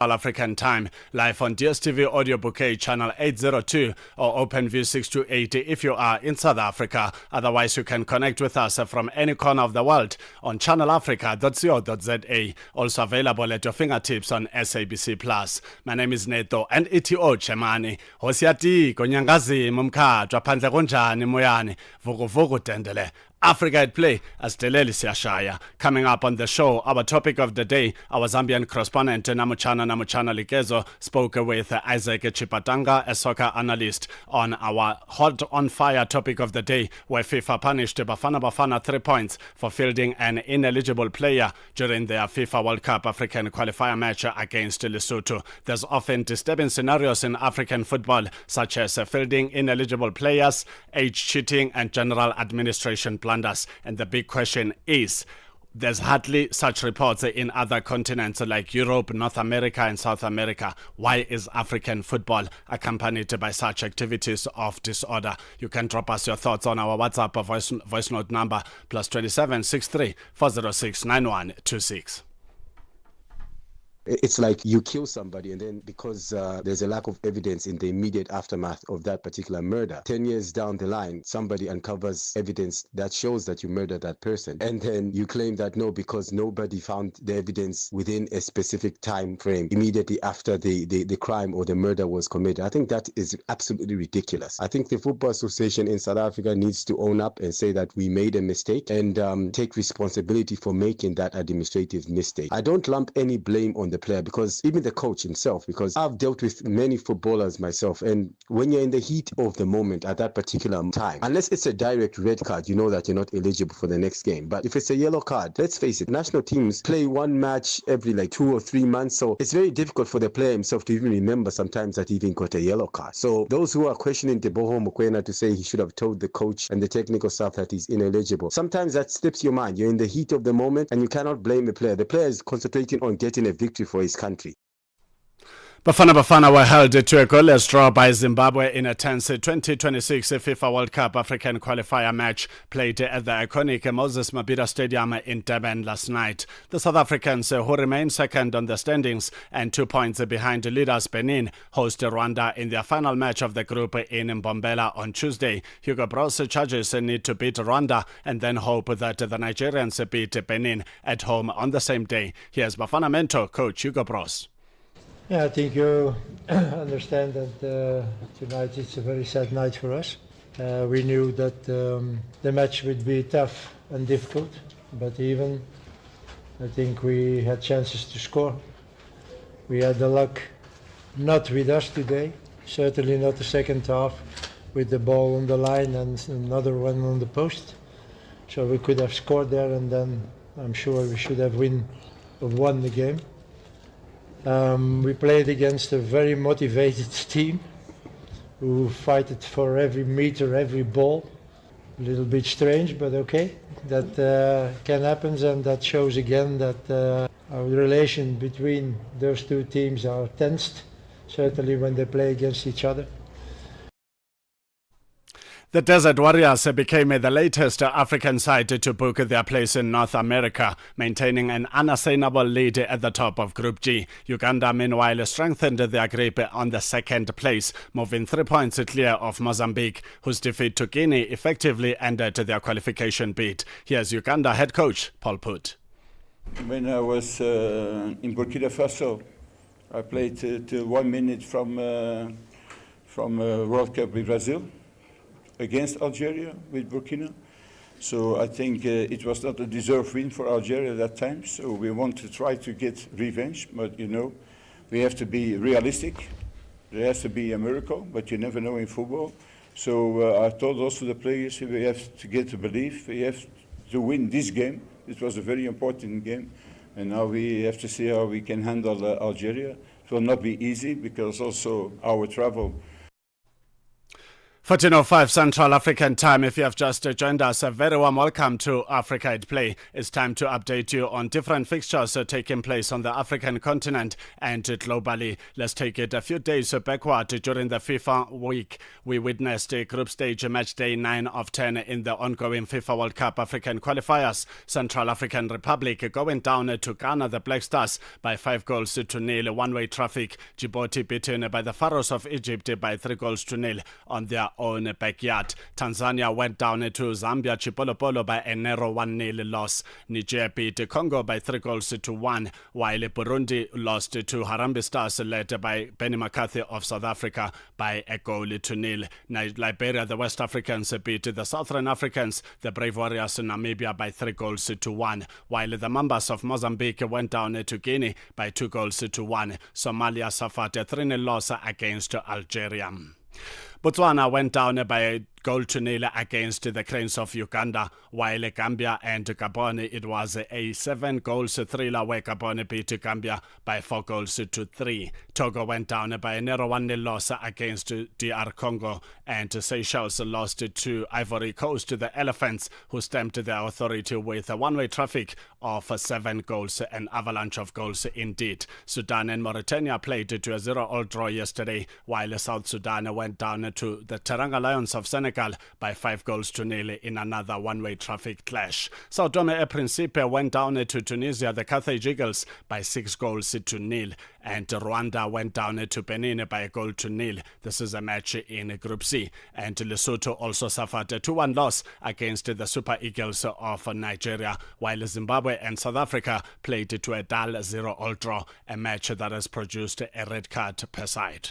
All African time, live on DSTV Audio Bouquet Channel 802 or OpenView 628 if you are in South Africa. Otherwise, you can connect with us from any corner of the world on channelafrica.co.za. Also available at your fingertips on SABC+. My name is Neto and ETO Chemani. Hosiati, Konyangazi, Mumka, Japandle Konjani, Muyane, Vugu Dendele. Africa at Play as Deleli Siashaya. Coming up on the show, our topic of the day, our Zambian correspondent Namuchana Ligezo spoke with Isaac Chipatanga, a soccer analyst, on our hot on fire topic of the day, where FIFA punished Bafana 3 points for fielding an ineligible player during their FIFA World Cup African qualifier match against Lesotho. There's often disturbing scenarios in African football, such as fielding ineligible players, age cheating, and general administration blunders. And the big question is, there's hardly such reports in other continents like Europe, North America, and South America. Why is African football accompanied by such activities of disorder? You can drop us your thoughts on our WhatsApp voice note number +27 63 406 9126. It's like you kill somebody, and then because there's a lack of evidence in the immediate aftermath of that particular murder, 10 years down the line, somebody uncovers evidence that shows that you murdered that person. And then you claim that no, because nobody found the evidence within a specific time frame immediately after the crime or the murder was committed. I think that is absolutely ridiculous. I think the Football Association in South Africa needs to own up and say that we made a mistake and take responsibility for making that administrative mistake. I don't lump any blame on the player, because even the coach himself, because I've dealt with many footballers myself, and when you're in the heat of the moment at that particular time, unless it's a direct red card, you know that you're not eligible for the next game. But if it's a yellow card, let's face it, national teams play one match every 2 or 3 months, so it's very difficult for the player himself to even remember sometimes that he even got a yellow card. So those who are questioning Teboho Mokoena to say he should have told the coach and the technical staff that he's ineligible, sometimes that slips your mind. You're in the heat of the moment and you cannot blame the player. The player is concentrating on getting a victory for his country. Bafana were held to a goalless draw by Zimbabwe in a tense 2026 FIFA World Cup African qualifier match played at the iconic Moses Mabhida Stadium in Durban last night. The South Africans, who remain second on the standings and 2 points behind leaders Benin, host Rwanda in their final match of the group in Mbombela on Tuesday. Hugo Bros charges need to beat Rwanda and then hope that the Nigerians beat Benin at home on the same day. Here's Bafana mentor coach Hugo Bros. Yeah, I think you understand that tonight it's a very sad night for us. We knew that the match would be tough and difficult, but even I think we had chances to score. We had the luck not with us today, certainly not the second half with the ball on the line and another one on the post. So we could have scored there, and then I'm sure we should have won the game. We played against a very motivated team who fight it for every meter, every ball. A little bit strange, but okay. That can happen, and that shows again that our relation between those two teams are tensed, certainly when they play against each other. The Desert Warriors became the latest African side to book their place in North America, maintaining an unassailable lead at the top of Group G. Uganda, meanwhile, strengthened their grip on the second place, moving 3 points clear of Mozambique, whose defeat to Guinea effectively ended their qualification bid. Here's Uganda head coach Paul Put. When I was in Burkina Faso, I played till 1 minute from World Cup with Brazil, against Algeria with Burkina. So I think it was not a deserved win for Algeria at that time. So we want to try to get revenge, but we have to be realistic. There has to be a miracle, but you never know in football. So I told also the players, we have to get to believe, we have to win this game. It was a very important game. And now we have to see how we can handle Algeria. It will not be easy because also our travel 14:05 Central African Time. If you have just joined us, a very warm welcome to Africa at Play. It's time to update you on different fixtures taking place on the African continent and globally. Let's take it a few days backward. During the FIFA week, we witnessed a group stage match day 9 of 10 in the ongoing FIFA World Cup African qualifiers. Central African Republic going down to Ghana, the Black Stars, by 5-0. One-way traffic. Djibouti beaten by the Pharaohs of Egypt by 3-0 on their own backyard. Tanzania went down to Zambia Chipolopolo by a narrow 1-0 loss. Niger beat Congo by 3-1, while Burundi lost to Harambee Stars led by Benny McCarthy of South Africa by 1-0. Liberia, the West Africans, beat the Southern Africans, the Brave Warriors Namibia by 3-1, while the Mambas of Mozambique went down to Guinea by 2-1. Somalia suffered a 3-0 loss against Algeria. Botswana went down by 0-0 against the Cranes of Uganda, while Gambia and Gabon, it was a 7-goal thriller where Gabon beat Gambia by 4-3. Togo went down by a narrow 1-0 loss against DR Congo, and Seychelles lost to Ivory Coast, the Elephants, who stamped their authority with a one-way traffic of 7 goals, an avalanche of goals indeed. Sudan and Mauritania played to a 0-0 draw yesterday, while South Sudan went down to the Teranga Lions of Senegal by 5-0 in another one-way traffic clash. Sao Tome e Principe went down to Tunisia, the Carthage Eagles, by 6-0, and Rwanda went down to Benin by 1-0. This is a match in Group C, and Lesotho also suffered a 2-1 loss against the Super Eagles of Nigeria, while Zimbabwe and South Africa played to a dull 0-0 draw, a match that has produced a red card per side.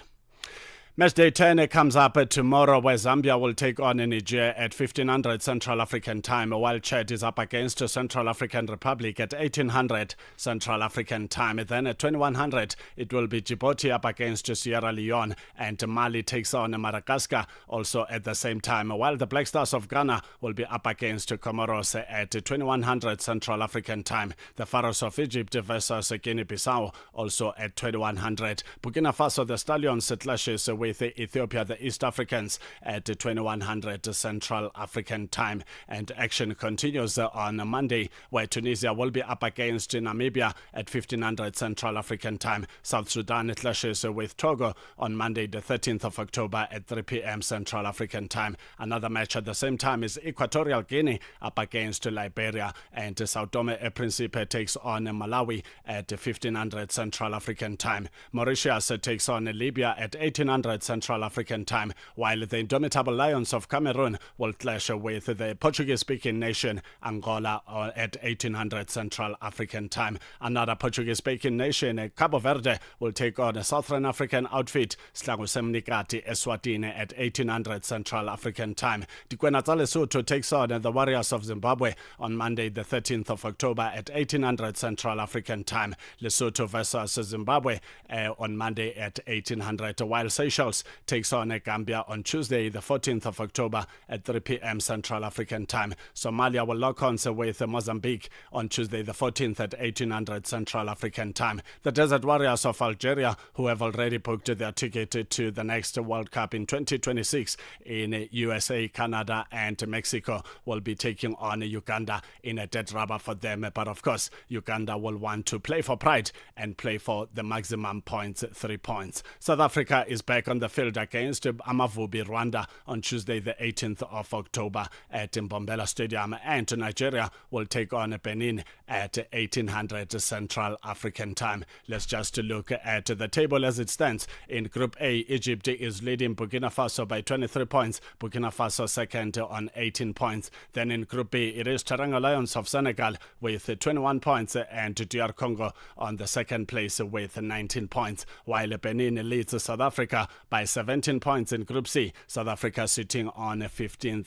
Matchday 10 comes up tomorrow, where Zambia will take on Niger at 1500 Central African Time, while Chad is up against Central African Republic at 1800 Central African Time. Then at 2100, it will be Djibouti up against Sierra Leone, and Mali takes on Madagascar also at the same time, while the Black Stars of Ghana will be up against Comoros at 2100 Central African Time. The Pharaohs of Egypt versus Guinea-Bissau also at 2100. Burkina Faso, the Stallions, clashes with Ethiopia, the East Africans, at 2100 Central African Time. And action continues on Monday, where Tunisia will be up against Namibia at 1500 Central African Time. South Sudan clashes with Togo on Monday, the 13th of October at 3 p.m. Central African Time. Another match at the same time is Equatorial Guinea up against Liberia, and Sao Tome e Principe takes on Malawi at 1500 Central African Time. Mauritius takes on Libya at 1800 Central African Time, while the indomitable Lions of Cameroon will clash with the Portuguese-speaking nation Angola at 1800 Central African Time. Another Portuguese-speaking nation, Cabo Verde, will take on a Southern African outfit Sihlangu Semnikati Eswatini at 1800 Central African Time. Dikwena tsa Lesotho takes on the Warriors of Zimbabwe on Monday, the 13th of October at 1800 Central African Time. Lesotho versus Zimbabwe on Monday at 1800, while Seychelles takes on Gambia on Tuesday, the 14th of October at 3 p.m. Central African Time. Somalia will lock on with Mozambique on Tuesday, the 14th at 1800 Central African Time. The Desert Warriors of Algeria, who have already booked their ticket to the next World Cup in 2026 in USA, Canada, and Mexico, will be taking on Uganda in a dead rubber for them. But of course, Uganda will want to play for pride and play for the maximum points, 3 points. South Africa is back on the field against Amavubi, Rwanda on Tuesday, the 18th of October at Mbombela Stadium, and Nigeria will take on Benin at 1800 Central African Time. Let's just look at the table as it stands. In Group A, Egypt is leading Burkina Faso by 23 points. Burkina Faso second on 18 points. Then in Group B, it is Teranga Lions of Senegal with 21 points, and DR Congo on the second place with 19 points, while Benin leads South Africa by 17 points in Group C. South Africa sitting on 15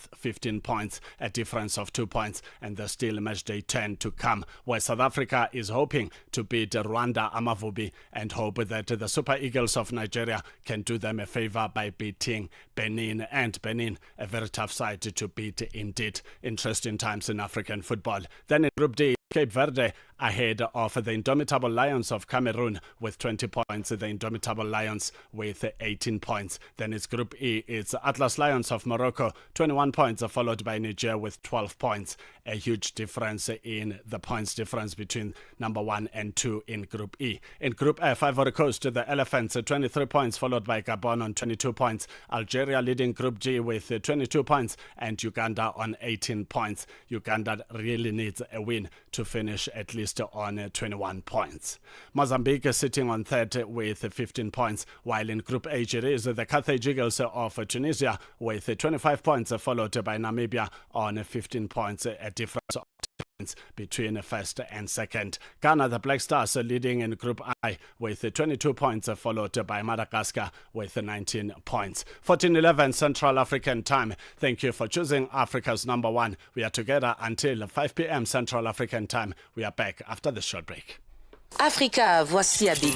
points, a difference of 2 points, and there's still match day 10 to come, where South Africa is hoping to beat Rwanda Amavubi and hope that the Super Eagles of Nigeria can do them a favor by beating Benin, and Benin, a very tough side to beat indeed. Interesting times in African football. Then in Group D, Cape Verde ahead of the Indomitable Lions of Cameroon with 20 points. The Indomitable Lions with 18 points. Then it's Group E. It's Atlas Lions of Morocco, 21 points, followed by Niger with 12 points. A huge difference in the points difference between number 1 and 2 in Group E. In Group F, Ivory Coast, the Elephants, 23 points, followed by Gabon on 22 points. Algeria leading Group G with 22 points, and Uganda on 18 points. Uganda really needs a win to finish at least on 21 points. Mozambique is sitting on third with 15 points, while in Group H it is the Carthage Eagles of Tunisia with 25 points, followed by Namibia on 15 points, a difference of points between first and second. Ghana, the Black Stars, leading in Group I with 22 points, followed by Madagascar with 19 points. 14:11 Central African Time. Thank you for choosing Africa's number one. We are together until 5 p.m. Central African Time. We are back after the short break. Africa, voici Abedi.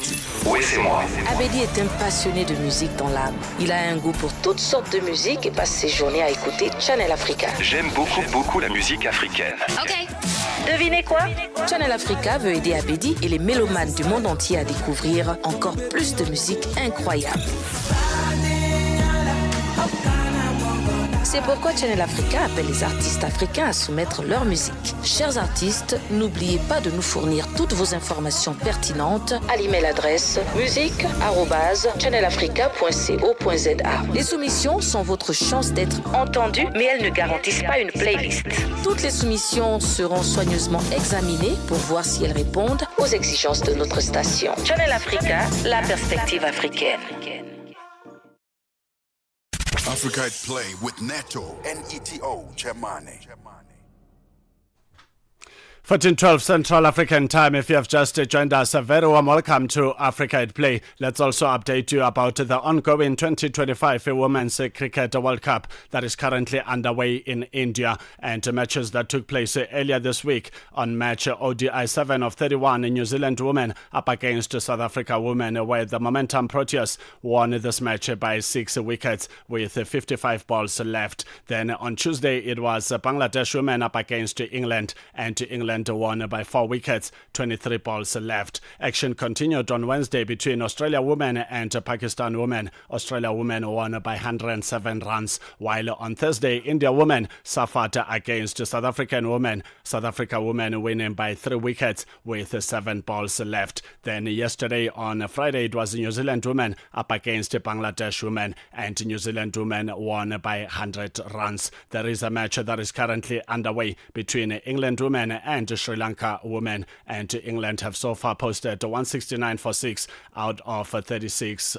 Oui, c'est moi. Abedi est un passionné de musique dans l'âme. Il a un goût pour toutes sortes de musique et passe ses journées à écouter Channel Africa. J'aime beaucoup la musique africaine. Ok. Devinez quoi? Channel Africa veut aider Abedi et les mélomanes du monde entier à découvrir encore plus de musique incroyable. C'est pourquoi Channel Africa appelle les artistes africains à soumettre leur musique. Chers artistes, n'oubliez pas de nous fournir toutes vos informations pertinentes à l'email adresse musique@channelafrica.co.za. Les soumissions sont votre chance d'être entendues, mais elles ne garantissent pas une playlist. Toutes les soumissions seront soigneusement examinées pour voir si elles répondent aux exigences de notre station. Channel Africa, la perspective africaine. Africa at Play with Neto, Neto Muyane. 14:12 Central African Time. If you have just joined us, a very warm welcome to Africa at Play. Let's also update you about the ongoing 2025 Women's Cricket World Cup that is currently underway in India, and matches that took place earlier this week. On match ODI 7 of 31, New Zealand women up against South Africa women, where the Momentum Proteas won this match by 6 wickets with 55 balls left. Then on Tuesday, it was Bangladesh women up against England, and England won by 4 wickets, 23 balls left. Action continued on Wednesday between Australia women and Pakistan women. Australia women won by 107 runs, while on Thursday, India women suffered against South African women. South Africa women winning by 3 wickets with 7 balls left. Then yesterday on Friday, it was New Zealand women up against Bangladesh women, and New Zealand women won by 100 runs. There is a match that is currently underway between England women and Sri Lanka women, and England have so far posted 169 for 6 out of 36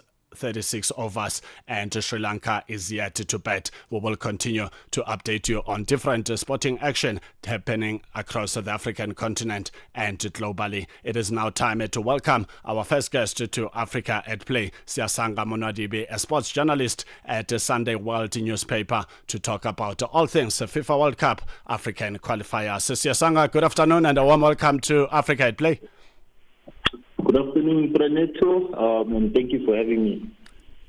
overs, and Sri Lanka is yet to bat. We will continue to update you on different sporting action happening across the African continent and globally. It is now time to welcome our first guest to Africa at Play, Siasanga Monadibi, a sports journalist at the Sunday World newspaper, to talk about all things FIFA World Cup African qualifiers. Siasanga, good afternoon and a warm welcome to Africa at Play. Good afternoon, Neto, and thank you for having me.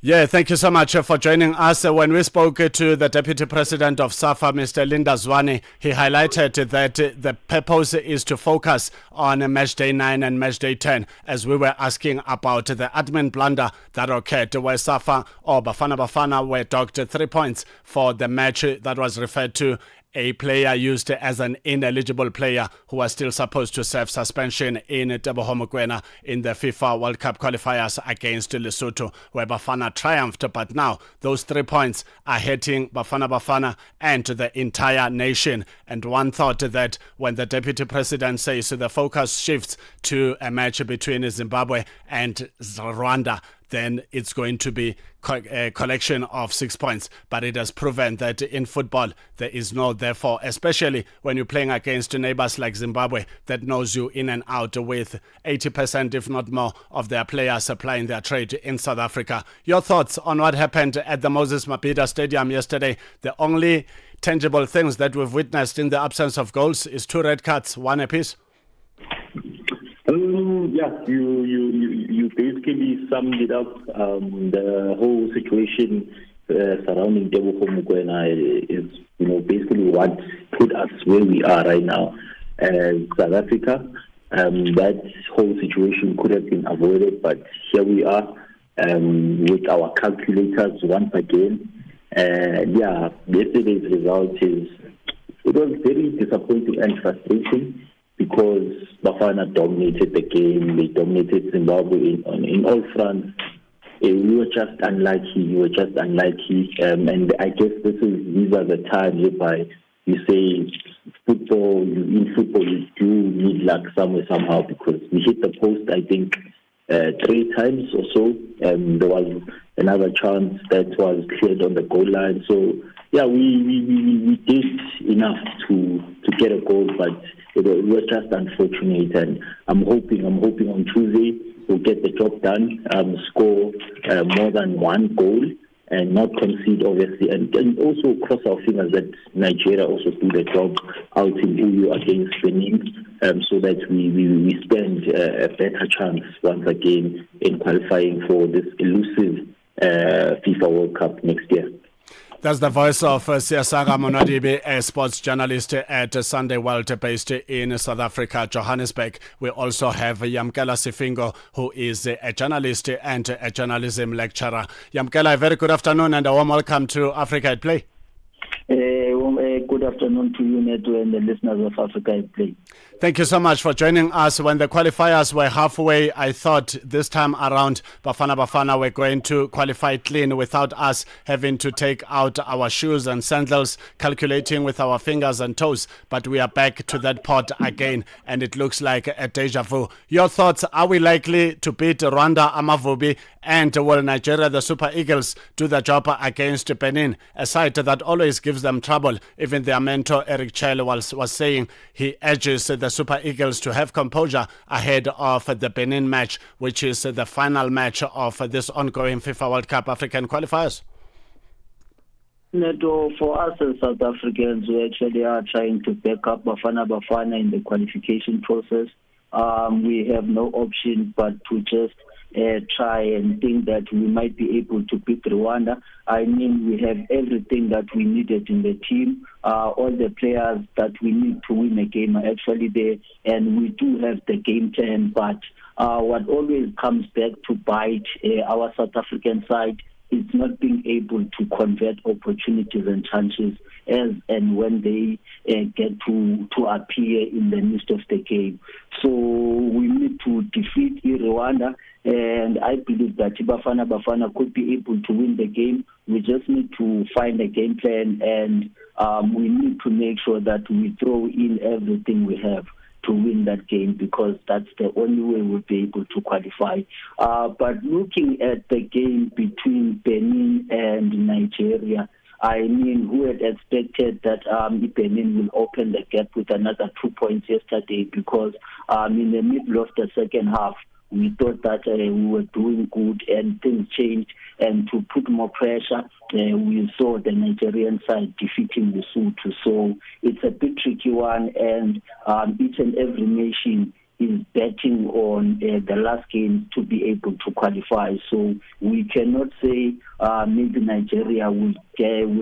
Yeah, thank you so much for joining us. When we spoke to the Deputy President of SAFA, Mr. Linda Zwane, he highlighted that the purpose is to focus on match day 9 and match day 10, as we were asking about the admin blunder that occurred where SAFA or Bafana Bafana were docked 3 points for the match that was referred to a player used as an ineligible player who was still supposed to serve suspension in Teboho Mokoena in the FIFA World Cup qualifiers against Lesotho, where Bafana triumphed. But now those 3 points are hitting Bafana Bafana and the entire nation. And one thought that when the Deputy President says the focus shifts to a match between Zimbabwe and Rwanda, then it's going to be a collection of 6 points. But it has proven that in football, there is no therefore, especially when you're playing against neighbors like Zimbabwe that knows you in and out, with 80%, if not more, of their players applying their trade in South Africa. Your thoughts on what happened at the Moses Mabhida Stadium yesterday? The only tangible things that we've witnessed in the absence of goals is 2 red cards, 1 apiece. Yeah, you basically summed it up. The whole situation surrounding Teboho Mokoena is, basically what put us where we are right now as South Africa. that whole situation could have been avoided, but here we are with our calculators once again. Yesterday's result it was very disappointing and frustrating because Bafana dominated the game. They dominated Zimbabwe in all fronts. We were just unlucky. And I guess these are the times whereby you say in football, you do need luck somewhere, somehow, because we hit the post, I think, 3 times or so. There was another chance that was cleared on the goal line. So, we did enough to get a goal, but it was just unfortunate. And I'm hoping on Tuesday we'll get the job done, score more than 1 goal, and not concede, obviously, and also cross our fingers that Nigeria also do the job out in Uyo against Benin, so that we stand a better chance once again in qualifying for this elusive FIFA World Cup next year. That's the voice of Siasaga Monadibi, a sports journalist at Sunday World based in South Africa, Johannesburg. We also have Yamkela Sifingo, who is a journalist and a journalism lecturer. Yamkela, a very good afternoon and a warm welcome to Africa at Play. Good afternoon to you, Neto, and the listeners of Africa at Play. Thank you so much for joining us. When the qualifiers were halfway, I thought this time around Bafana were going to qualify clean without us having to take out our shoes and sandals, calculating with our fingers and toes. But we are back to that pot again, and it looks like a deja vu. Your thoughts, are we likely to beat Rwanda Amavubi, and will Nigeria, the Super Eagles, do the job against Benin, a side that always gives them trouble? Even their mentor Eric Chelle was saying he urges the Super Eagles to have composure ahead of the Benin match, which is the final match of this ongoing FIFA World Cup African qualifiers. Neto, for us as South Africans, we actually are trying to back up Bafana in the qualification process. We have no option but to just try and think that we might be able to beat Rwanda. I mean, we have everything that we needed in the team. All the players that we need to win a game are actually there, and we do have the game plan. But what always comes back to bite our South African side is not being able to convert opportunities and chances as and when they get to appear in the midst of the game. So we need to defeat Rwanda, and I believe that Bafana could be able to win the game. We just need to find a game plan, and we need to make sure that we throw in everything we have to win that game, because that's the only way we'll be able to qualify. But looking at the game between Benin and Nigeria, I mean, who had expected that Benin will open the gap with another 2 points yesterday, because in the middle of the second half, we thought that we were doing good and things changed, and to put more pressure, we saw the Nigerian side defeating Lesotho. So it's a bit tricky one, and each and every nation is betting on the last game to be able to qualify. So we cannot say maybe Nigeria will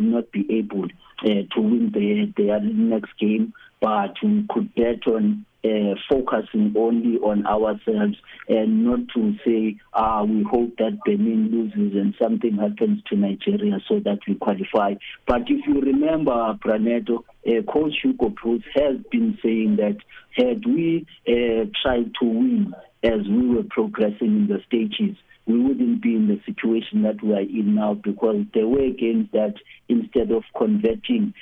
not be able to win their next game, but we could bet on focusing only on ourselves and not to say we hope that Benin loses and something happens to Nigeria so that we qualify. But if you remember, Praneto, Coach Hugo Broos has been saying that had we tried to win as we were progressing in the stages, we wouldn't be in the situation that we are in now, because there were games that instead of converting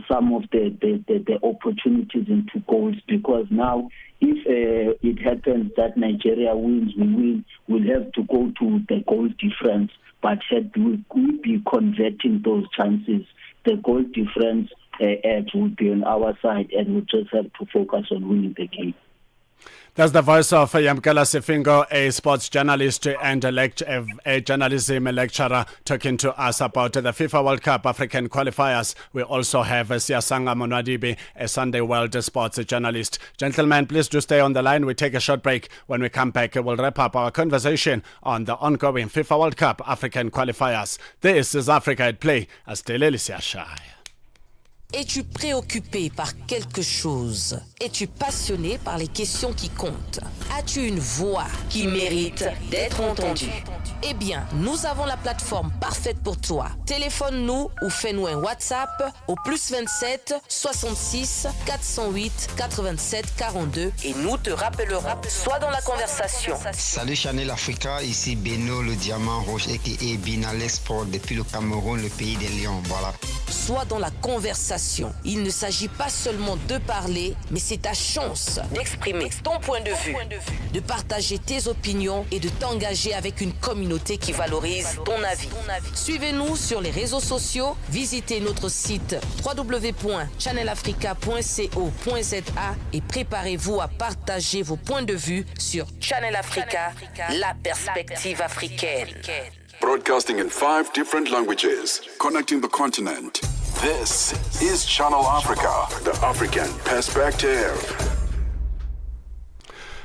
some of the opportunities into goals, because now if it happens that Nigeria wins, we win, we'll have to go to the goal difference. But had we be converting those chances, the goal difference edge would be on our side, and we just have to focus on winning the game. That's the voice of Yamkela Sifingo, a sports journalist and a journalism lecturer, talking to us about the FIFA World Cup African qualifiers. We also have Siasanga Monadibi, a Sunday World sports journalist. Gentlemen, please do stay on the line. We take a short break. When we come back, we'll wrap up our conversation on the ongoing FIFA World Cup African qualifiers. This is Africa at Play. Asteleli Siashaya. Es-tu préoccupé par quelque chose? Es-tu passionné par les questions qui comptent? As-tu une voix qui mérite d'être entendue? Eh bien, nous avons la plateforme parfaite pour toi. Téléphone-nous ou fais-nous un WhatsApp au +27 66 408 87 42 et nous te rappellerons. Sois dans la conversation. Salut Channel Africa, ici Beno le diamant rouge et Binal Sport depuis le Cameroun, le pays des lions. Voilà. Sois dans la conversation. Il ne s'agit pas seulement de parler, mais c'est ta chance d'exprimer ton point de vue, de partager tes opinions et de t'engager avec une communauté qui valorise ton avis. Suivez-nous sur les réseaux sociaux, visitez notre site www.channelafrica.co.za et préparez-vous à partager vos points de vue sur Channel Africa, la perspective africaine. Broadcasting in 5 different languages, connecting the continent. This is Channel Africa, the African perspective.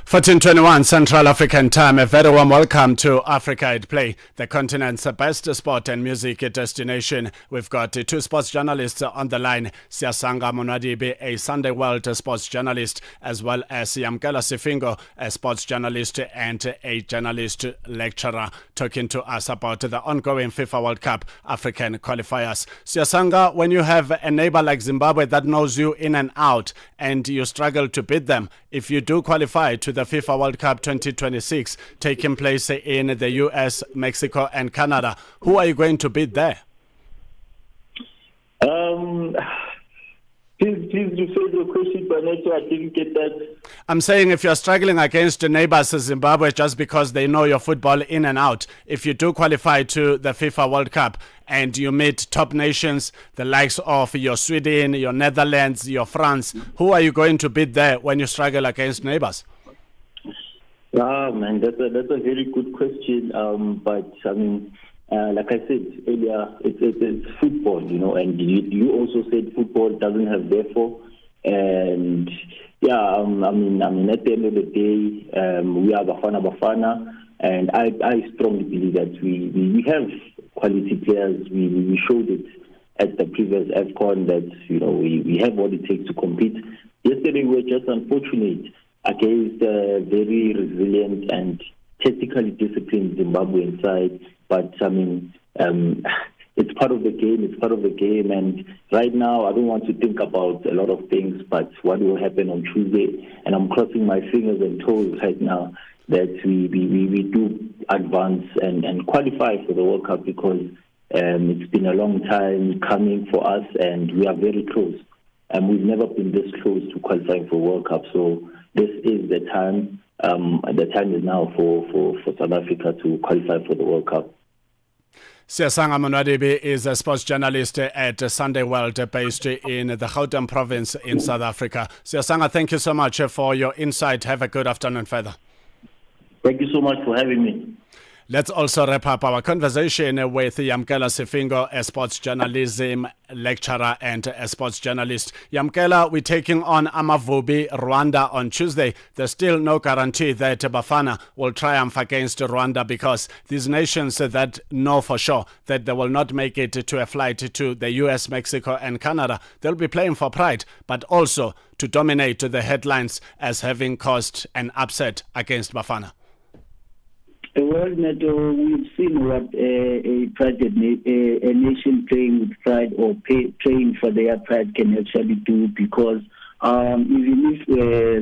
14:21 Central African Time. A very warm welcome to Africa at Play, the continent's best sport and music destination. We've got two sports journalists on the line. Siasanga Monadibe, a Sunday World sports journalist, as well as Yamkela Sifingo, a sports journalist and a journalist lecturer, talking to us about the ongoing FIFA World Cup African qualifiers. Siasanga, when you have a neighbor like Zimbabwe that knows you in and out and you struggle to beat them, if you do qualify to the FIFA World Cup 2026 taking place in the US, Mexico and Canada, who are you going to beat there? Please rephrase your question, but I didn't get that. I'm saying if you're struggling against your neighbors Zimbabwe just because they know your football in and out, if you do qualify to the FIFA World Cup and you meet top nations, the likes of your Sweden, your Netherlands, your France, who are you going to beat there when you struggle against neighbors? Man, that's a very good question. But I mean, like I said earlier, it's football, and you also said football doesn't have therefore. And yeah, I mean, at the end of the day, we are Bafana, and I strongly believe that we have quality players. We showed it at the previous AFCON that we have what it takes to compete. Yesterday we were just unfortunate against a very resilient and technically disciplined Zimbabwean side. But I mean, it's part of the game. It's part of the game. And right now, I don't want to think about a lot of things, but what will happen on Tuesday? And I'm crossing my fingers and toes right now that we do advance and qualify for the World Cup, because it's been a long time coming for us, and we are very close. And we've never been this close to qualifying for World Cup. So this is the time. The time is now for South Africa to qualify for the World Cup. Siasanga Monadibe is a sports journalist at Sunday World based in the Gauteng province in South Africa. Siasanga, thank you so much for your insight. Have a good afternoon further. Thank you so much for having me. Let's also wrap up our conversation with Yamkela Sifingo, a sports journalism lecturer and a sports journalist. Yamkela, we're taking on Amavubi, Rwanda on Tuesday. There's still no guarantee that Bafana will triumph against Rwanda, because these nations that know for sure that they will not make it to a flight to the US, Mexico and Canada, they'll be playing for pride, but also to dominate the headlines as having caused an upset against Bafana. Well, Neto, we've seen what a nation playing with pride or playing for their pride can actually do, because even if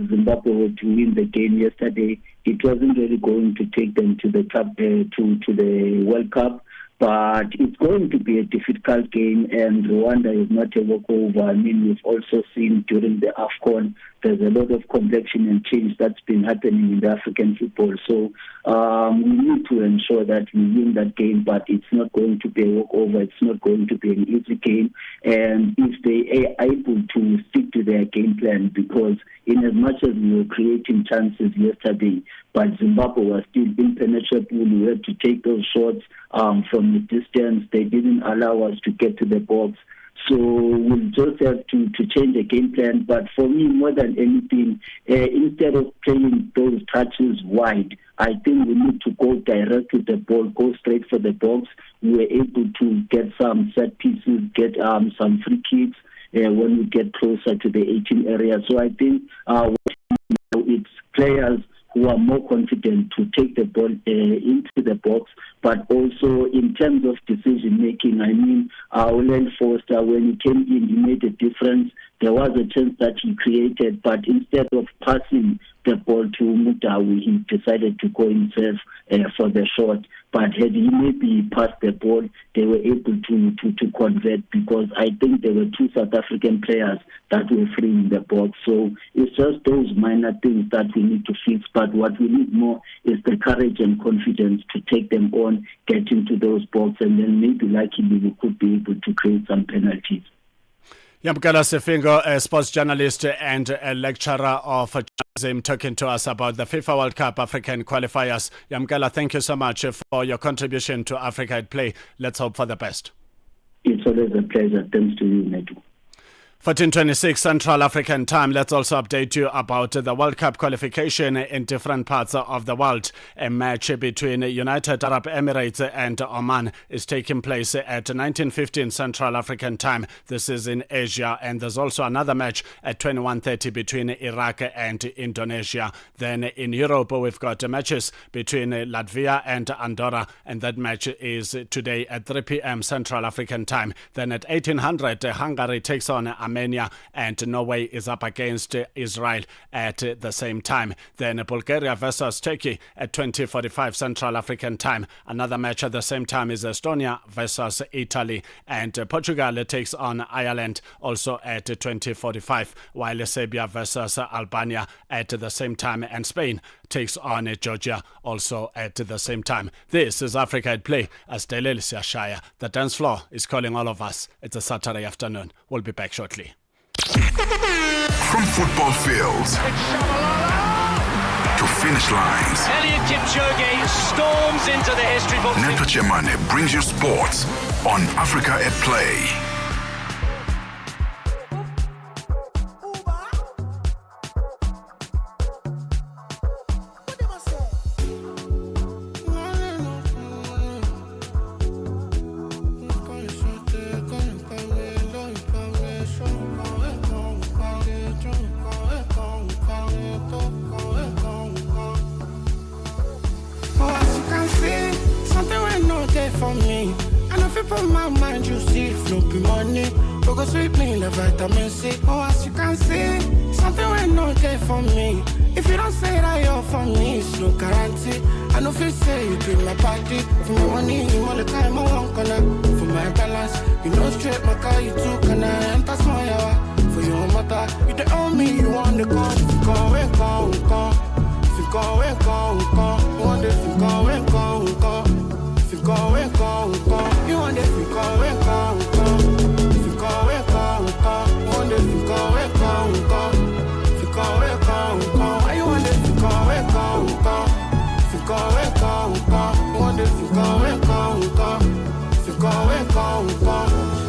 Zimbabwe were to win the game yesterday, it wasn't really going to take them to the cup, to the World Cup. But it's going to be a difficult game, and Rwanda is not a walkover. I mean, we've also seen during the AFCON, there's a lot of complexion and change that's been happening in the African football. So we need to ensure that we win that game, but it's not going to be a walkover. It's not going to be an easy game. And if they are able to stick to their game plan, because in as much as we were creating chances yesterday, but Zimbabwe was still impenetrable. We had to take those shots from the distance. They didn't allow us to get to the box. So we'll just have to change the game plan. But for me, more than anything, instead of playing those touches wide, I think we need to go direct to the ball, go straight for the box. We were able to get some set pieces, get some free kicks, when we get closer to the 18 area. So I think it's players who are more confident to take the ball into the box, but also in terms of decision making. I mean, Olen Foster, when he came in, he made a difference. There was a chance that he created, but instead of passing the ball to Mutawi, he decided to go himself for the shot. But had he maybe passed the ball, they were able to convert, because I think there were two South African players that were free in the box. So it's just those minor things that we need to fix. But what we need more is the courage and confidence to take them on, get into those boxes, and then maybe luckily we could be able to create some penalties. Yamkela Sefingo, a sports journalist and a lecturer of journalism, talking to us about the FIFA World Cup African qualifiers. Yamkela, thank you so much for your contribution to Africa at Play. Let's hope for the best. It's always a pleasure. Thanks to you, Neto. 14:26 Central African Time. Let's also update you about the World Cup qualification in different parts of the world. A match between United Arab Emirates and Oman is taking place at 19:15 Central African Time. This is in Asia, and there's also another match at 21:30 between Iraq and Indonesia. Then in Europe, we've got matches between Latvia and Andorra, and that match is today at 3 p.m. Central African Time. Then at 1800, Hungary takes on Armenia, and Norway is up against Israel at the same time. Then Bulgaria versus Turkey at 20:45 Central African Time. Another match at the same time is Estonia versus Italy, and Portugal takes on Ireland also at 20:45, while Serbia versus Albania at the same time, and Spain takes on Georgia also at the same time. This is Africa at Play as Delil Shire. The dance floor is calling all of us. It's a Saturday afternoon. We'll be back shortly. From football fields to finish lines, Eliud Kipchoge storms into the history books. Neto Muyane brings you sports on Africa at Play. For me, and if you put my mind, you see, floppy money. Go sweep me like vitamin C. Oh, as you can see, something will not there for me. If you don't say that you're for me, it's no guarantee. I know if you say you be my party, for my money, you want the time I want for my balance. You know straight my car, you too can I enter small yawa. For your mother, you don't own me, you want the car. If you go away, go. If you go away, go. You want the if you go away, go. If you go away, go. You want the if you go away, go. If you go away, go. You want the if you go away, go. If you go away, go. You want the if you go away, go. If you go away, go. You want the if you go away, go. If you go away, go.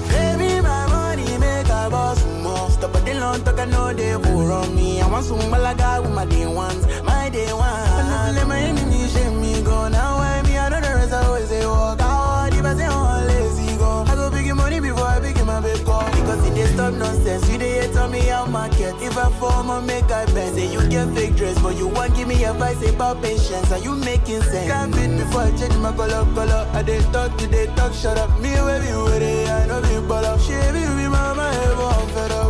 Baby, my money make a boss more. Stop at the long talk, I know they will run me. I want some malaga with my day ones, my day one. I let my enemies shame me go. Now I me, I know the rest always say walk out. If I say oh lazy go, I go pick your money before I pick my baby go. Because it is stop nonsense. You dey hate on me how market. If I form or make I bend, say you get fake dress, but you won't give me advice about patience. Are you making sense? Can't beat before I change my color. I dey talk, you dey talk, shut up. Me where you with it, I know you ball up. She be mama, ever I'm fed up.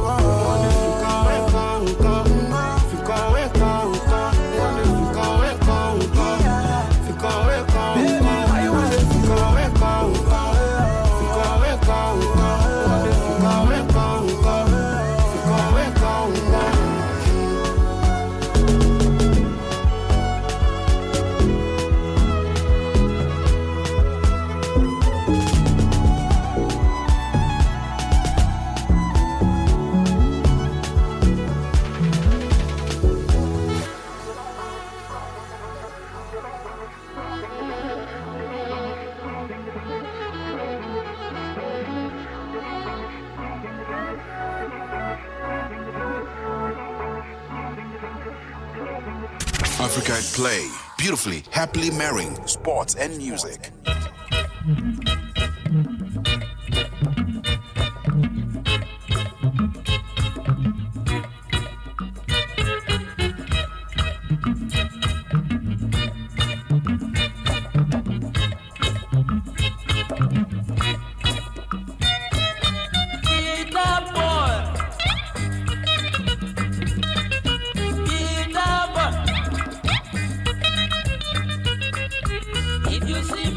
Africa at Play, beautifully, happily marrying sports and music.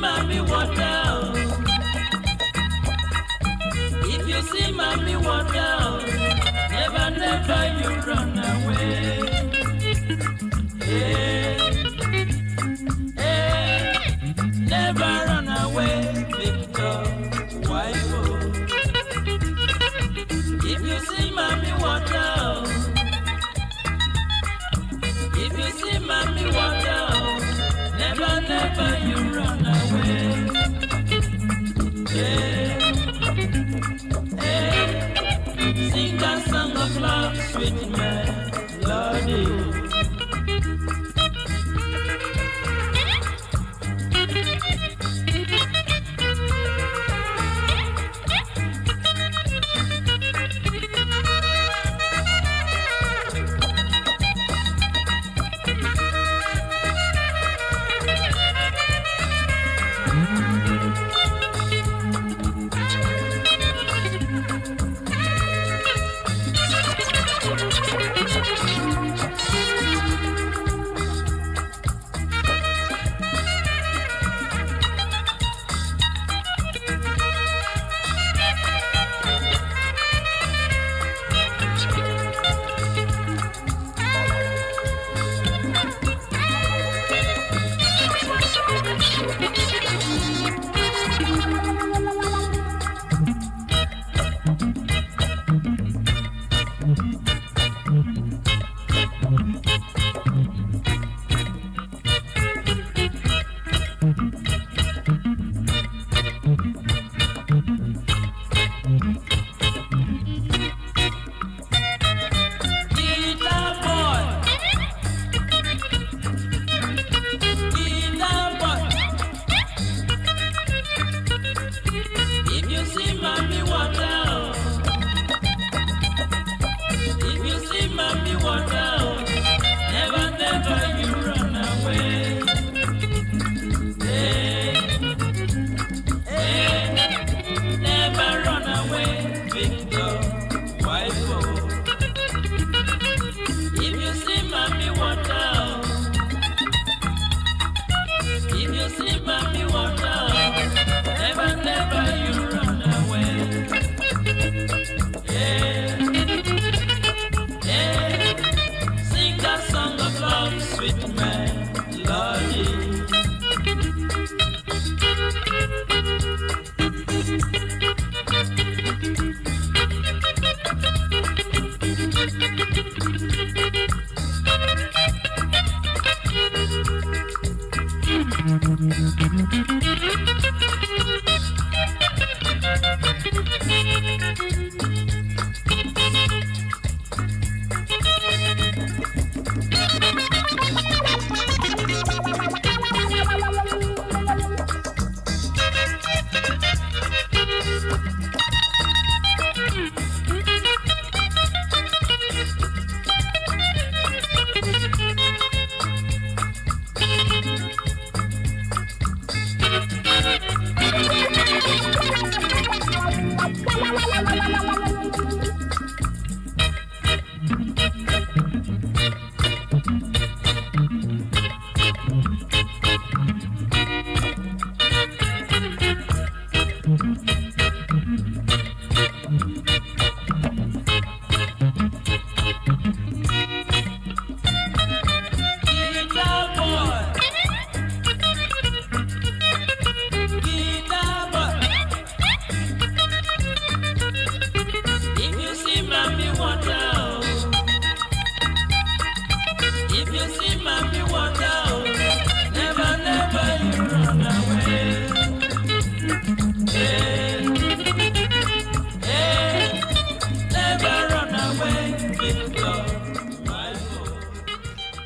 mommy water, if you see mommy water, never, never you run away. Hey, hey, never run away, Victor. Why go? If you see mommy water, if you see mommy water, never, never you run away. Yeah. Hey, sing that song of love, sweet melody.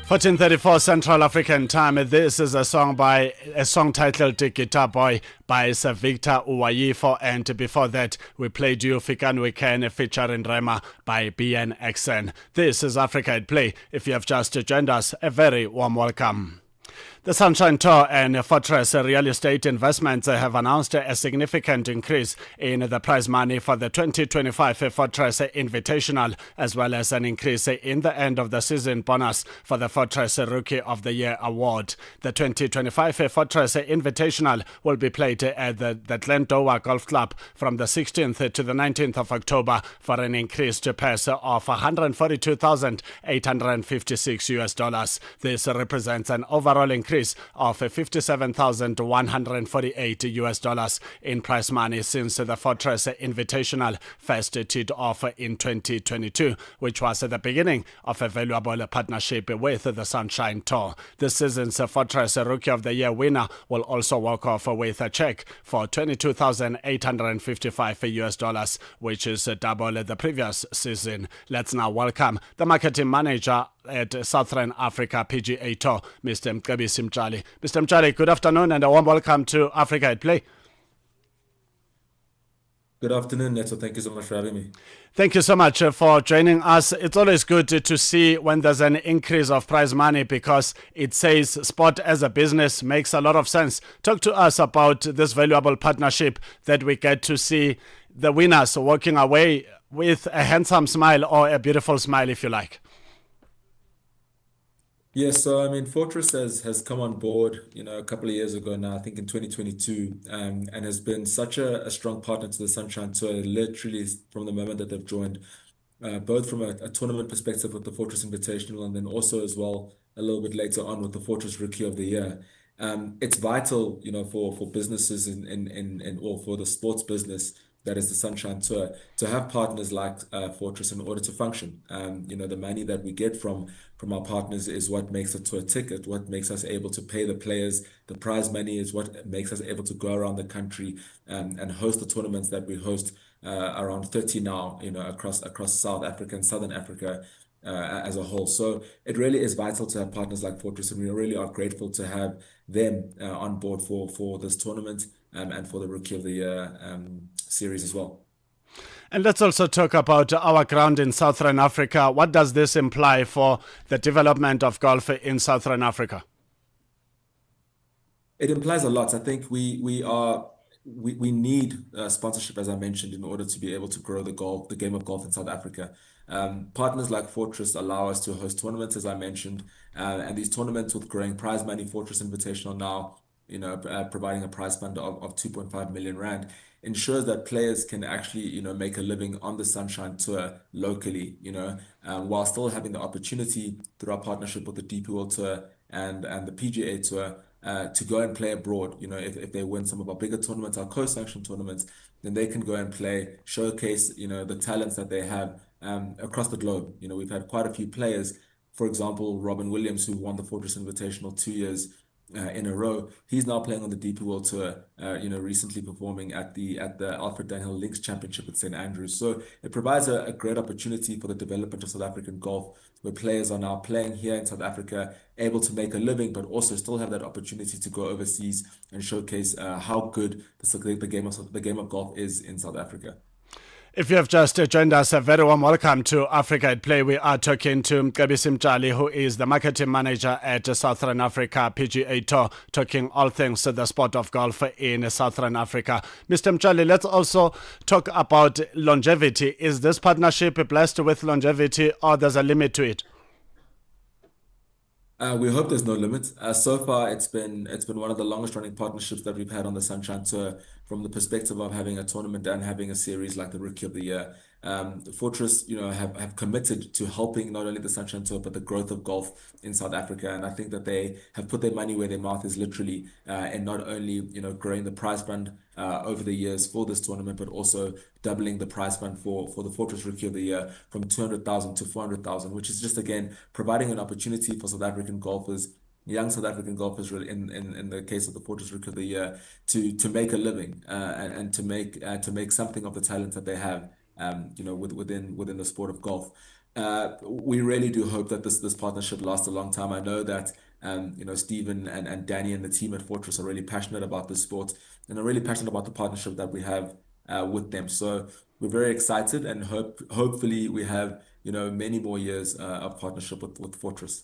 (14:34 Central African Time). This is a song titled Guitar Boy by Sir Victor Uwayifo, and before that we played you Fikan Weekend featuring Rema by BNXN. This is Africa at Play. If you have just joined us, a very warm welcome. The Sunshine Tour and Fortress Real Estate Investments have announced a significant increase in the prize money for the 2025 Fortress Invitational, as well as an increase in the end of the season bonus for the Fortress Rookie of the Year award. The 2025 Fortress Invitational will be played at the Glendower Golf Club from the 16th to the 19th of October for an increased purse of $142,856. This represents an overall increase of $57,148 in prize money since the Fortress Invitational first teed off in 2022, which was the beginning of a valuable partnership with the Sunshine Tour. This season's Fortress Rookie of the Year winner will also walk off with a check for $22,855, which is double the previous season. Let's now welcome the marketing manager at Southern Africa PGA Tour, Mr. Mcebisi Mtshali. Mr. Mtshali, good afternoon and a warm welcome to Africa at Play. Good afternoon, Neto. Thank you so much for having me. Thank you so much for joining us. It's always good to see when there's an increase of prize money because it says sport as a business makes a lot of sense. Talk to us about this valuable partnership that we get to see the winners walking away with a handsome smile or a beautiful smile, if you like. Yes, so I mean, Fortress has come on board, a couple of years ago now, I think in 2022, and has been such a strong partner to the Sunshine Tour, literally from the moment that they've joined, both from a tournament perspective with the Fortress Invitational, and then also as well a little bit later on with the Fortress Rookie of the Year. It's vital, for businesses and or for the sports business that is the Sunshine Tour, to have partners like Fortress in order to function. The money that we get from our partners is what makes the tour ticket, what makes us able to pay the players. The prize money is what makes us able to go around the country and host the tournaments that we host, around 30 now, across South Africa and Southern Africa as a whole. So it really is vital to have partners like Fortress, and we really are grateful to have them on board for this tournament and for the Rookie of the Year series as well. And let's also talk about our ground in Southern Africa. What does this imply for the development of golf in Southern Africa? It implies a lot. I think we need sponsorship, as I mentioned, in order to be able to grow the game of golf in South Africa. Partners like Fortress allow us to host tournaments, as I mentioned, and these tournaments with growing prize money, Fortress Invitational now, providing a prize fund of 2.5 million rand, ensures that players can actually, make a living on the Sunshine Tour locally, while still having the opportunity through our partnership with the DP World Tour and the PGA Tour to go and play abroad. If they win some of our bigger tournaments, our co-sanctioned tournaments, then they can go and play, showcase, the talents that they have across the globe. We've had quite a few players, for example, Robin Williams, who won the Fortress Invitational 2 years in a row. He's now playing on the DP World Tour, recently performing at the Alfred Daniel Links Championship at St. Andrews. So it provides a great opportunity for the development of South African golf, where players are now playing here in South Africa, able to make a living, but also still have that opportunity to go overseas and showcase how good the game of golf is in South Africa. If you have just joined us, a very warm welcome to Africa at Play. We are talking to Mcebisi Mtshali, who is the marketing manager at Southern Africa PGA Tour, talking all things the sport of golf in Southern Africa. Mr. Mtshali, let's also talk about longevity. Is this partnership blessed with longevity, or there's a limit to it? We hope there's no limit. So far, it's been one of the longest running partnerships that we've had on the Sunshine Tour, from the perspective of having a tournament and having a series like the Rookie of the Year. Fortress, have committed to helping not only the Sunshine Tour but the growth of golf in South Africa, and I think that they have put their money where their mouth is, literally, in not only growing the prize fund over the years for this tournament, but also doubling the prize fund for the Fortress Rookie of the Year from 200,000 to 400,000, which is just, again, providing an opportunity for South African golfers, young South African golfers, in the case of the Fortress Rookie of the Year, to make a living and to make something of the talent that they have, within the sport of golf. We really do hope that this partnership lasts a long time. I know that Stephen and Danny and the team at Fortress are really passionate about this sport and are really passionate about the partnership that we have with them. So we're very excited, and hopefully we have many more years of partnership with Fortress.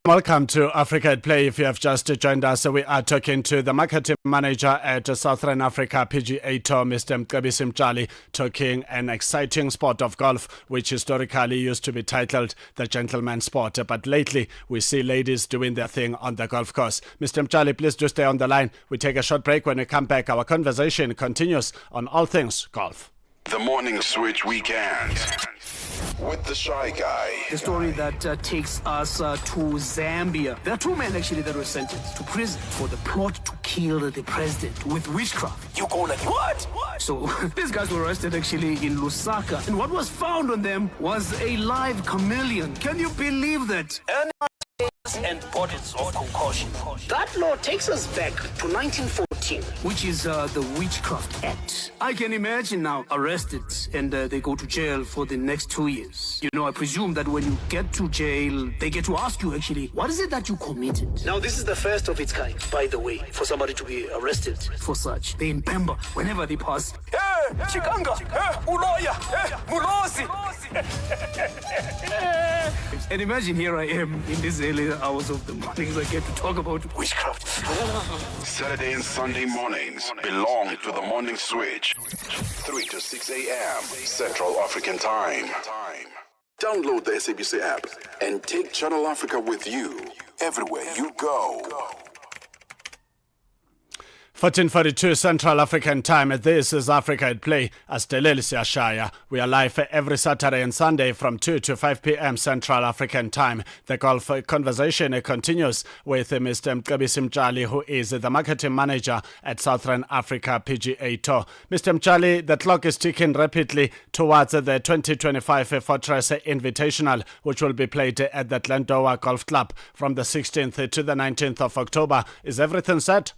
Welcome to Africa at Play. If you have just joined us, we are talking to the marketing manager at Southern Africa PGA Tour, Mr. Mcebisi Mtshali, talking an exciting sport of golf, which historically used to be titled the gentleman's sport. But lately, we see ladies doing their thing on the golf course. Mr. Mtshali, please do stay on the line. We take a short break. When we come back, our conversation continues on all things golf. The Morning Switch Weekend with the Shy Guy. The story that takes us to Zambia. There are two men actually that were sentenced to prison for the plot to kill the president with witchcraft. You go like, what? So these guys were arrested actually in Lusaka, and what was found on them was a live chameleon. Can you believe that? And bottles of concoction. That law takes us back to 1914, which is the Witchcraft Act. I can imagine now arrested and they go to jail for the next 2 years. You know, I presume that when you get to jail, they get to ask you actually, what is it that you committed? Now, this is the first of its kind, by the way, for somebody to be arrested for such. They remember whenever they pass. Hey, Chikanga, hey, Uloya, hey, Mulosi. And imagine here I am in this early hours of the mornings. I get to talk about witchcraft. Saturday and Sunday mornings belong to the Morning Switch. 3 to 6 a.m. Central African Time. Download the SABC app and take Channel Africa with you everywhere you go. 14:42 Central African Time. This is Africa at Play. Asteleli Siashaya. We are live every Saturday and Sunday from 2 to 5 p.m. Central African Time. The golf conversation continues with Mr. Mcebisi Mtshali, who is the marketing manager at Southern Africa PGA Tour. Mr. Mtshali, the clock is ticking rapidly towards the 2025 Fortress Invitational, which will be played at the Glendower Golf Club from the 16th to the 19th of October. Is everything set?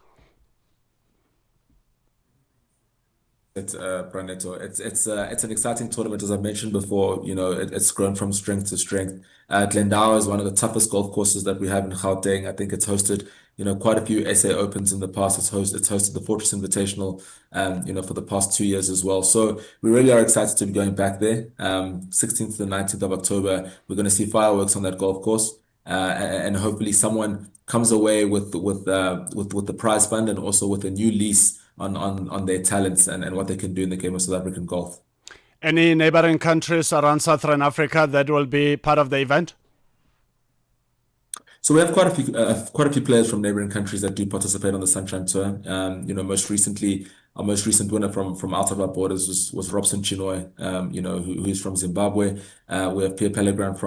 It's an exciting tournament, as I mentioned before. You know, it's grown from strength to strength. Glendower is one of the toughest golf courses that we have in Gauteng. I think it's hosted, quite a few SA Opens in the past. It's hosted the Fortress Invitational, for the past 2 years as well. So we really are excited to be going back there. 16th to the 19th of October, we're going to see fireworks on that golf course, and hopefully someone comes away with the prize fund and also with a new lease on their talents and what they can do in the game of South African golf. Any neighboring countries around Southern Africa that will be part of the event? So we have quite a few players from neighboring countries that do participate on the Sunshine Tour. Most recently, our most recent winner from out of our borders was Robson Chinoy, who's from Zimbabwe. We have Pierre Pellegrin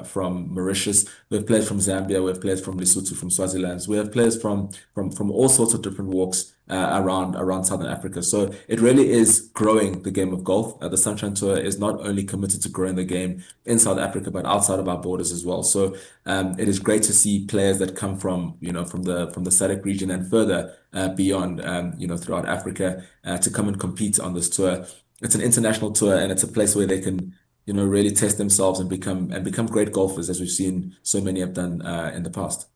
from Mauritius. We have players from Zambia. We have players from Lesotho, from Swaziland. We have players from all sorts of different walks around Southern Africa. So it really is growing the game of golf. The Sunshine Tour is not only committed to growing the game in South Africa, but outside of our borders as well. So it is great to see players that come from the SADC region and further beyond, throughout Africa, to come and compete on this tour. It's an international tour, and it's a place where they can, really test themselves and become great golfers, as we've seen so many have done in the past.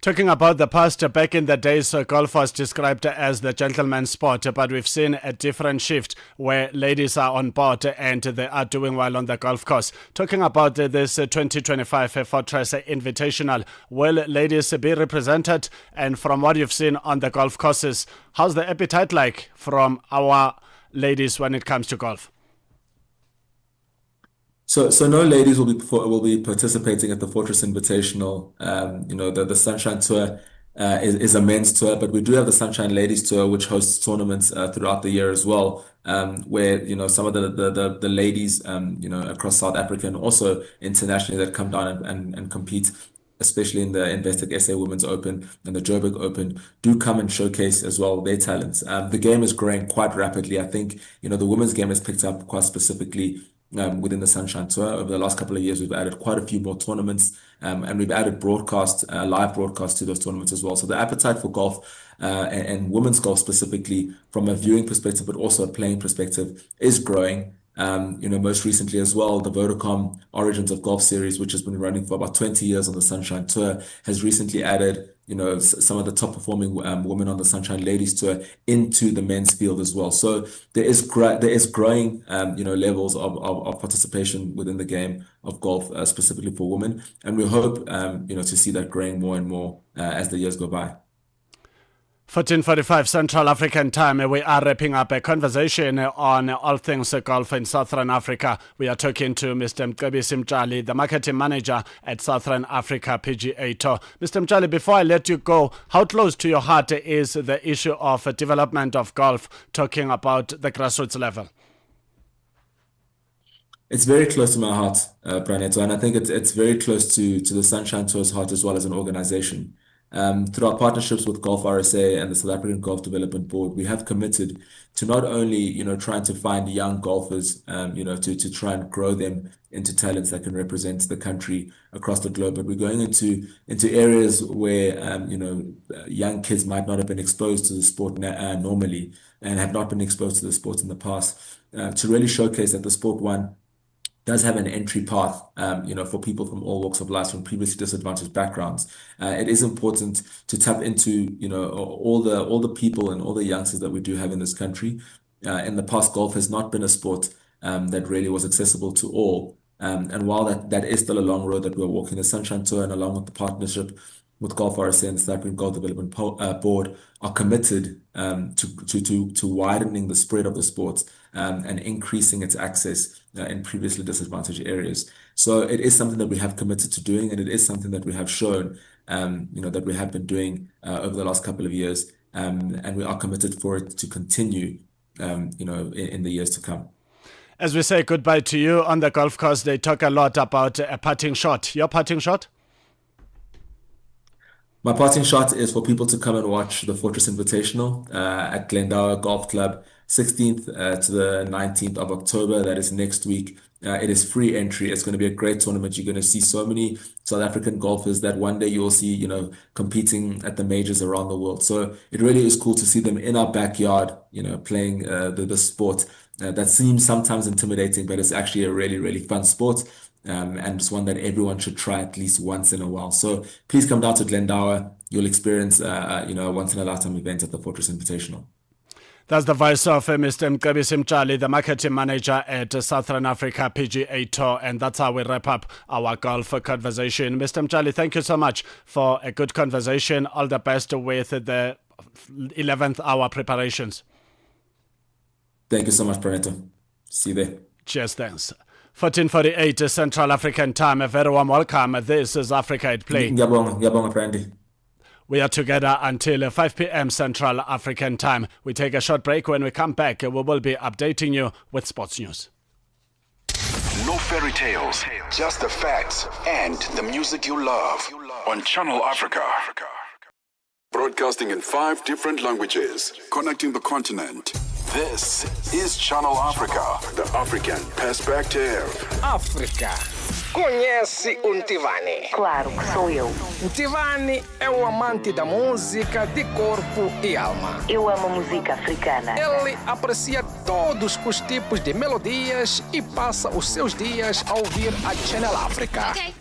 Talking about the past, back in the days, golf was described as the gentleman's sport, but we've seen a different shift where ladies are on board and they are doing well on the golf course. Talking about this 2025 Fortress Invitational, will ladies be represented? And from what you've seen on the golf courses, how's the appetite like from our ladies when it comes to golf? So no ladies will be participating at the Fortress Invitational. The Sunshine Tour is a men's tour, but we do have the Sunshine Ladies Tour, which hosts tournaments throughout the year as well, where some of the ladies across South Africa and also internationally that come down and compete, especially in the Investec SA Women's Open and the Joburg Open, do come and showcase as well their talents. The game is growing quite rapidly. I think the women's game has picked up quite specifically within the Sunshine Tour. Over the last couple of years, we've added quite a few more tournaments, and we've added live broadcast to those tournaments as well. So the appetite for golf and women's golf specifically, from a viewing perspective, but also a playing perspective, is growing. Most recently as well, the Vodacom Origins of Golf series, which has been running for about 20 years on the Sunshine Tour, has recently added some of the top performing women on the Sunshine Ladies Tour into the men's field as well. So there is growing levels of participation within the game of golf, specifically for women, and we hope to see that growing more and more as the years go by. 14:45 Central African Time. We are wrapping up a conversation on all things golf in Southern Africa. We are talking to Mr. Mcebisi Mtshali, the marketing manager at Southern Africa PGA Tour. Mr. Mtshali, before I let you go, how close to your heart is the issue of development of golf, talking about the grassroots level? It's very close to my heart, Neto, and I think it's very close to the Sunshine Tour's heart as well as an organization. Through our partnerships with Golf RSA and the South African Golf Development Board, we have committed to not only, trying to find young golfers, to try and grow them into talents that can represent the country across the globe, but we're going into areas where, young kids might not have been exposed to the sport normally and have not been exposed to the sport in the past, to really showcase that the sport, one, does have an entry path, for people from all walks of life, from previously disadvantaged backgrounds. It is important to tap into, all the people and all the youngsters that we do have in this country. In the past, golf has not been a sport that really was accessible to all. And while that is still a long road that we're walking, the Sunshine Tour, and along with the partnership with Golf RSA and the South African Golf Development Board, are committed to widening the spread of the sport and increasing its access in previously disadvantaged areas. So it is something that we have committed to doing, and it is something that we have shown, that we have been doing over the last couple of years, and we are committed for it to continue, in the years to come. As we say goodbye to you on the golf course, they talk a lot about a putting shot. Your putting shot? My parting shot is for people to come and watch the Fortress Invitational at Glendower Golf Club, 16th to the 19th of October. That is next week. It is free entry. It's going to be a great tournament. You're going to see so many South African golfers that one day you'll see, competing at the majors around the world. So it really is cool to see them in our backyard, playing the sport that seems sometimes intimidating, but it's actually a really, really fun sport. And it's one that everyone should try at least once in a while. So please come down to Glendower. You'll experience, a once-in-a-lifetime event at the Fortress Invitational. That's the voice of Mr. Mcebisi Mtshali, the marketing manager at Southern Africa PGA Tour. And that's how we wrap up our golf conversation. Mr. Mtshali, thank you so much for a good conversation. All the best with the 11th hour preparations. Thank you so much, Neto. See you there. Cheers, thanks. 14:48 Central African Time. A very warm welcome. This is Africa at Play. Ngiyabonga, Brandy. We are together until 5 p.m. Central African Time. We take a short break. When we come back, we will be updating you with sports news. No fairy tales, just the facts and the music you love on Channel Africa. Broadcasting in 5 different languages, connecting the continent. This is Channel Africa, the African perspective. África. Conhece o Ntivani? Claro que sou eu. Ntivani é o amante da música de corpo e alma. Eu amo música africana. Ele aprecia todos os tipos de melodias e passa os seus dias a ouvir a Channel Africa. Okay.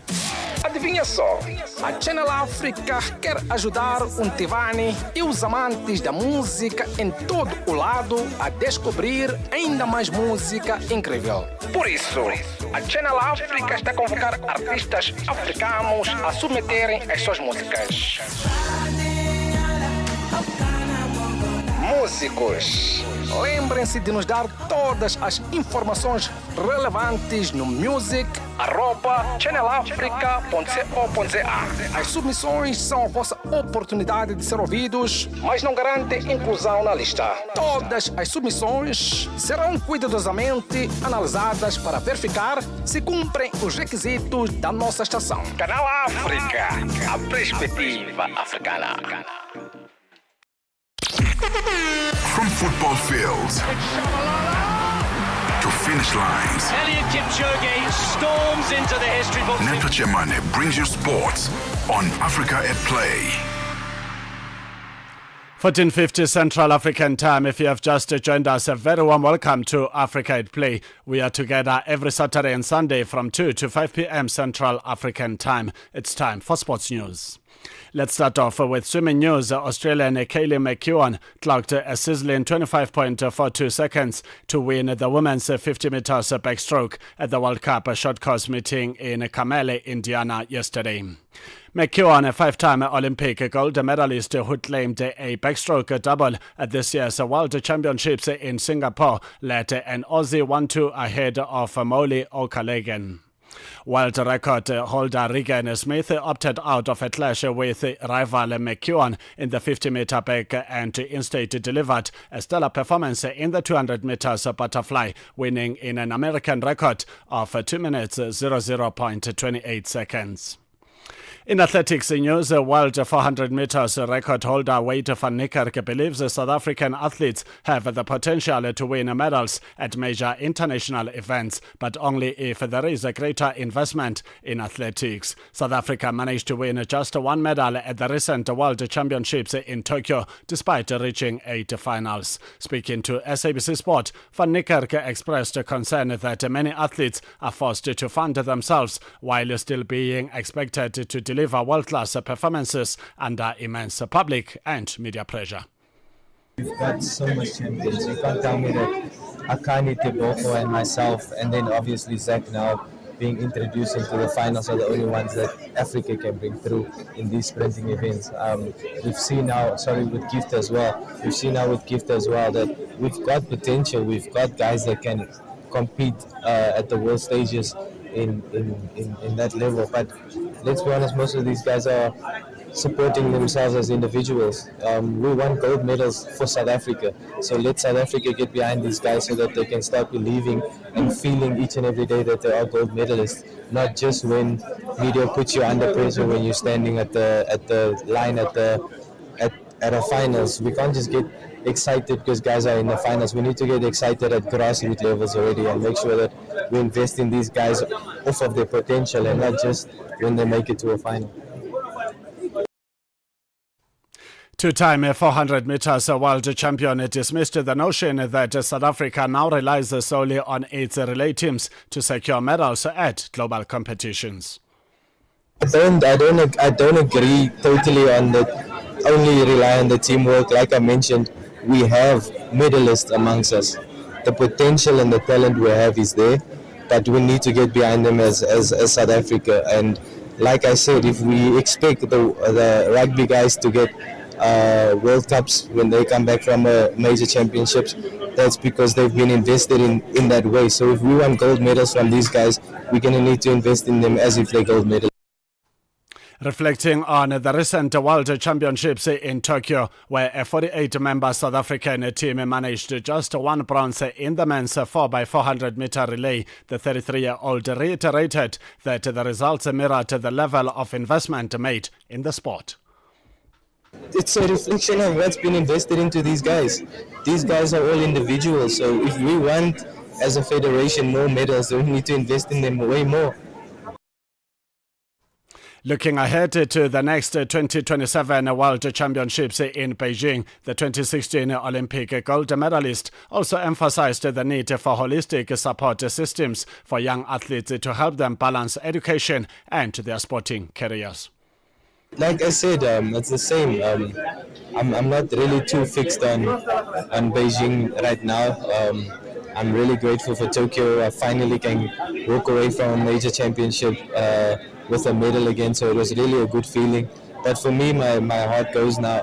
Adivinha só, a Channel Africa quer ajudar o Ntivani e os amantes da música em todo o lado a descobrir ainda mais música incrível. Por isso, a Channel Africa está a convocar artistas africanos a submeterem as suas músicas. Músicos, lembrem-se de nos dar todas as informações relevantes no music@channelafrica.co.za. As submissões são a vossa oportunidade de ser ouvidos, mas não garantem inclusão na lista. Todas as submissões serão cuidadosamente analisadas para verificar se cumprem os requisitos da nossa estação. Canal África, a perspectiva africana. From football fields to finish lines, Eliud Kipchoge storms into the history books. Neto Muyane brings you sports on Africa at Play. 14:50 Central African Time. If you have just joined us, a very warm welcome to Africa at Play. We are together every Saturday and Sunday from 2 to 5 p.m. Central African Time. It's time for sports news. Let's start off with swimming news. Australian Kaylee McKeown clocked a sizzling 25.42 seconds to win the women's 50 meters backstroke at the World Cup short course meeting in Carmel, Indiana yesterday. McKeown, a five-time Olympic gold medalist who claimed a backstroke double at this year's World Championships in Singapore, led an Aussie 1-2 ahead of Molly O'Callaghan. World record holder Regan Smith opted out of a clash with rival McKeown in the 50-meter back and instead delivered a stellar performance in the 200 meters butterfly, winning in an American record of 2 minutes 00.28 seconds. In athletics news, World 400 meters record holder Wade van Niekerk believes South African athletes have the potential to win medals at major international events, but only if there is a greater investment in athletics. South Africa managed to win just one medal at the recent World Championships in Tokyo, despite reaching 8 finals. Speaking to SABC Sport, van Niekerk expressed concern that many athletes are forced to fund themselves while still being expected to deliver world-class performances under immense public and media pressure. We've got so much champions. You can't tell me that Akani, Teboko and myself, and then obviously Zach now being introduced into the finals are the only ones that Africa can bring through in these sprinting events. We've seen now, with Gift as well, that we've got potential. We've got guys that can compete at the world stages in that level. But let's be honest, most of these guys are supporting themselves as individuals. We won gold medals for South Africa, so let South Africa get behind these guys so that they can start believing and feeling each and every day that they are gold medalists, not just when media puts you under pressure when you're standing at the line at a finals. We can't just get excited because guys are in the finals. We need to get excited at grassroots levels already and make sure that we invest in these guys off of their potential and not just when they make it to a final. Two-time 400 meters world champion dismissed the notion that South Africa now relies solely on its relay teams to secure medals at global competitions. I don't agree totally on that. Only rely on the teamwork. Like I mentioned, we have medalists amongst us. The potential and the talent we have is there, but we need to get behind them as South Africa. And like I said, if we expect the rugby guys to get World Cups when they come back from major championships, that's because they've been invested in that way. So if we want gold medals from these guys, we're going to need to invest in them as if they're gold medals. Reflecting on the recent World Championships in Tokyo, where a 48-member South African team managed just one bronze in the men's 4x400 meter relay, the 33-year-old reiterated that the results mirrored the level of investment made in the sport. It's a reflection of what's been invested into these guys. These guys are all individuals, so if we want, as a federation, more medals, then we need to invest in them way more. Looking ahead to the next 2027 World Championships in Beijing, the 2016 Olympic gold medalist also emphasized the need for holistic support systems for young athletes to help them balance education and their sporting careers. Like I said, it's the same. I'm not really too fixed on Beijing right now. I'm really grateful for Tokyo. I finally can walk away from a major championship with a medal again, so it was really a good feeling. But for me, my heart goes now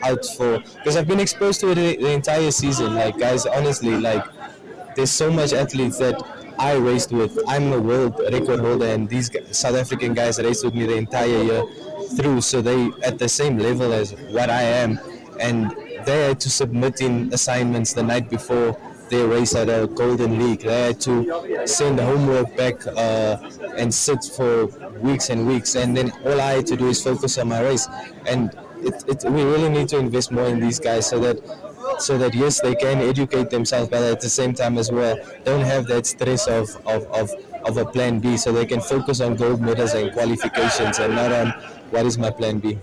out because I've been exposed to it the entire season. Like, guys, honestly, like, there's so much athletes that I raced with. I'm a world record holder, and these South African guys raced with me the entire year through, so they at the same level as what I am, and they had to submit in assignments the night before their race at a Golden League. They had to send homework back and sit for weeks and weeks, and then all I had to do is focus on my race. And we really need to invest more in these guys so that yes, they can educate themselves, but at the same time as well don't have that stress of a plan B, so they can focus on gold medals and qualifications and not on what is my plan B.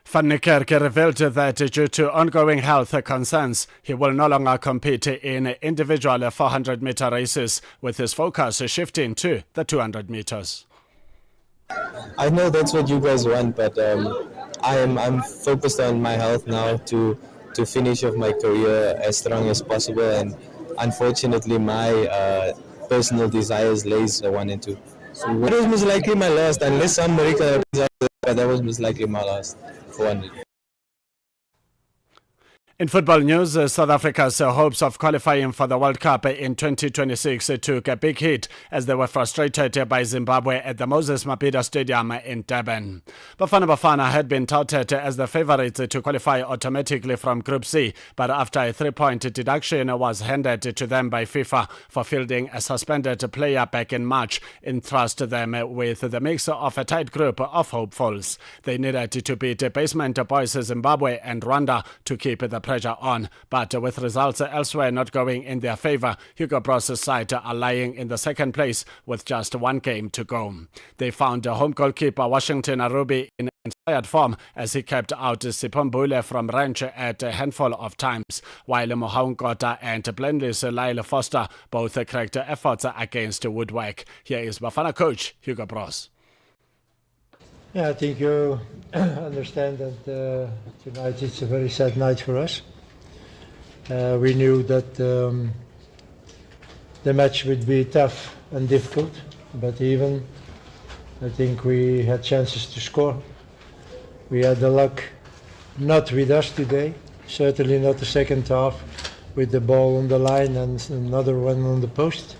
Van Niekerk revealed that due to ongoing health concerns, he will no longer compete in individual 400-meter races, with his focus shifting to the 200 meters. I know that's what you guys want, but I'm focused on my health now to finish off my career as strong as possible, and unfortunately my personal desires lays one and two. So that was most likely my last, unless some miracle happens after that, but that was most likely my last for 100. In football news, South Africa's hopes of qualifying for the World Cup in 2026 took a big hit as they were frustrated by Zimbabwe at the Moses Mabhida Stadium in Durban. Bafana Bafana had been touted as the favourites to qualify automatically from Group C, but after a 3-point deduction was handed to them by FIFA for fielding a suspended player back in March, entrusted them with the mix of a tight group of hopefuls. They needed to beat basement boys Zimbabwe and Rwanda to keep the pressure on, but with results elsewhere not going in their favour, Hugo Bross's side are lying in the second place with just one game to go. They found home goalkeeper Washington Arubi in inspired form as he kept out Sipombule from range at a handful of times, while Mohaungota and Blenley's Lyle Foster both cracked efforts against Woodwork. Here is Bafana coach Hugo Bross. Yeah, I think you understand that tonight it's a very sad night for us. We knew that the match would be tough and difficult, but even I think we had chances to score. We had the luck not with us today, certainly not the second half with the ball on the line and another one on the post.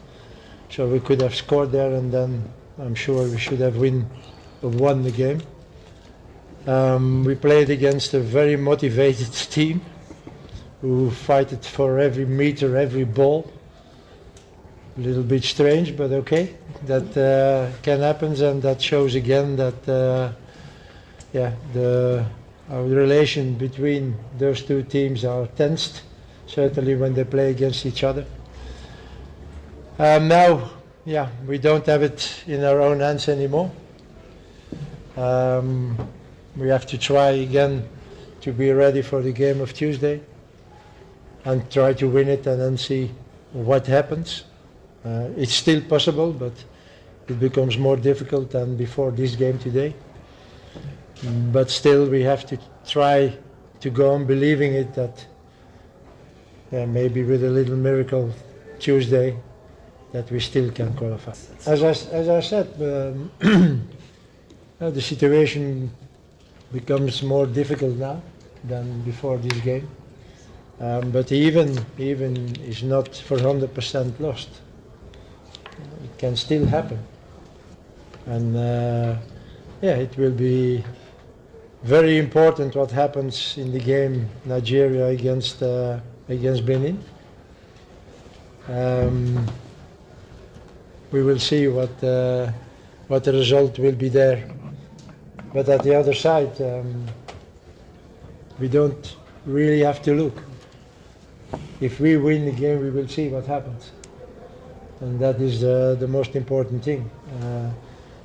So we could have scored there, and then I'm sure we should have won the game. We played against a very motivated team who fighted for every meter, every ball. A little bit strange, but okay. That can happen, and that shows again that our relation between those two teams are tensed, certainly when they play against each other. Now, we don't have it in our own hands anymore. We have to try again to be ready for the game of Tuesday and try to win it and then see what happens. It's still possible, but it becomes more difficult than before this game today. But still we have to try to go on believing it that maybe with a little miracle Tuesday that we still can qualify. As I said, the situation becomes more difficult now than before this game, but even is not for 100% lost. It can still happen, and it will be very important what happens in the game Nigeria against Benin. We will see what the result will be there. But at the other side, we don't really have to look. If we win the game, we will see what happens. And that is the most important thing.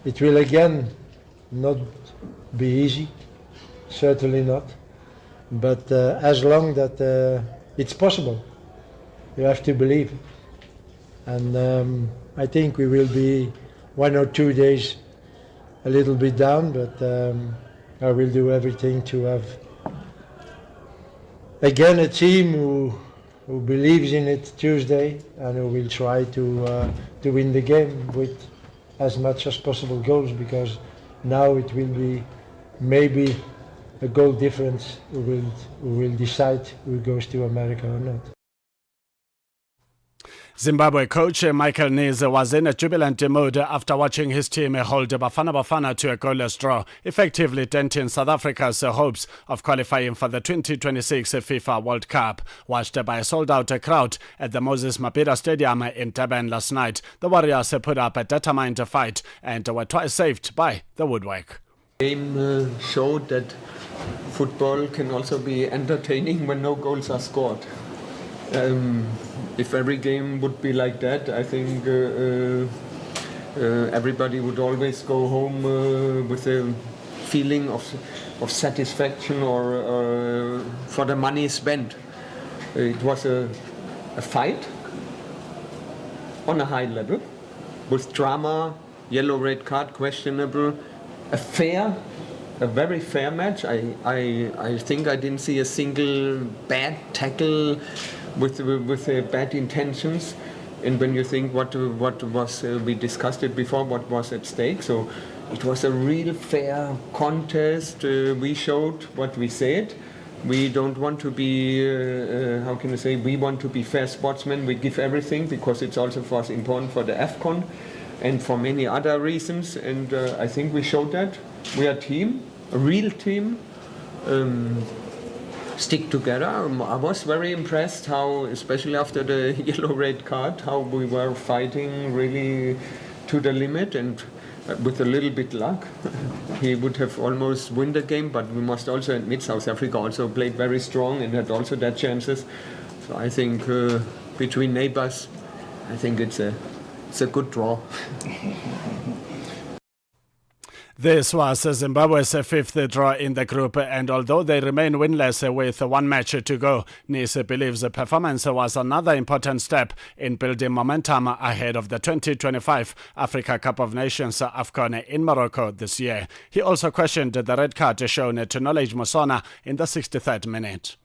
It will again not be easy, certainly not. But as long that it's possible, you have to believe. And I think we will be 1 or 2 days a little bit down, but I will do everything to have again a team who believes in it Tuesday and who will try to win the game with as much as possible goals, because now it will be maybe a goal difference who will decide who goes to America or not. Zimbabwe coach Michael Nies was in a jubilant mood after watching his team hold Bafana Bafana to a goalless draw, effectively denting South Africa's hopes of qualifying for the 2026 FIFA World Cup. Watched by a sold-out crowd at the Moses Mabhida Stadium in Durban last night, the Warriors put up a determined fight and were twice saved by the woodwork. The game showed that football can also be entertaining when no goals are scored. If every game would be like that, I think everybody would always go home with a feeling of satisfaction or for the money spent. It was a fight on a high level with drama, yellow, red card, questionable, a very fair match. I think I didn't see a single bad tackle with bad intentions. And when you think what was we discussed it before, what was at stake, so it was a real fair contest. We showed what we said. We don't want to be, how can I say, we want to be fair sportsmen. We give everything because it's also for us important for the AFCON and for many other reasons. And I think we showed that. We are a team, a real team. Stick together. I was very impressed how, especially after the yellow-red card, how we were fighting really to the limit, and with a little bit luck, he would have almost won the game. But we must also admit South Africa also played very strong and had also their chances. So I think between neighbors, I think it's a good draw. This was Zimbabwe's fifth draw in the group, and although they remain winless with one match to go, Nice believes the performance was another important step in building momentum ahead of the 2025 Africa Cup of Nations AFCON in Morocco this year. He also questioned the red card shown to Knowledge Musona in the 63rd minute.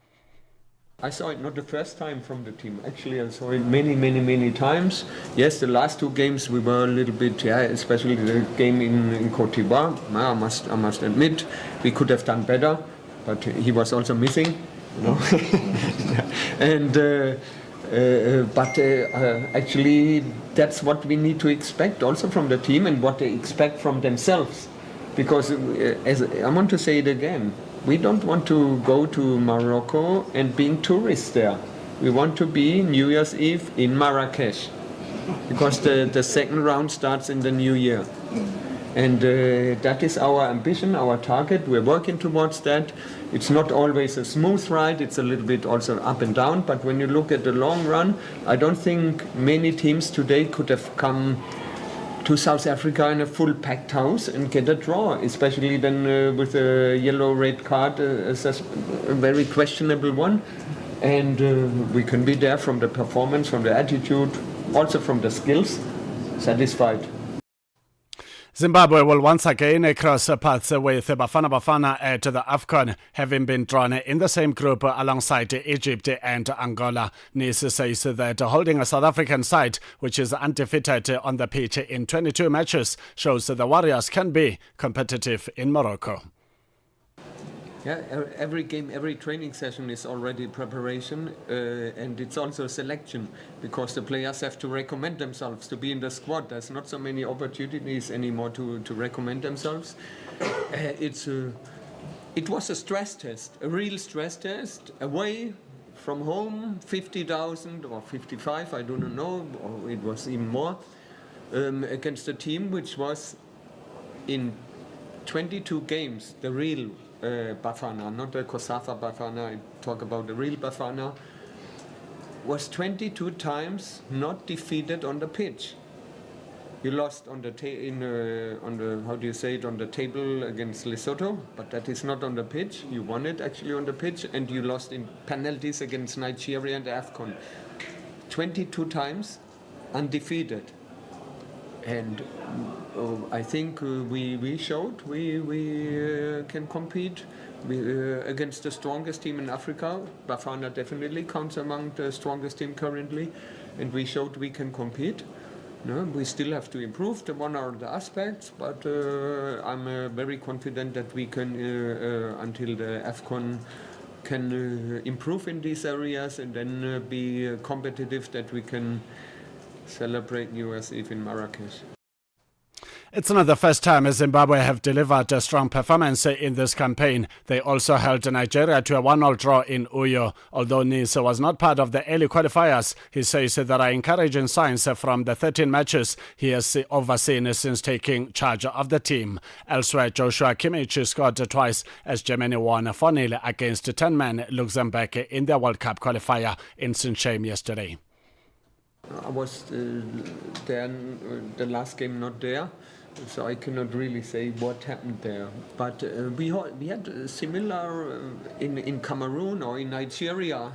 I saw it not the first time from the team. Actually, I saw it many times. Yes, the last two games we were a little bit, especially the game in Côte d'Ivoire. I must admit, we could have done better, but he was also missing, you know. And actually, that's what we need to expect also from the team and what they expect from themselves. Because, as I want to say it again, we don't want to go to Morocco and being tourists there. We want to be New Year's Eve in Marrakesh, because the second round starts in the new year. And that is our ambition, our target. We're working towards that. It's not always a smooth ride. It's a little bit also up and down. But when you look at the long run, I don't think many teams today could have come to South Africa in a full packed house and get a draw, especially then with a yellow-red card, a very questionable one. And we can be there from the performance, from the attitude, also from the skills, satisfied. Zimbabwe will once again cross paths with Bafana Bafana at the AFCON, having been drawn in the same group alongside Egypt and Angola. Nice says that holding a South African side, which is undefeated on the pitch in 22 matches, shows the Warriors can be competitive in Morocco. Yeah, every game, every training session is already preparation, and it's also selection, because the players have to recommend themselves to be in the squad. There's not so many opportunities anymore to recommend themselves. It was a stress test, a real stress test, away from home, 50,000 or 55, I don't know, or it was even more, against a team which was in 22 games, the real Bafana, not the COSAFA Bafana, I talk about the real Bafana, was 22 times not defeated on the pitch. You lost on the how do you say it, on the table against Lesotho, but that is not on the pitch. You won it actually on the pitch, and you lost in penalties against Nigeria and AFCON. 22 times undefeated. And I think we showed we can compete against the strongest team in Africa. Bafana definitely counts among the strongest team currently, and we showed we can compete. No, we still have to improve the one or the aspects, but I'm very confident that we can, until the AFCON, can improve in these areas and then be competitive, that we can celebrate New Year's Eve in Marrakesh. It's not the first time Zimbabwe have delivered a strong performance in this campaign. They also held Nigeria to a 1-0 draw in Uyo. Although Nice was not part of the early qualifiers, he says there are encouraging signs from the 13 matches he has overseen since taking charge of the team. Elsewhere, Joshua Kimmich scored twice as Germany won 4-0 against 10-man Luxembourg in their World Cup qualifier in Sint-Truiden yesterday. I was there, the last game not there, so I cannot really say what happened there. But we had similar in Cameroon or in Nigeria.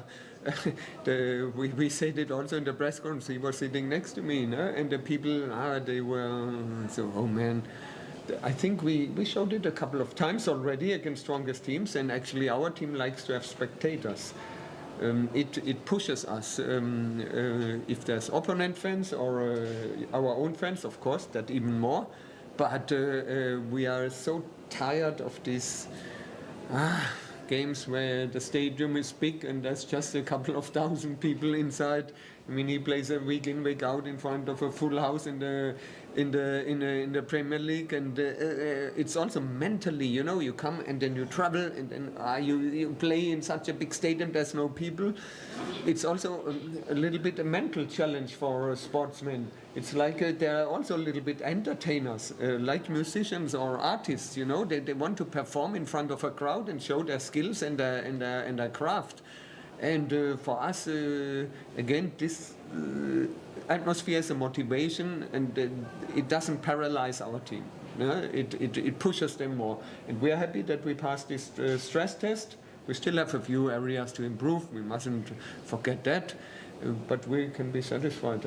We said it also in the press conference. He was sitting next to me, no? And the people, they were so, oh man, I think we showed it a couple of times already against strongest teams, and actually our team likes to have spectators. It pushes us. If there's opponent fans or our own fans, of course, that even more. But we are so tired of these games where the stadium is big and there's just a couple of thousand people inside. I mean, he plays a week in, week out in front of a full house in the Premier League, and it's also mentally, you come and then you travel and then you play in such a big stadium. There's no people. It's also a little bit a mental challenge for sportsmen. It's like they're also a little bit entertainers, like musicians or artists. They want to perform in front of a crowd and show their skills and their craft. And for us, again, this atmosphere is a motivation, and it doesn't paralyze our team. It pushes them more. And we are happy that we passed this stress test. We still have a few areas to improve. We mustn't forget that. But we can be satisfied.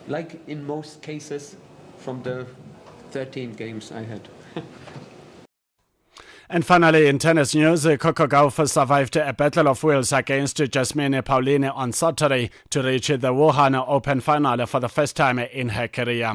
Like in most cases from the 13 games I had. And finally, in tennis news, Coco Gauff survived a battle of wills against Jasmine Paolini on Saturday to reach the Wuhan Open final for the first time in her career.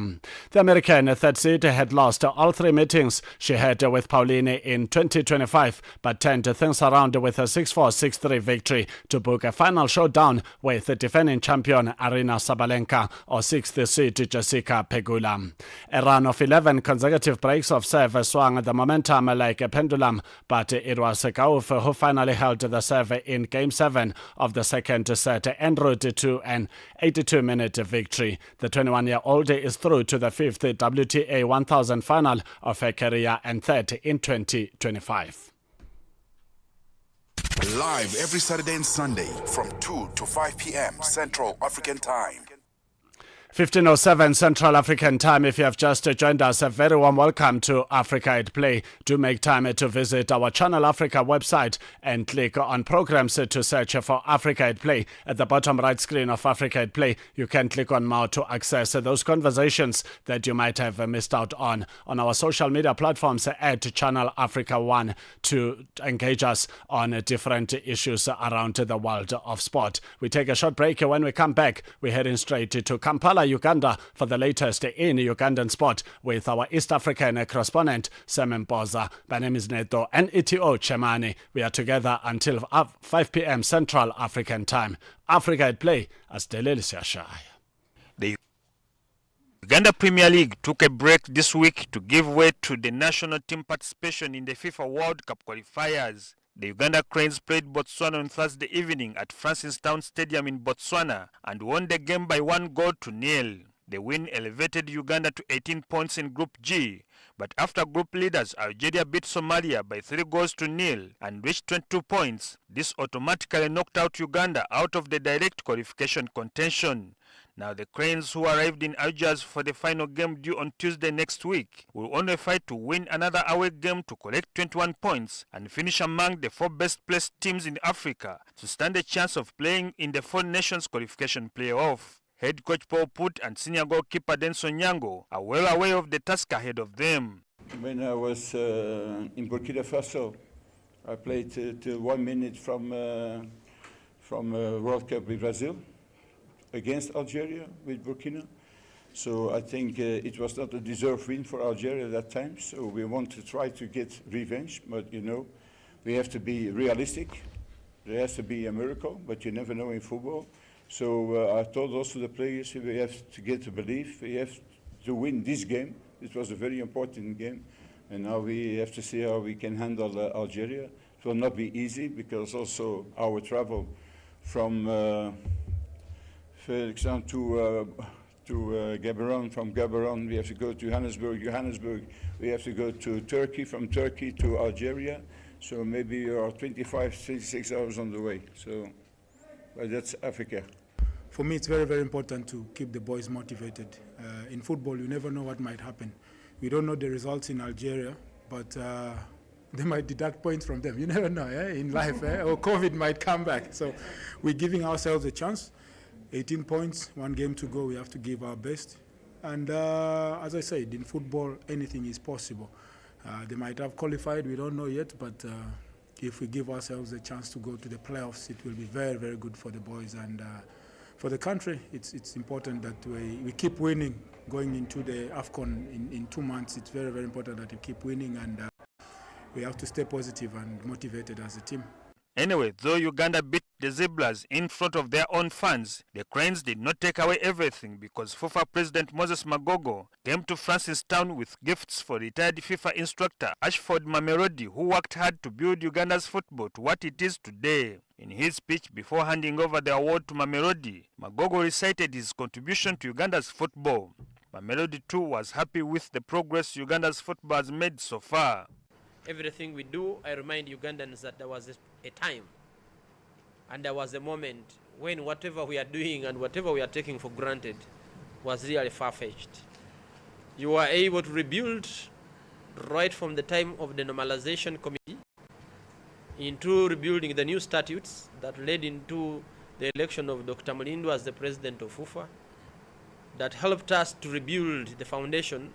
The American third seed had lost all three meetings she had with Paolini in 2025, but turned things around with a 6-4, 6-3 victory to book a final showdown with defending champion Aryna Sabalenka or sixth seed Jessica Pegula. A run of 11 consecutive breaks of serve swung the momentum like a pendulum, but it was Gauff who finally held the serve in Game 7 of the second set en route to an 82-minute victory. The 21-year-old is through to the fifth WTA 1000 final of her career and third in 2025. Live every Saturday and Sunday from 2 to 5 p.m. Central African Time. 15:07 Central African Time. If you have just joined us, a very warm welcome to Africa at Play. Do make time to visit our Channel Africa website and click on programs to search for Africa at Play. At the bottom right screen of Africa at Play, you can click on More to access those conversations that you might have missed out on our social media platforms at Channel Africa 1 to engage us on different issues around the world of sport. We take a short break. When we come back, we're heading straight to Kampala, Uganda for the latest in Ugandan sport with our East African correspondent, Sam Mboza. My name is Neto and ETO Chemani. We are together until 5 p.m. Central African Time. Africa at Play as Delili Siashaya. The Uganda Premier League took a break this week to give way to the national team participation in the FIFA World Cup qualifiers. The Uganda Cranes played Botswana on Thursday evening at Francistown Stadium in Botswana and won the game by 1-0. The win elevated Uganda to 18 points in Group G, but after group leaders Algeria beat Somalia by 3-0 and reached 22 points, this automatically knocked out Uganda out of the direct qualification contention. Now the Cranes, who arrived in Algiers for the final game due on Tuesday next week, will only fight to win another away game to collect 21 points and finish among the 4 best placed teams in Africa to stand a chance of playing in the 4 Nations qualification playoff. Head coach Paul Put and senior goalkeeper Denson Nyango are well aware of the task ahead of them. When I was in Burkina Faso, I played till 1 minute from World Cup with Brazil against Algeria with Burkina. So I think it was not a deserved win for Algeria at that time. So we want to try to get revenge, but we have to be realistic. There has to be a miracle, but you never know in football. So I told also the players we have to get to believe. We have to win this game. It was a very important game. And now we have to see how we can handle Algeria. It will not be easy because also our travel from Felixstown to Gaborone. From Gaborone, we have to go to Johannesburg, we have to go to Turkey, from Turkey to Algeria. So maybe you are 25, 26 hours on the way. So, but that's Africa. For me, it's very, very important to keep the boys motivated. In football, you never know what might happen. We don't know the results in Algeria, but they might deduct points from them. You never know in life, or COVID might come back. So we're giving ourselves a chance. 18 points, 1 game to go. We have to give our best. And as I said, in football, anything is possible. They might have qualified, we don't know yet, but if we give ourselves a chance to go to the playoffs, it will be very, very good for the boys. And for the country, it's important that we keep winning going into the AFCON in 2 months. It's very, very important that we keep winning, and we have to stay positive and motivated as a team. Anyway, though Uganda beat the Zebras in front of their own fans, the Cranes did not take away everything, because FIFA President Moses Magogo came to Francistown with gifts for retired FIFA instructor Ashford Mamelodi, who worked hard to build Uganda's football to what it is today. In his speech before handing over the award to Mamelodi, Magogo recited his contribution to Uganda's football. Mamelodi too was happy with the progress Uganda's football has made so far. Everything we do, I remind Ugandans that there was a time and there was a moment when whatever we are doing and whatever we are taking for granted was really far-fetched. You were able to rebuild right from the time of the normalization committee into rebuilding the new statutes that led into the election of Dr. Mulindo as the president of FIFA, that helped us to rebuild the foundation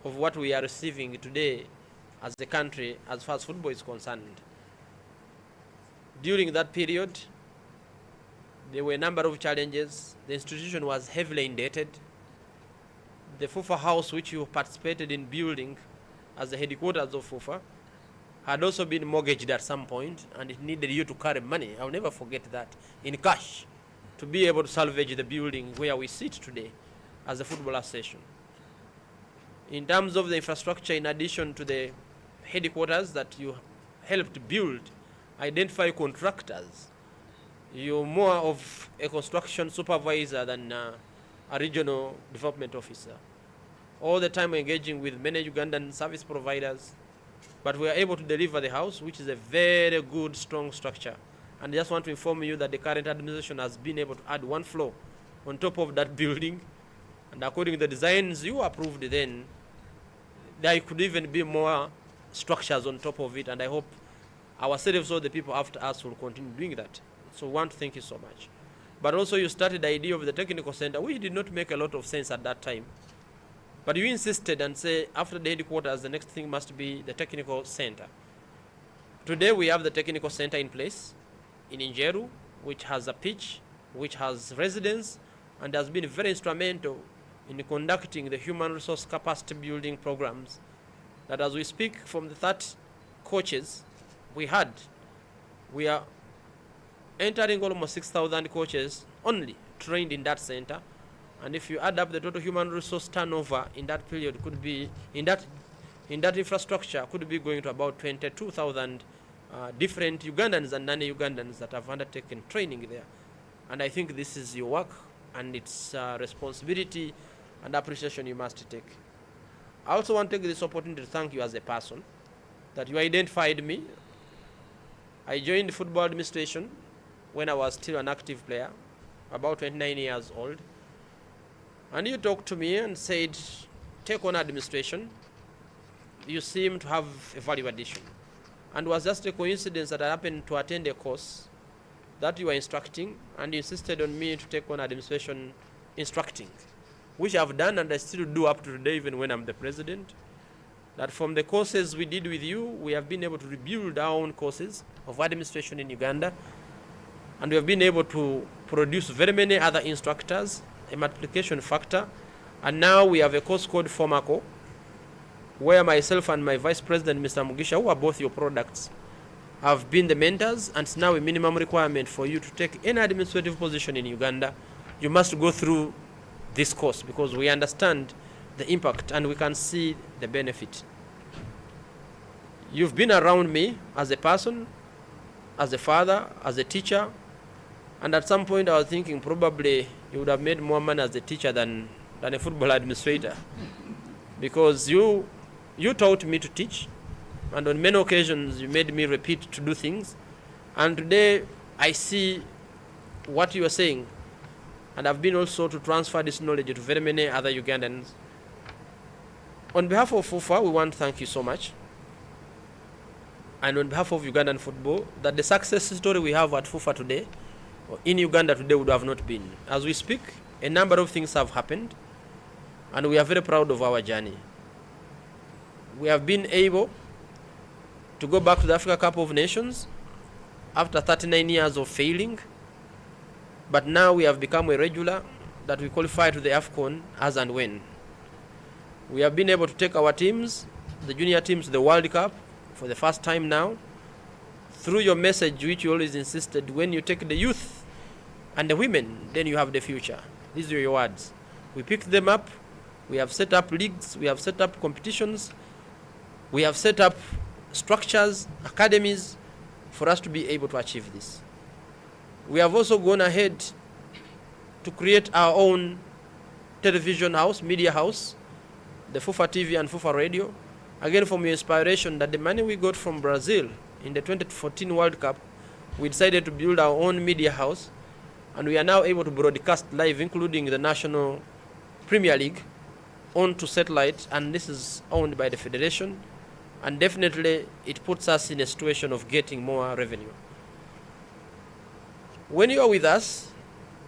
of what we are receiving today as a country as far as football is concerned. During that period, there were a number of challenges. The institution was heavily indebted. The FIFA house, which you participated in building as the headquarters of FIFA, had also been mortgaged at some point, and it needed you to carry money. I'll never forget that, in cash, to be able to salvage the building where we sit today as a football association. In terms of the infrastructure, in addition to the headquarters that you helped build, identify contractors. You're more of a construction supervisor than a regional development officer. All the time engaging with many Ugandan service providers, but we are able to deliver the house, which is a very good, strong structure. And I just want to inform you that the current administration has been able to add one floor on top of that building, and according to the designs you approved then, there could even be more structures on top of it, and I hope ourselves or the people after us will continue doing that. So I want to thank you so much. But also you started the idea of the technical center, which did not make a lot of sense at that time. But you insisted and say after the headquarters, the next thing must be the technical center. Today we have the technical center in place in Injeru, which has a pitch, which has residents, and has been very instrumental in conducting the human resource capacity building programs. That as we speak, from the 30 coaches we are entering almost 6,000 coaches only trained in that center. And if you add up the total human resource turnover in that period, could be in that infrastructure could be going to about 22,000 different Ugandans and non-Ugandans that have undertaken training there. And I think this is your work, and it's responsibility and appreciation you must take. I also want to take this opportunity to thank you as a person, that you identified me. I joined football administration when I was still an active player, about 29 years old. And you talked to me and said, take on administration. You seem to have a value addition. And it was just a coincidence that I happened to attend a course that you were instructing, and you insisted on me to take on administration instructing, which I've done and I still do up to today, even when I'm the president. That from the courses we did with you, we have been able to rebuild our own courses of administration in Uganda, and we have been able to produce very many other instructors, a multiplication factor, and now we have a course called Formaco, where myself and my vice president, Mr. Mugisha, who are both your products, have been the mentors, and it's now a minimum requirement for you to take any administrative position in Uganda. You must go through this course, because we understand the impact and we can see the benefit. You've been around me as a person, as a father, as a teacher, and at some point I was thinking probably you would have made more money as a teacher than a football administrator, because you taught me to teach, and on many occasions you made me repeat to do things, and today I see what you are saying, and I've been also to transfer this knowledge to very many other Ugandans. On behalf of FIFA, we want to thank you so much, and on behalf of Ugandan football, that the success story we have at FIFA today, or in Uganda today, would have not been. As we speak, a number of things have happened. and we are very proud of our journey. We have been able to go back to the Africa Cup of Nations after 39 years of failing, but now we have become a regular that we qualify to the AFCON as and when. We have been able to take our teams, the junior teams, to the World Cup for the first time now. Through your message, which you always insisted, when you take the youth and the women, then you have the future. These are your words. We picked them up. We have set up leagues. We have set up competitions. We have set up structures, academies, for us to be able to achieve this. We have also gone ahead to create our own television house, media house, the FUFA TV and FUFA Radio. Again, from your inspiration that the money we got from Brazil in the 2014 World Cup, we decided to build our own media house, and we are now able to broadcast live, including the National Premier League, onto satellite, and this is owned by the Federation, and definitely it puts us in a situation of getting more revenue. When you are with us,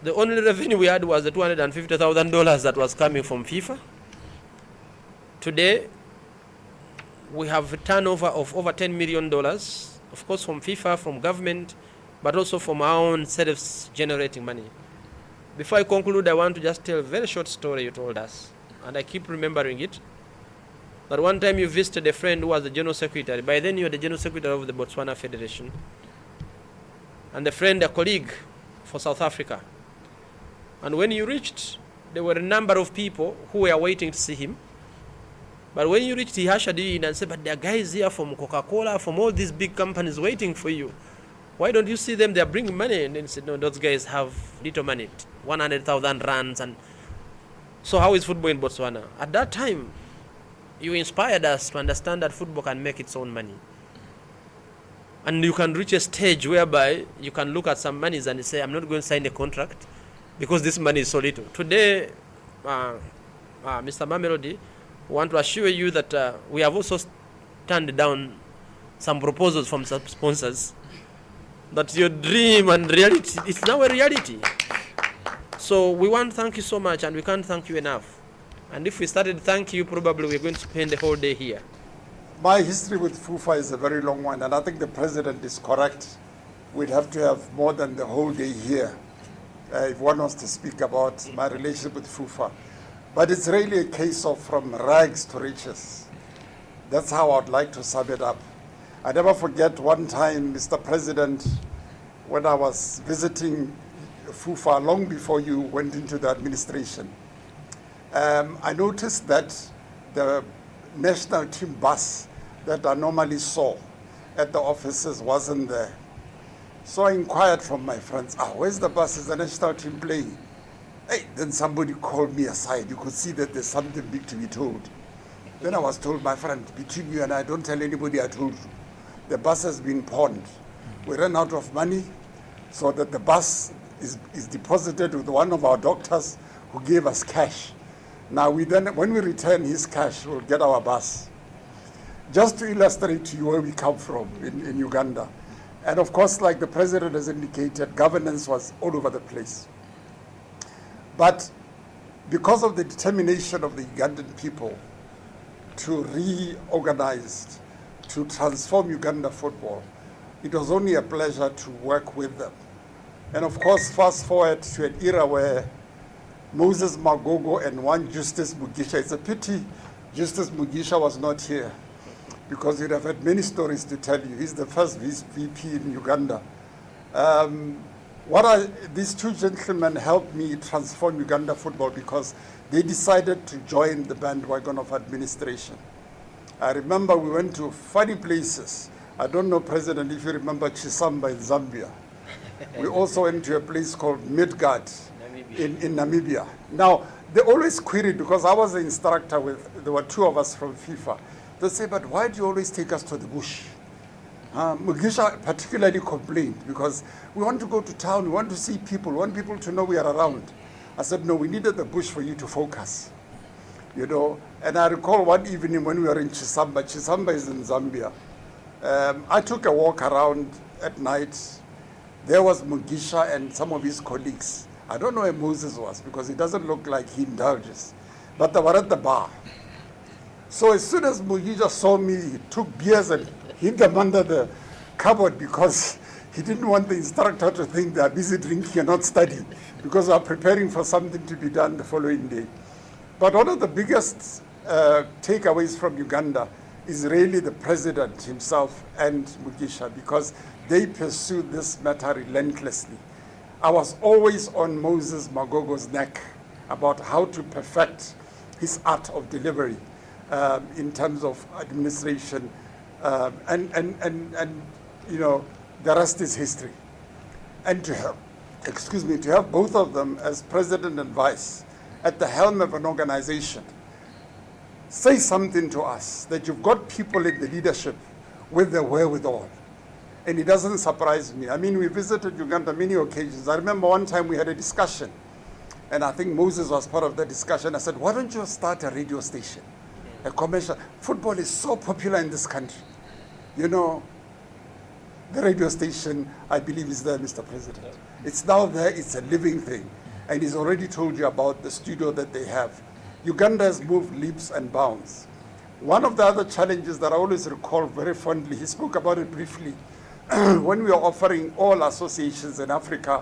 the only revenue we had was the $250,000 that was coming from FIFA. Today, we have a turnover of over $10 million, of course from FIFA, from government, but also from our own self-generating money. Before I conclude, I want to just tell a very short story you told us, and I keep remembering it. That one time you visited a friend who was the General Secretary. By then you were the General Secretary of the Botswana Federation. And the friend, a colleague for South Africa. And when you reached, there were a number of people who were waiting to see him. But when you reached, he ushered you in and said, but there are guys here from Coca-Cola, from all these big companies waiting for you. Why don't you see them? They are bringing money. And then he said, no, those guys have little money, 100,000 rands. And so how is football in Botswana? At that time, you inspired us to understand that football can make its own money. And you can reach a stage whereby you can look at some monies and say, I'm not going to sign a contract because this money is so little. Today, Mr. Mamelodi, we want to assure you that we have also turned down some proposals from some sponsors that your dream and reality, it's now a reality. So we want to thank you so much, and we can't thank you enough. And if we started to thank you, probably we're going to spend the whole day here. My history with FUFA is a very long one, and I think the president is correct. We'd have to have more than the whole day here if one wants to speak about my relationship with FUFA. But it's really a case of from rags to riches. That's how I'd like to sum it up. I never forget one time, Mr. President, when I was visiting FUFA long before you went into the administration. I noticed that the national team bus that I normally saw at the offices wasn't there. So I inquired from my friends, where's the bus? Is the national team playing? Hey, then somebody called me aside. You could see that there's something big to be told. Then I was told, my friend, between you and I, don't tell anybody I told you. The bus has been pawned. We ran out of money, so that the bus is deposited with one of our doctors who gave us cash. Now, when we return his cash, we'll get our bus. Just to illustrate to you where we come from in Uganda. And of course, like the president has indicated, governance was all over the place. But because of the determination of the Ugandan people to reorganize, to transform Uganda football, it was only a pleasure to work with them. And of course, fast forward to an era where Moses Magogo and one Justice Mugisha. It's a pity Justice Mugisha was not here, because he'd have had many stories to tell you. He's the first VP in Uganda. These two gentlemen helped me transform Uganda football because they decided to join the bandwagon of administration. I remember we went to funny places. I don't know, President, if you remember Chisamba in Zambia. We also went to a place called Midgard in Namibia. Now, they always queried, because I was the instructor there were two of us from FIFA. They say, but why do you always take us to the bush? Mugisha particularly complained, because we want to go to town, we want to see people, we want people to know we are around. I said, no, we needed the bush for you to focus. You know, and I recall one evening when we were in Chisamba. Chisamba is in Zambia. I took a walk around at night. There was Mugisha and some of his colleagues. I don't know where Moses was, because it doesn't look like he indulges. but they were at the bar. So as soon as Mugija saw me, he took beers and hid them under the cupboard because he didn't want the instructor to think they are busy drinking and not studying, because we are preparing for something to be done the following day. But one of the biggest takeaways from Uganda is really the president himself and Mugisha, because they pursued this matter relentlessly. I was always on Moses Magogo's neck about how to perfect his art of delivery in terms of administration, and you know, the rest is history. And to have both of them as president and vice at the helm of an organization say something to us that you've got people in the leadership with the wherewithal. And it doesn't surprise me. I mean, we visited Uganda many occasions. I remember one time we had a discussion, and I think Moses was part of the discussion. I said, why don't you start a radio station, a commercial? Football is so popular in this country. You know, the radio station, I believe, is there, Mr. President. It's now there, it's a living thing. And he's already told you about the studio that they have. Uganda has moved leaps and bounds. One of the other challenges that I always recall very fondly, he spoke about it briefly, when we were offering all associations in Africa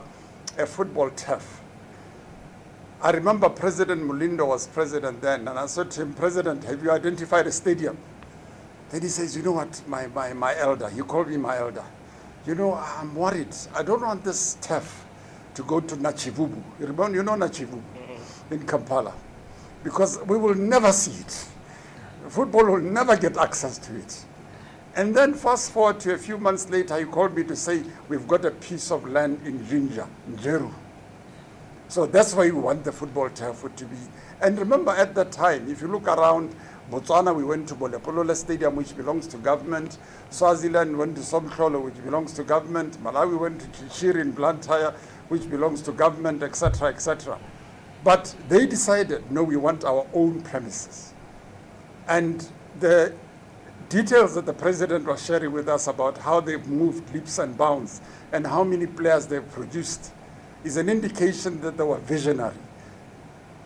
a football turf. I remember President Mulindo was president then, and I said to him, President, have you identified a stadium? Then he says, you know what, my elder, he called me my elder. You know, I'm worried. I don't want this turf to go to Nachivubu. You know Nachivubu in Kampala, because we will never see it. Football will never get access to it. And then fast forward to a few months later, he called me to say, we've got a piece of land in Jinja, in Jeru. So that's why we want the football turf to be. And remember at that time, if you look around Botswana, we went to Bolepolola Stadium, which belongs to government. Swaziland went to Somhlolo, which belongs to government. Malawi went to Chichiri in Blantyre, which belongs to government, etc., etc. But they decided, no, we want our own premises. And the details that the president was sharing with us about how they've moved leaps and bounds and how many players they've produced is an indication that they were visionary.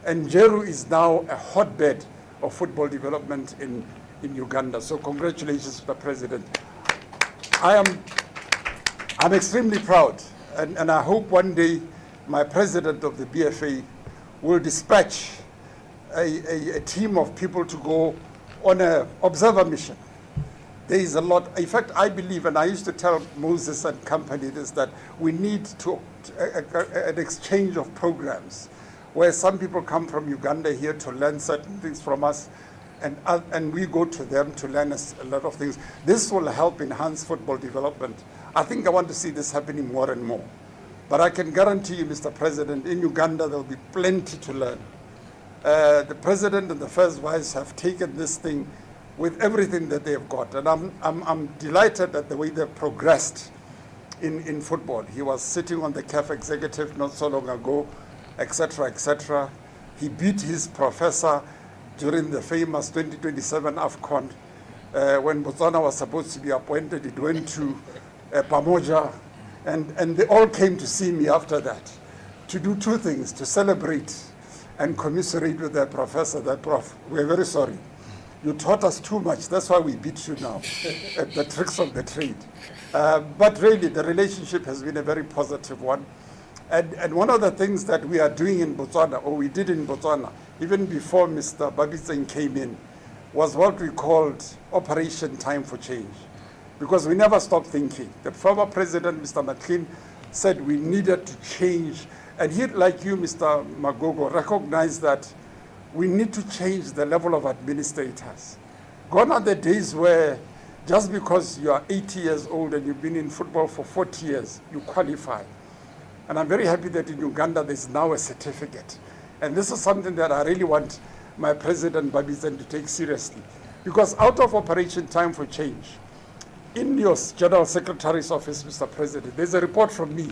And Jeru is now a hotbed of football development in Uganda. So congratulations to the president. I'm extremely proud, and I hope one day my president of the BFA will dispatch a team of people to go on an observer mission. There is a lot. In fact, I believe, and I used to tell Moses and company this, that we need an exchange of programs where some people come from Uganda here to learn certain things from us, and we go to them to learn a lot of things. This will help enhance football development. I think I want to see this happening more and more. But I can guarantee you, Mr. President, in Uganda there will be plenty to learn. The president and the first vice have taken this thing with everything that they've got. And I'm delighted at the way they've progressed in football. He was sitting on the CAF executive not so long ago, etc., etc. He beat his professor during the famous 2027 AFCON. When Botswana was supposed to be appointed, it went to Pamoja, and they all came to see me after that to do two things, to celebrate and commiserate with their professor, that prof, we're very sorry. You taught us too much, that's why we beat you now at the tricks of the trade. But really, the relationship has been a very positive one. And one of the things that we are doing in Botswana, or we did in Botswana, even before Mr. Babitseng came in, was what we called Operation Time for Change. Because we never stopped thinking. The former president, Mr. McLean, said we needed to change. And he, like you, Mr. Magogo, recognized that we need to change the level of administrators. Gone are the days where just because you are 80 years old and you've been in football for 40 years, you qualify. And I'm very happy that in Uganda there's now a certificate. And this is something that I really want my president, Babitseng, to take seriously. Because out of Operation Time for Change, in your General Secretary's office, Mr. President, there's a report from me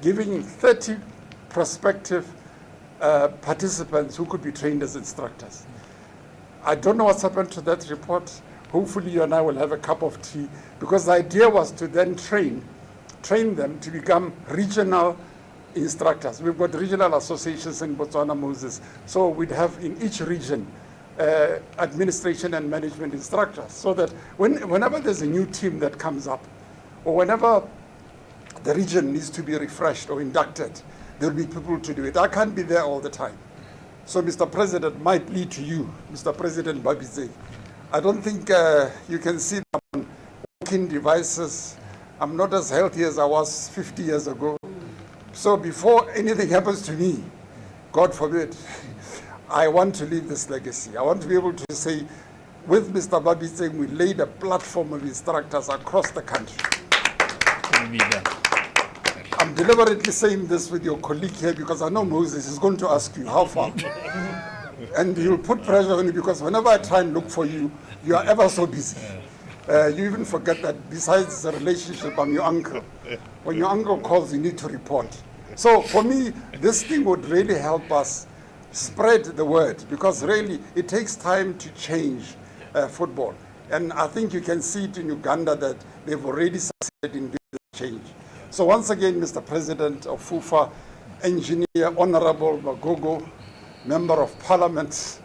giving 30 prospective participants who could be trained as instructors. I don't know what's happened to that report. Hopefully you and I will have a cup of tea, because the idea was to then train them to become regional instructors. We've got regional associations in Botswana, Moses. So we'd have in each region administration and management instructors, so that whenever there's a new team that comes up, or whenever the region needs to be refreshed or inducted, there'll be people to do it. I can't be there all the time. So Mr. President might lead to you, Mr. President Babizé. I don't think you can see them on walking devices. I'm not as healthy as I was 50 years ago. So before anything happens to me, God forbid, I want to leave this legacy. I want to be able to say, with Mr. Babizé, we laid a platform of instructors across the country. I'm deliberately saying this with your colleague here because I know Moses is going to ask you how far. And he'll put pressure on you because whenever I try and look for you, you are ever so busy. You even forget that besides the relationship, I'm your uncle. When your uncle calls, you need to report. So for me, this thing would really help us spread the word, because really it takes time to change football. And I think you can see it in Uganda that they've already succeeded in doing this change. So once again, Mr. President of FUFA, Engineer Honorable Magogo, Member of Parliament,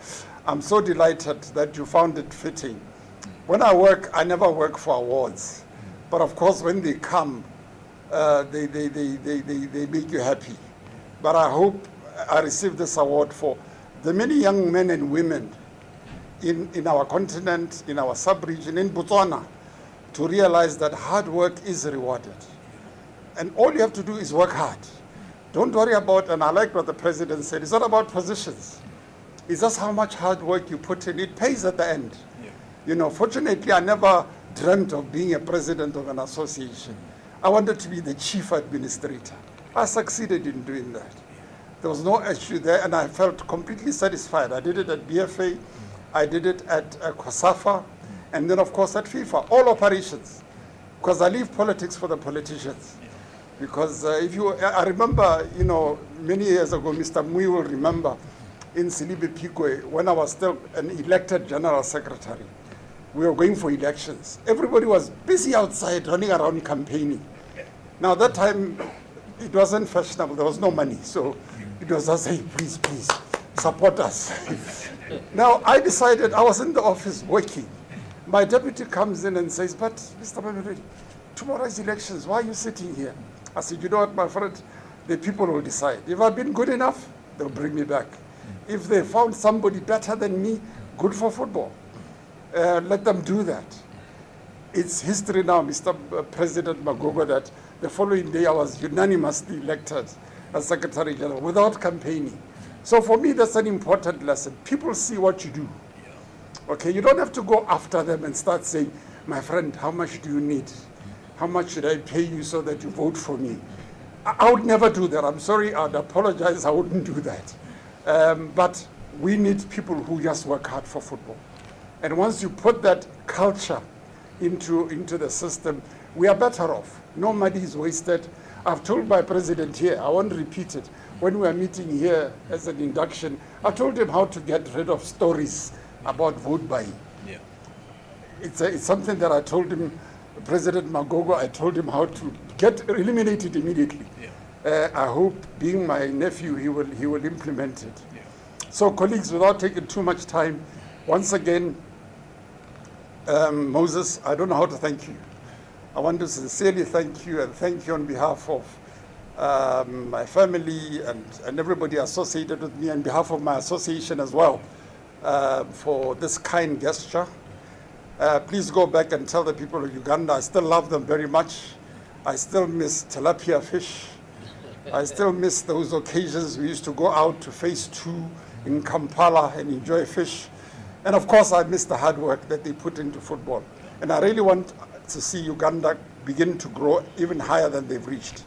I'm so delighted that you found it fitting. When I work, I never work for awards. But of course, when they come, they make you happy. But I hope I received this award for the many young men and women in our continent, in our sub-region, in Botswana, to realize that hard work is rewarded. And all you have to do is work hard. Don't worry about, and I like what the president said, it's not about positions. It's just how much hard work you put in. It pays at the end. Yeah. You know, fortunately, I never dreamt of being a president of an association. I wanted to be the chief administrator. I succeeded in doing that. There was no issue there, and I felt completely satisfied. I did it at BFA, I did it at COSAFA, and then, of course, at FIFA, all operations. Because I leave politics for the politicians. Because I remember, you know, many years ago, Mr. Mui will remember, in Silibe Pikwe, when I was still an elected general secretary, we were going for elections. Everybody was busy outside running around campaigning. Now, that time, it wasn't fashionable. There was no money. So it was just, hey, please, please, support us. Now, I decided, I was in the office working. My deputy comes in and says, but, Mr. Babiredi, tomorrow's elections, why are you sitting here? I said, you know what, my friend, the people will decide. If I've been good enough, they'll bring me back. If they found somebody better than me, good for football. Let them do that. It's history now, Mr. President Magogo, that the following day I was unanimously elected as Secretary General without campaigning. So for me, that's an important lesson. People see what you do. Okay, you don't have to go after them and start saying, my friend, how much do you need? How much should I pay you so that you vote for me? I would never do that. I'm sorry, I'd apologize, I wouldn't do that. But we need people who just work hard for football. And once you put that culture into the system, we are better off. No money is wasted. I've told my president here, I won't repeat it, when we were meeting here as an induction, I told him how to get rid of stories about vote buying. Yeah. It's something that I told him, President Magogo, I told him how to eliminate it immediately. Yeah. I hope, being my nephew, he will implement it. Yeah. So, colleagues, without taking too much time, once again, Moses, I don't know how to thank you. I want to sincerely thank you, and thank you on behalf of my family and everybody associated with me, on behalf of my association as well, for this kind gesture. Please go back and tell the people of Uganda I still love them very much. I still miss tilapia fish. I still miss those occasions we used to go out to phase 2 in Kampala and enjoy fish. And of course, I miss the hard work that they put into football. And I really want to see Uganda begin to grow even higher than they've reached.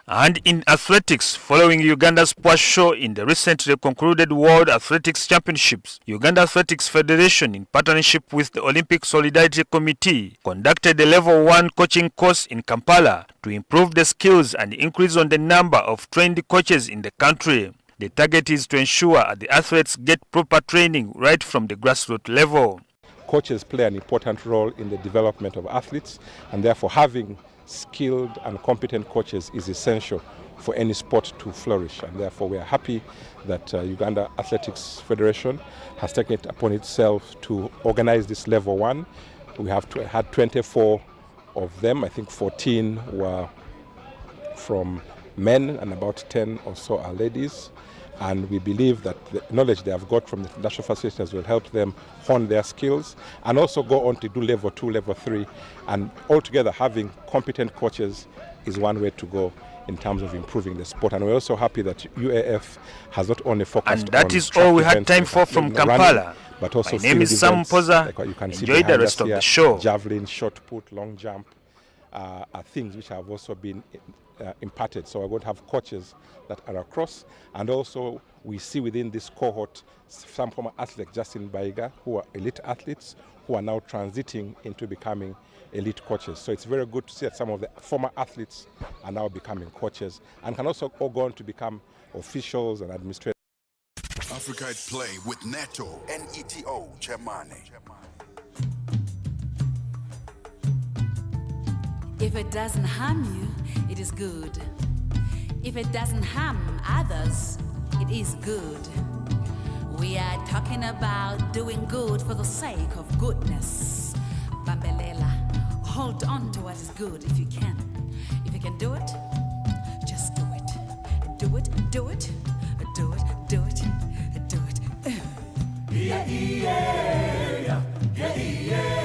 And in athletics, following Uganda's poor show in the recently concluded World Athletics Championships, Uganda Athletics Federation, in partnership with the Olympic Solidarity Committee, conducted a Level 1 coaching course in Kampala to improve the skills and increase on the number of trained coaches in the country. The target is to ensure the athletes get proper training right from the grassroots level. Coaches play an important role in the development of athletes, and therefore having skilled and competent coaches is essential for any sport to flourish. And therefore we are happy that Uganda Athletics Federation has taken it upon itself to organize this level 1. We have had 24 of them. I think 14 were from men and about 10 or so are ladies. And we believe that the knowledge they have got from the national facilitators will help them hone their skills and also go on to do level 2, level 3. And altogether having competent coaches is one way to go in terms of improving the sport. And we're also happy that UAF has not only focused and that on is all we had events time for from Kampala. Running, but also my name is Sam events, Poza. like what you can see Enjoy the rest of here, the show. Javelin, shot put, long jump are things which have also been imparted. So we're going to have coaches that are across, and also we see within this cohort some former athletes like Justin Baiga, who are elite athletes, who are now transiting into becoming elite coaches. So it's very good to see that some of the former athletes are now becoming coaches and can also all go on to become officials and administrators. Africa at Play with Neto, N-E-T-O, Chemane. If it doesn't harm you, it is good. If it doesn't harm others, it is good. We are talking about doing good for the sake of goodness. Bambelela, hold on to what is good if you can. If you can do it, just do it. Do it, do it, do it, do it, do it. Yeah, yeah, yeah, yeah.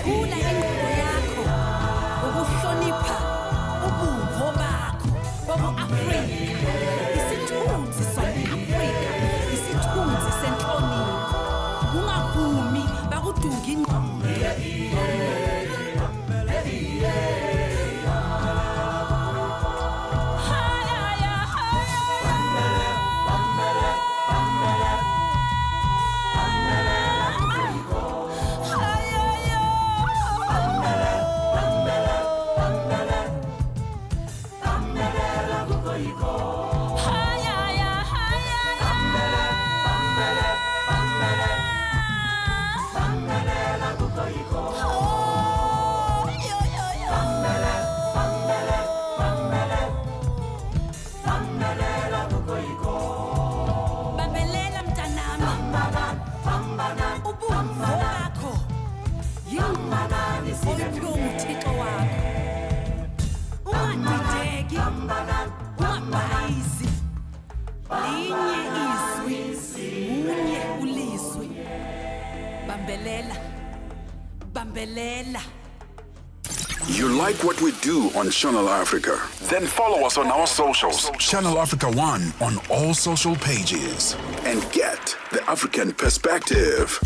Ukuthula ingubo yakho, ukuhlonipha ubumvo bakho bobu-Afrika. Isithunzi som-Afrika, isithunzi senhlonipho. Ungavumi bakudunga ingqondo. Bambelela mntanami, ubumvo bakho yingqondo oyiphiwe nguThixo wakho. Ungadideki, ungabhayizi. Linye izwi, munye ulizwi. Bambelela, bambelela. You like what we do on Channel Africa? Then follow us on our socials. Channel Africa 1 on all social pages. And get the African perspective.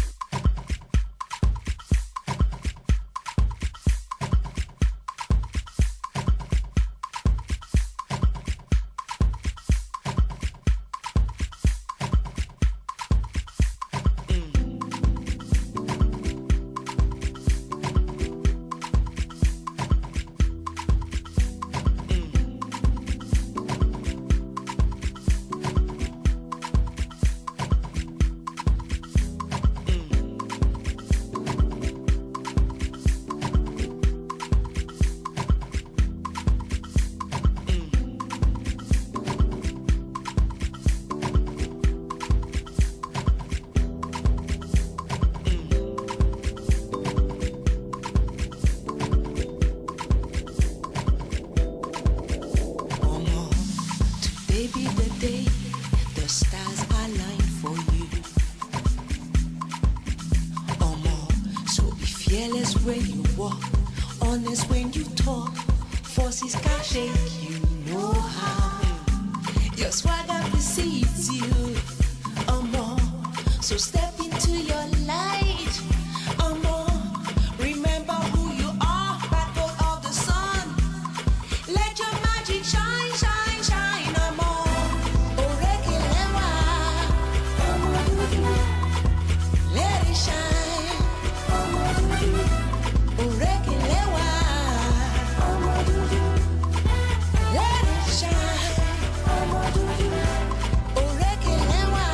Baby, the day the stars align for you. So be fearless when you walk, honest when you talk. Forces can't shake you, know how. Your swagger precedes you, so step into your light, remember who you are, backbone of the sun. Let your magic shine, shine, shine, Orekelewa, let it shine, Orekelewa, let it shine, Orekelewa,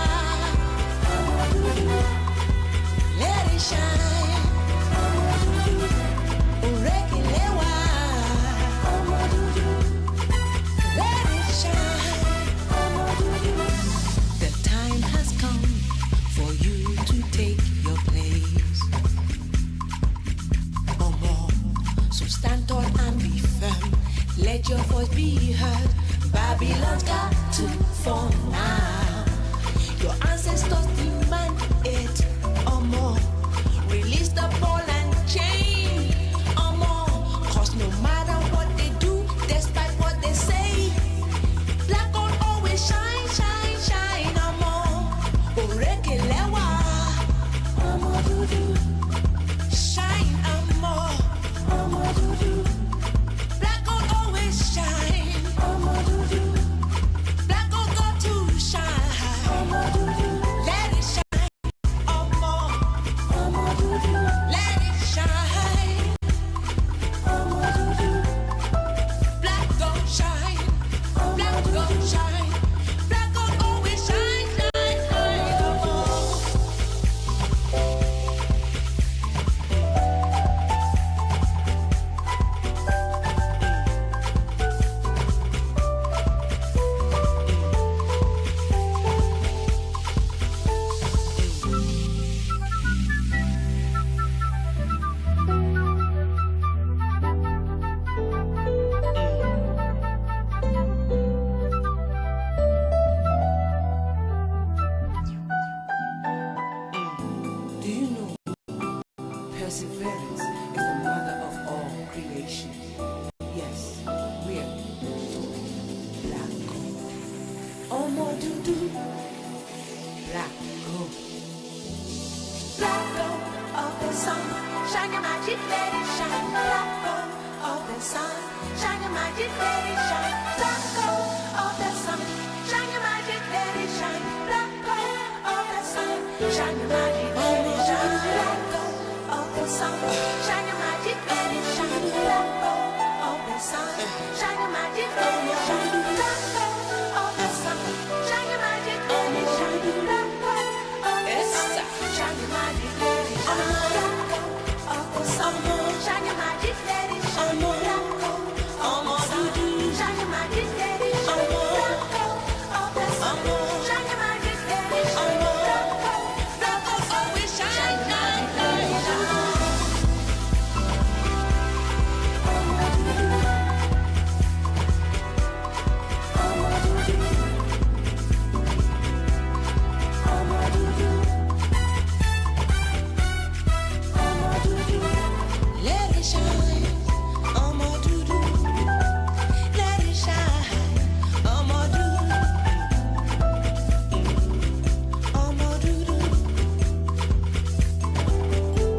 let it shine, Orekelewa, let it shine. The time has come for you to take your place. So stand tall and be firm. Let your voice be heard. Babylon's got to fall now. Your ancestors demand it. Release the ball and chain. Cause no matter what they do, despite what they say, black gold always shine, shine, shine. Orekelewa, shine, black gold always shine. Black gold got to shine. Let it shine, magic, let it shine. Black gold of the sun. Shine your magic, let it shine. Black gold of the sun. Shine your magic, let it shine. Black gold of the sun. Shine your magic, let it shine. Black gold of the sun. Shine your magic, let it shine. Black gold of the sun. Shine your magic, let it shine. Black gold of the sun. Shine your magic, let it shine. Black gold of the sun. Shine your magic, let it shine. Black gold of the sun. Shine your magic, let it shine. Black gold of the sun. Shine your magic, let it shine. Black gold, we shine, shine, shine, shine. Let it shine, I'ma do-do. Let it shine, I'ma do-do. I'ma do-do.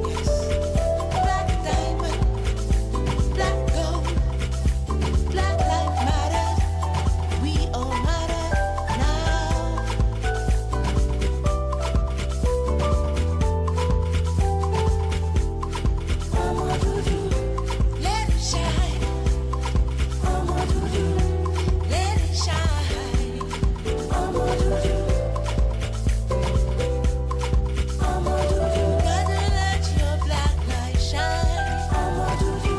Yes. Black diamond, black gold, black life matter. We all matter now. I'ma do-do. Let it shine. I'ma do-do. Let it shine. I'ma do-do. I'ma do-do. Gotta let your black light shine. I'ma do-do.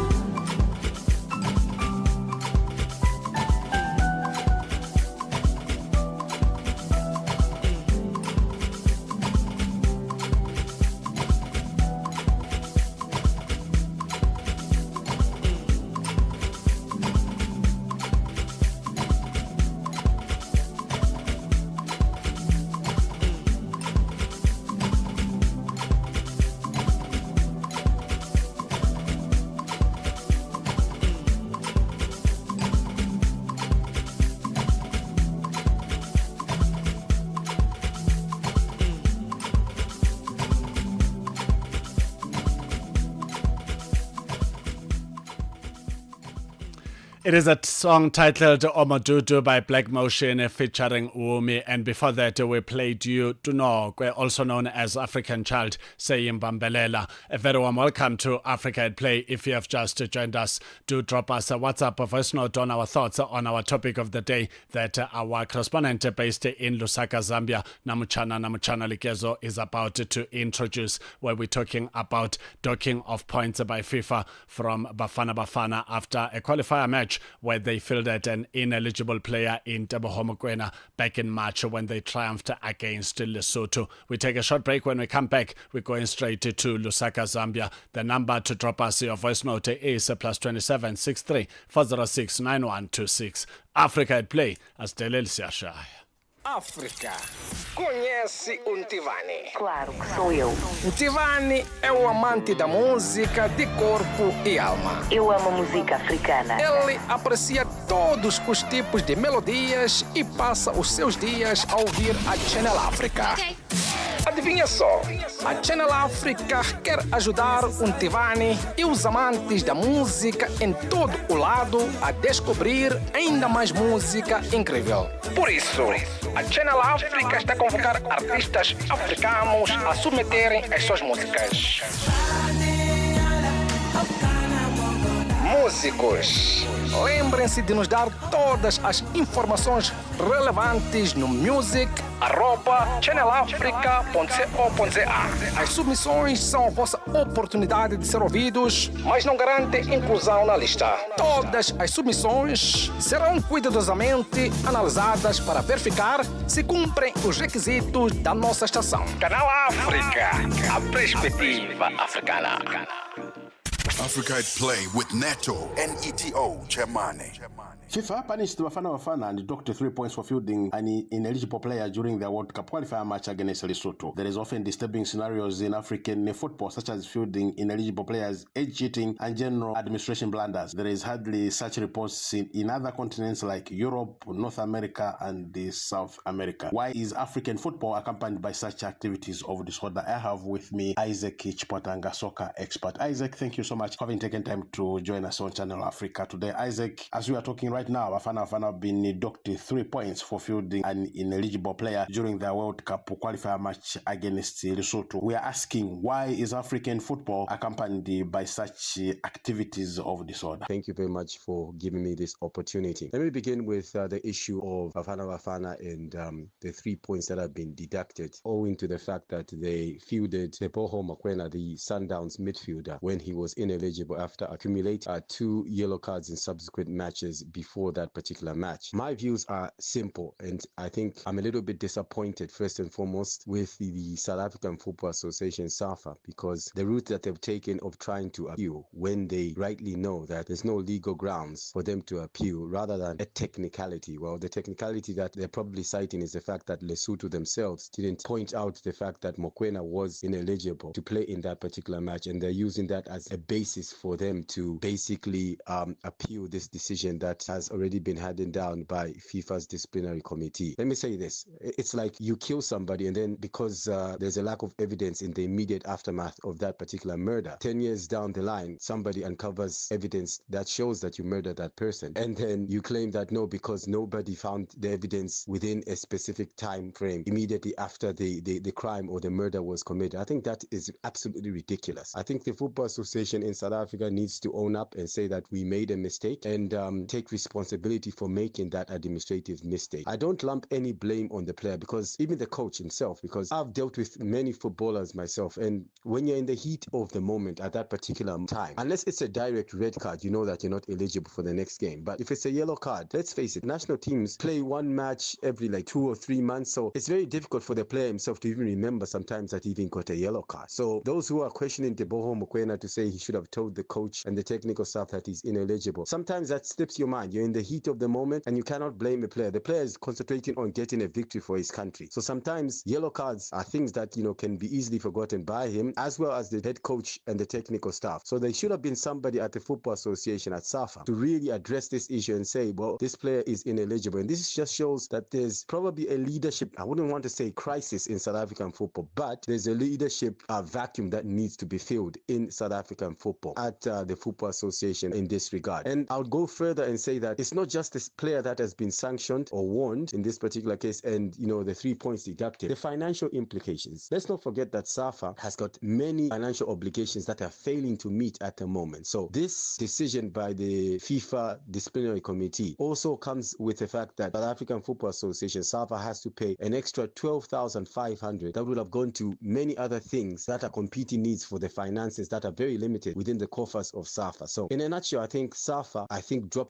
It is a song titled Omodudu by Black Motion featuring Umi, and before that we played you Tunokwe, also known as African Child, saying Bambelela. A very warm welcome to Africa at Play. If you have just joined us, do drop us a WhatsApp voice note on our thoughts on our topic of the day that our correspondent based in Lusaka, Zambia, Namuchana Likezo, is about to introduce, where we're talking about docking of points by FIFA from Bafana after a qualifier match where they fielded an ineligible player in Teboho Mokoena back in March when they triumphed against Lesotho. We take a short break. When we come back, we're going straight to Lusaka, Zambia. The number to drop us your voice note is +27 63 406 9126. Africa at Play, as Delel Siashai. África. Conhece o Ntivani? Claro que sou eu. Ntivani é o amante da música de corpo e alma. Eu amo música africana. Ele aprecia todos os tipos de melodias e passa os seus dias a ouvir a Channel África. Adivinha só, a Channel África quer ajudar o Ntivani e os amantes da música em todo o lado a descobrir ainda mais música incrível. Por isso, a Channel África está a convocar artistas africanos a submeterem as suas músicas. Músicos, lembrem-se de nos dar todas as informações relevantes no music@channelafrica.co.za. As submissões são a vossa oportunidade de ser ouvidos, mas não garantem inclusão na lista. Todas as submissões serão cuidadosamente analisadas para verificar se cumprem os requisitos da nossa estação. Canal África, a perspectiva africana. Africa at Play with Neto, Neto Muyane. FIFA punished Bafana Bafana and docked 3 points for fielding an ineligible player during the World Cup qualifier match against Lesotho. There is often disturbing scenarios in African football, such as fielding ineligible players, age cheating, and general administration blunders. There is hardly such reports in other continents like Europe, North America, and South America. Why is African football accompanied by such activities of disorder? I have with me Isaac Chipotanga, soccer expert. Isaac, thank you so much much for having taken time to join us on Channel Africa today. Isaac, as we are talking right now, Bafana been docked 3 points for fielding an ineligible player during the World Cup qualifier match against Lesotho. We are asking, why is African football accompanied by such activities of disorder? Thank you very much for giving me this opportunity. Let me begin with the issue of Bafana and the 3 points that have been deducted owing to the fact that they fielded Teboho Mokoena, the Sundowns midfielder, when he was ineligible after accumulating 2 yellow cards in subsequent matches before that particular match. My views are simple, and I think I'm a little bit disappointed, first and foremost, with the South African Football Association, SAFA, because the route that they've taken of trying to appeal when they rightly know that there's no legal grounds for them to appeal, rather than a technicality. Well, the technicality that they're probably citing is the fact that Lesotho themselves didn't point out the fact that Mokoena was ineligible to play in that particular match, and they're using that as a basis for them to basically appeal this decision that has already been handed down by FIFA's disciplinary committee. Let me say this. It's like you kill somebody, and then because there's a lack of evidence in the immediate aftermath of that particular murder, 10 years down the line, somebody uncovers evidence that shows that you murdered that person, and then you claim that no, because nobody found the evidence within a specific time frame immediately after the crime or the murder was committed. I think that is absolutely ridiculous. I think the Football Association in South Africa needs to own up and say that we made a mistake and take responsibility for making that administrative mistake. I don't lump any blame on the player, because even the coach himself, because I've dealt with many footballers myself, and when you're in the heat of the moment at that particular time, unless it's a direct red card, you know that you're not eligible for the next game. But if it's a yellow card, let's face it, national teams play one match every 2 or 3 months, so it's very difficult for the player himself to even remember sometimes that he even got a yellow card. So those who are questioning Teboho Mokoena to say he should have told the coach and the technical staff that he's ineligible, sometimes that slips your mind. You're in the heat of the moment and you cannot blame the player. The player is concentrating on getting a victory for his country. So sometimes yellow cards are things that, can be easily forgotten by him, as well as the head coach and the technical staff. So there should have been somebody at the Football Association at SAFA to really address this issue and say, well, this player is ineligible. And this just shows that there's probably a leadership, I wouldn't want to say crisis in South African football, but there's a leadership vacuum that needs to be filled in South African football at the Football Association in this regard. And I'll go further and say that it's not just this player that has been sanctioned or warned in this particular case and, the 3 points deducted. The financial implications. Let's not forget that SAFA has got many financial obligations that are failing to meet at the moment. So this decision by the FIFA disciplinary committee also comes with the fact that South African Football Association, SAFA, has to pay an extra 12,500 that would have gone to many other things that are competing needs for the finances that are very limited within the coffers of SAFA. So in a nutshell, I think SAFA,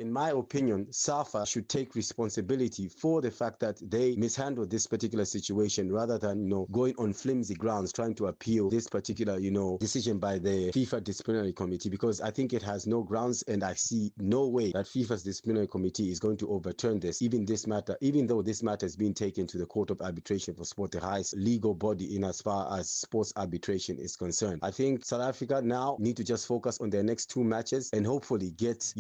in my opinion, SAFA should take responsibility for the fact that they mishandled this particular situation, rather than, going on flimsy grounds trying to appeal this particular, decision by the FIFA disciplinary committee, because I think it has no grounds, and I see no way that FIFA's disciplinary committee is going to overturn this, even though this matter has been taken to the Court of Arbitration for Sport, the highest legal body in as far as sports arbitration is concerned. I think South Africa now need to just focus on their next 2 matches and hopefully get,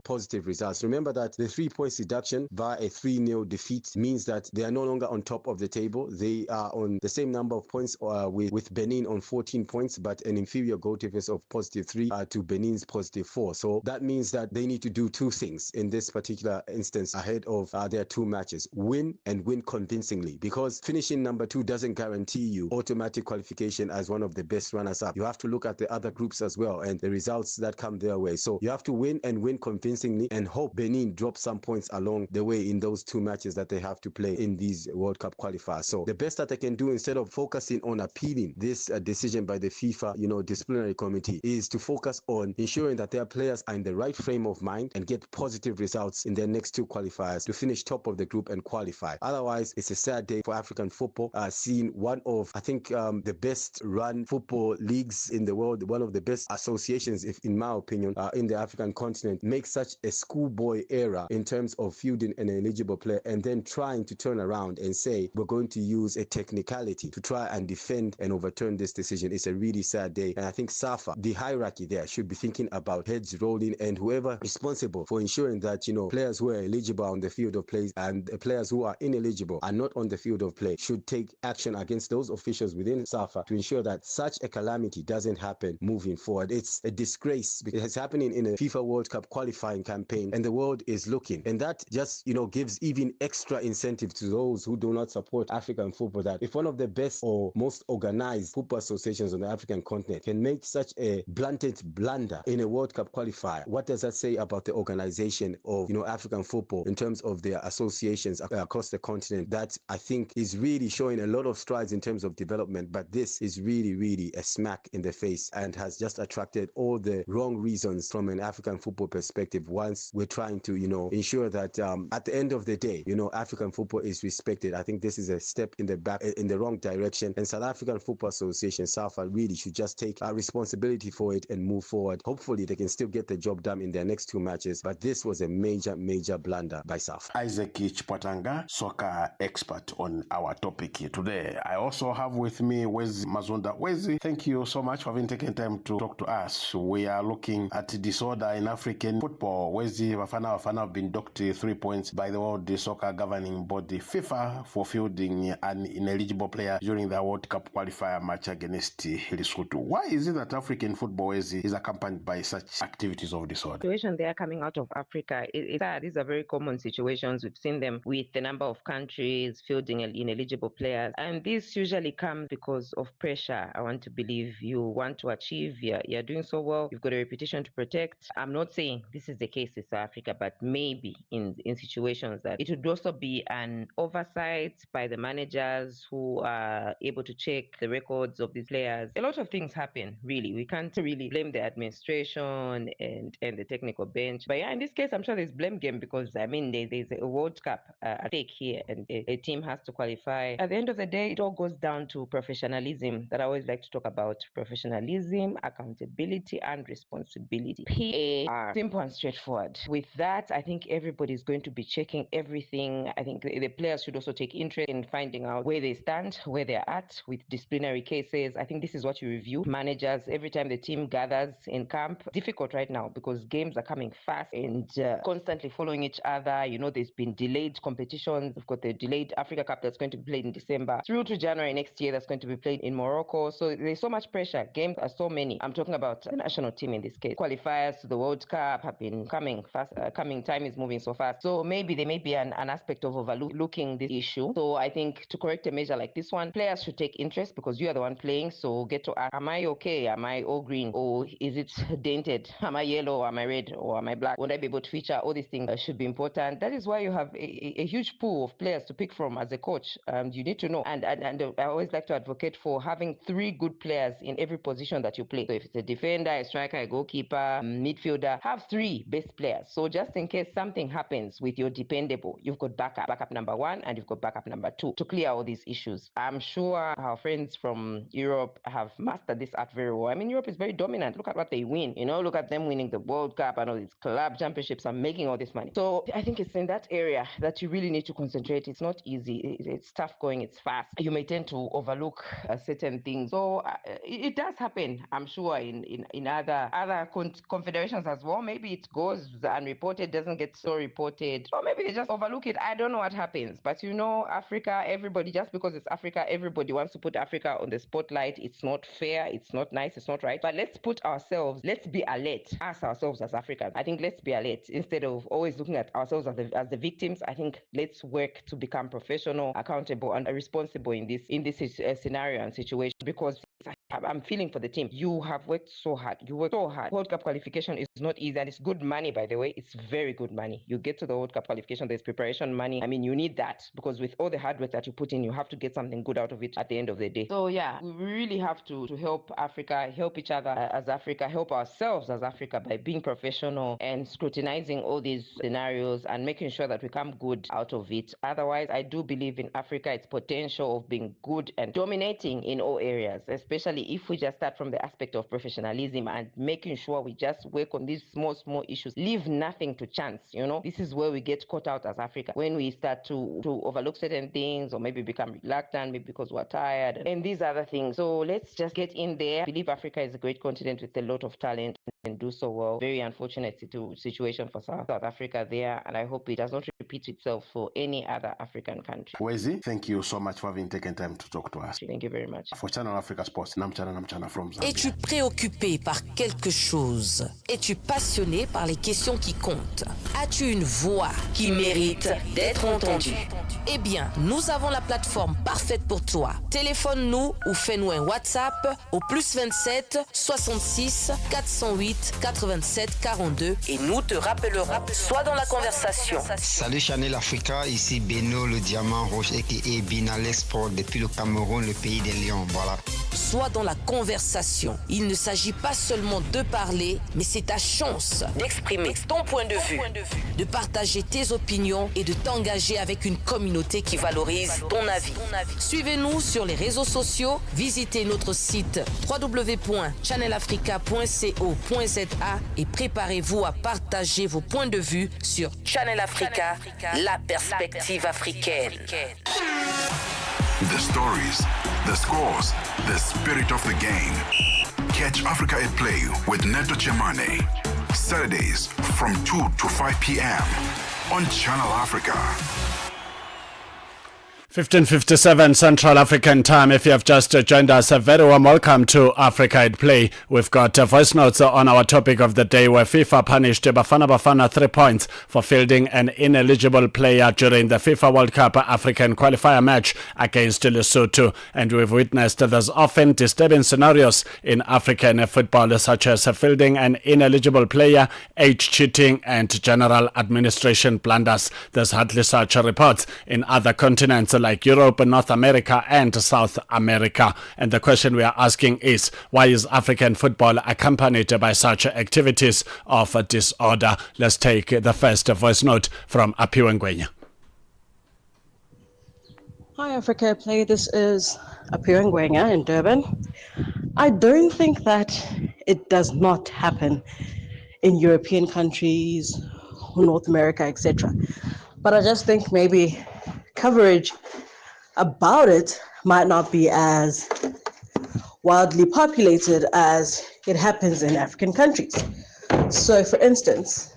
positive results. Remember that the 3 points deduction via a 3-0 defeat means that they are no longer on top of the table. They are on the same number of points with Benin on 14 points, but an inferior goal difference of +3 to Benin's +4. So that means that they need to do 2 things in this particular instance ahead of their 2 matches. Win, and win convincingly, because finishing number 2 doesn't guarantee you automatic qualification as one of the best runners-up. You have to look at the other groups as well and the results that come their way. So you have to win, and win convincingly, and hope Benin drops some points along the way in those 2 matches that they have to play in these World Cup qualifiers. So the best that they can do, instead of focusing on appealing this decision by the FIFA, disciplinary committee, is to focus on ensuring that their players are in the right frame of mind and get positive results in their next 2 qualifiers to finish top of the group and qualify. Otherwise, it's a sad day for African football, seeing one of, I think, the best run football leagues in the world, one of the best associations, if in my opinion, in the African continent, make such a schoolboy error in terms of fielding an eligible player, and then trying to turn around and say, we're going to use a technicality to try and defend and overturn this decision. It's a really sad day. And I think SAFA, the hierarchy there, should be thinking about heads rolling, and whoever responsible for ensuring that, players who are eligible on the field of play and players who are ineligible are not on the field of play should take action against those officials within SAFA to ensure that such a calamity doesn't happen moving forward. It's it's a disgrace because it's happening in a FIFA World Cup qualifying campaign and the world is looking. And that just, gives even extra incentive to those who do not support African football, that if one of the best or most organized football associations on the African continent can make such a blatant blunder in a World Cup qualifier, what does that say about the organization of, African football in terms of their associations across the continent? That I think is really showing a lot of strides in terms of development, but this is really, really a smack in the face and has just attracted all the wrong reasons from an African football perspective. Once we're trying to, ensure that at the end of the day, African football is respected. I think this is a step in the wrong direction, and South African Football Association, SAFA, really should just take responsibility for it and move forward. Hopefully they can still get the job done in their next 2 matches, but this was a major, major blunder by SAFA. Isaac Chipwatanga, soccer expert on our topic here today. I also have with me Wezi Mazunda. Wezi, thank you so much for having taken time to talk to us. We are looking at disorder in African football. Wezi Bafana have been docked 3 points by the World Soccer Governing Body FIFA for fielding an ineligible player during the World Cup qualifier match against Lesotho. Why is it that African football is accompanied by such activities of disorder? The situation they are coming out of Africa, these are very common situations. We've seen them with the number of countries fielding ineligible players, and this usually comes because of pressure. I want to believe you want to achieve, you're doing so well, you've got a reputation to protect. I'm not saying this is the case in South Africa, but maybe in situations that it would also be an oversight by the managers who are able to check the records of these players. A lot of things happen, really. We can't really blame the administration and the technical bench. But yeah, in this case, I'm sure there's blame game because, there's a World Cup at stake here and a team has to qualify. At the end of the day, it all goes down to professionalism that I always like to talk about. Professionalism, accountability, and responsibility. PA are simple and straightforward. With that, I think everybody's going to be checking everything. I think the players should also take interest in finding out where they stand, where they're at with disciplinary cases. I think this is what you review. Managers, every time the team gathers in camp, difficult right now because games are coming fast and constantly following each other. There's been delayed competitions. We've got the delayed Africa Cup that's going to be played in December through to January next year that's going to be played in Morocco. So there's so much pressure. Games are so many. I'm talking about the national team in this case. Qualifiers to the World Cup have been coming fast. Time is moving so fast. So maybe there may be an aspect of overlooking this issue. So I think to correct a measure like this one, players should take interest because you are the one playing. So get to ask, am I okay? Am I all green? Or is it dented? Am I yellow? Am I red? Or am I black? Would I be able to feature? All these things should be important. That is why you have a huge pool of players to pick from as a coach. You need to know. And I always like to advocate for having 3 good players in every position that you play. So if it's a defender, a striker, a goalkeeper, midfielder, have 3 best players. So just in case something happens with your dependable, you've got backup number 1 and you've got backup number 2 to clear all these issues. I'm sure our friends from Europe have mastered this art very well. Europe is very dominant. Look at what they win. Look at them winning the World Cup and all these club championships and making all this money. So I think it's in that area that you really need to concentrate. It's not easy. It's tough going. It's fast. You may tend to overlook certain things. So it does happen, I'm sure, in other confederations as well. Maybe it goes unreported, doesn't get so reported, or maybe they just overlook it. I don't know what happens. But Africa, everybody, just because it's Africa, everybody wants to put Africa on the spotlight. It's not fair. It's not nice. It's not right. But let's be alert, ask ourselves as Africans. I think let's be alert instead of always looking at ourselves as the victims. I think let's work to become professional, accountable, and responsible in this scenario and situation, because I'm feeling for the team. You have worked so hard. World Cup qualification is not easy, and it's good money, by the way. It's very good money. You get to the World Cup qualification, there's preparation money. you need that because with all the hard work that you put in, you have to get something good out of it at the end of the day. So yeah, we really have to help Africa, help each other as Africa, help ourselves as Africa by being professional and scrutinizing all these scenarios and making sure that we come good out of it. Otherwise, I do believe in Africa, its potential of being good and dominating in all areas, especially if we just start from the aspect of professionalism and making sure we just work on these small issues, leave nothing to chance. This is where we get caught out as Africa, when we start to overlook certain things or maybe become reluctant, maybe because we're tired and these other things. So let's just get in there. I believe Africa is a great continent with a lot of talent and do so well. Very unfortunate situation for South Africa there, and I hope it does not repeat repeat itself for any other African country. Wezi, thank you so much for having taken time to talk to us. Thank you very much. For Channel Africa Sports, Namchana from Zambia. Es-tu préoccupé par quelque chose? Es-tu passionné par les questions qui comptent? As-tu une voix qui mérite d'être entendue? Eh bien, nous avons la plateforme parfaite pour toi. Téléphone-nous ou fais-nous un WhatsApp au +27 66 408 87 42 et nous te rappellerons. Sois dans la conversation. Salut Channel Africa, ici Beno le Diamant Rouge et Binal Sport depuis le Cameroun, le pays des lions. Voilà. Sois dans la conversation. Il ne s'agit pas seulement de parler, mais c'est ta chance d'exprimer ton point de vue, de partager tes opinions et de t'engager avec une communauté qui valorise ton avis. Suivez-nous sur les réseaux sociaux, visitez notre site www.channelafrica.co.za et préparez-vous à partager vos points de vue sur Channel Africa, la perspective africaine. The stories, the scores, the spirit of the game. Catch Africa at Play with Neto Muyane. Saturdays from 2 to 5 p.m. on Channel Africa. 15:57 Central African Time. If you have just joined us, a very warm welcome to Africa at Play. We've got voice notes on our topic of the day, where FIFA punished Bafana 3 points for fielding an ineligible player during the FIFA World Cup African qualifier match against Lesotho. And we've witnessed there's often disturbing scenarios in African football, such as fielding an ineligible player, age cheating, and general administration blunders. There's hardly such reports in other continents like Europe, North America, and South America. And the question we are asking is, why is African football accompanied by such activities of disorder? Let's take the first voice note from Apiwe Ngwenya. Hi Africa Play, this is Apiwe Ngwenya in Durban. I don't think that it does not happen in European countries, North America, etc. But I just think maybe coverage about it might not be as wildly populated as it happens in African countries. So for instance,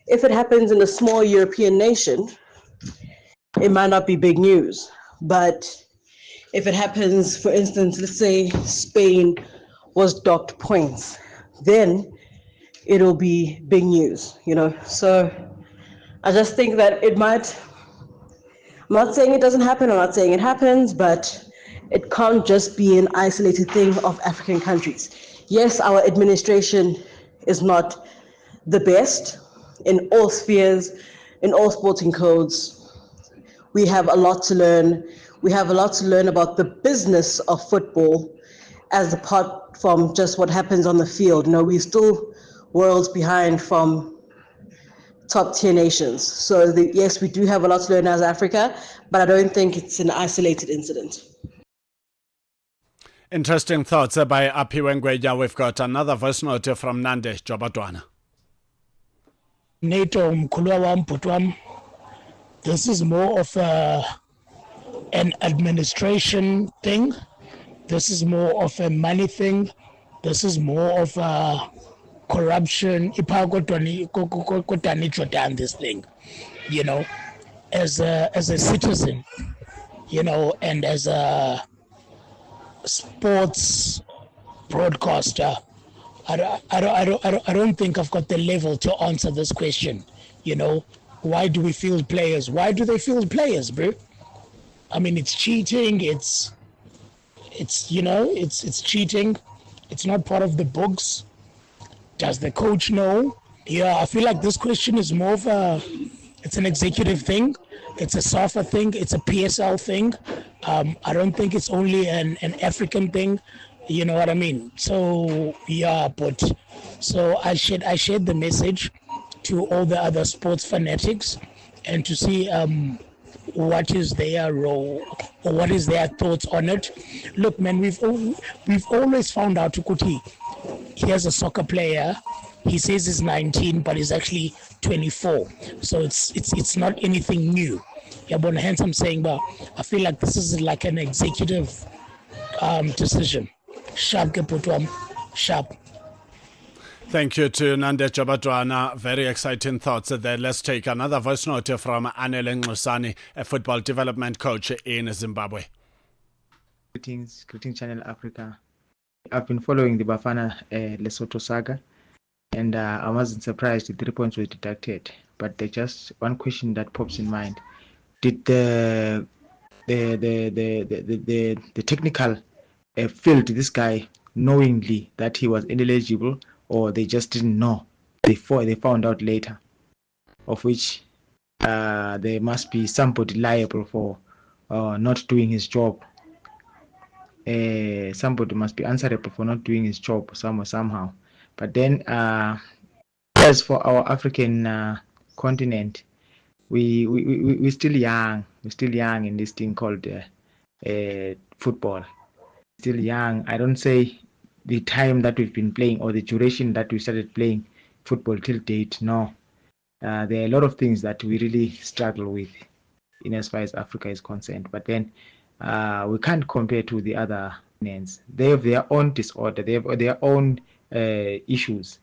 if it happens in a small European nation, it might not be big news. But if it happens, for instance, let's say Spain was docked points, then it'll be big news, you know? So I just think that it might, I'm not saying it doesn't happen, I'm not saying it happens, but it can't just be an isolated thing of African countries. Yes, our administration is not the best in all spheres, in all sporting codes. We have a lot to learn. We have a lot to learn about the business of football as apart from just what happens on the field. You know, we're still worlds behind from top tier nations. So yes, we do have a lot to learn as Africa, but I don't think it's an isolated incident. Interesting thoughts by Apiwe Ngwenya. We've got another voice note from Nande Jobatwana. Neto Muyane, this is more of an administration thing. This is more of a money thing. This is more of a corruption. This thing, you know, as a citizen, you know, and as a sports broadcaster, I don't think I've got the level to answer this question. You know, why do we field players? Why do they field players, bro? I mean, it's cheating. It's you know, it's cheating. It's not part of the books. Does the coach know? Yeah, I feel like this question is more of it's an executive thing. It's a SAFA thing. It's a PSL thing. I don't think it's only an African thing. You know what I mean? So yeah, but so I shared the message to all the other sports fanatics and to see what is their role or what is their thoughts on it. Look, man, we've always found out Tukuti. Here's a soccer player. He says he's 19, but he's actually 24. So it's not anything new. Yeah, but hence I'm saying, but I feel like this is like an executive decision. Sharp, sharp. Thank you to Nande Jabatwana. Very exciting thoughts there. Let's take another voice note from Anele Ngusani, a football development coach in Zimbabwe. Greetings, Channel Africa. I've been following the Bafana Lesotho saga, and I wasn't surprised the 3 points were deducted. But there's just one question that pops in mind: did the technical field this guy knowingly that he was ineligible, or they just didn't know? They found out later, of which there must be somebody liable for not doing his job. Somebody must be answerable for not doing his job somehow. But then, as for our African continent, we're still young. We're still young in this thing called football. Still young. I don't say the time that we've been playing or the duration that we started playing football till date. No, there are a lot of things that we really struggle with in as far as Africa is concerned. But then we can't compare to the other continents. They have their own disorder. They have their own issues.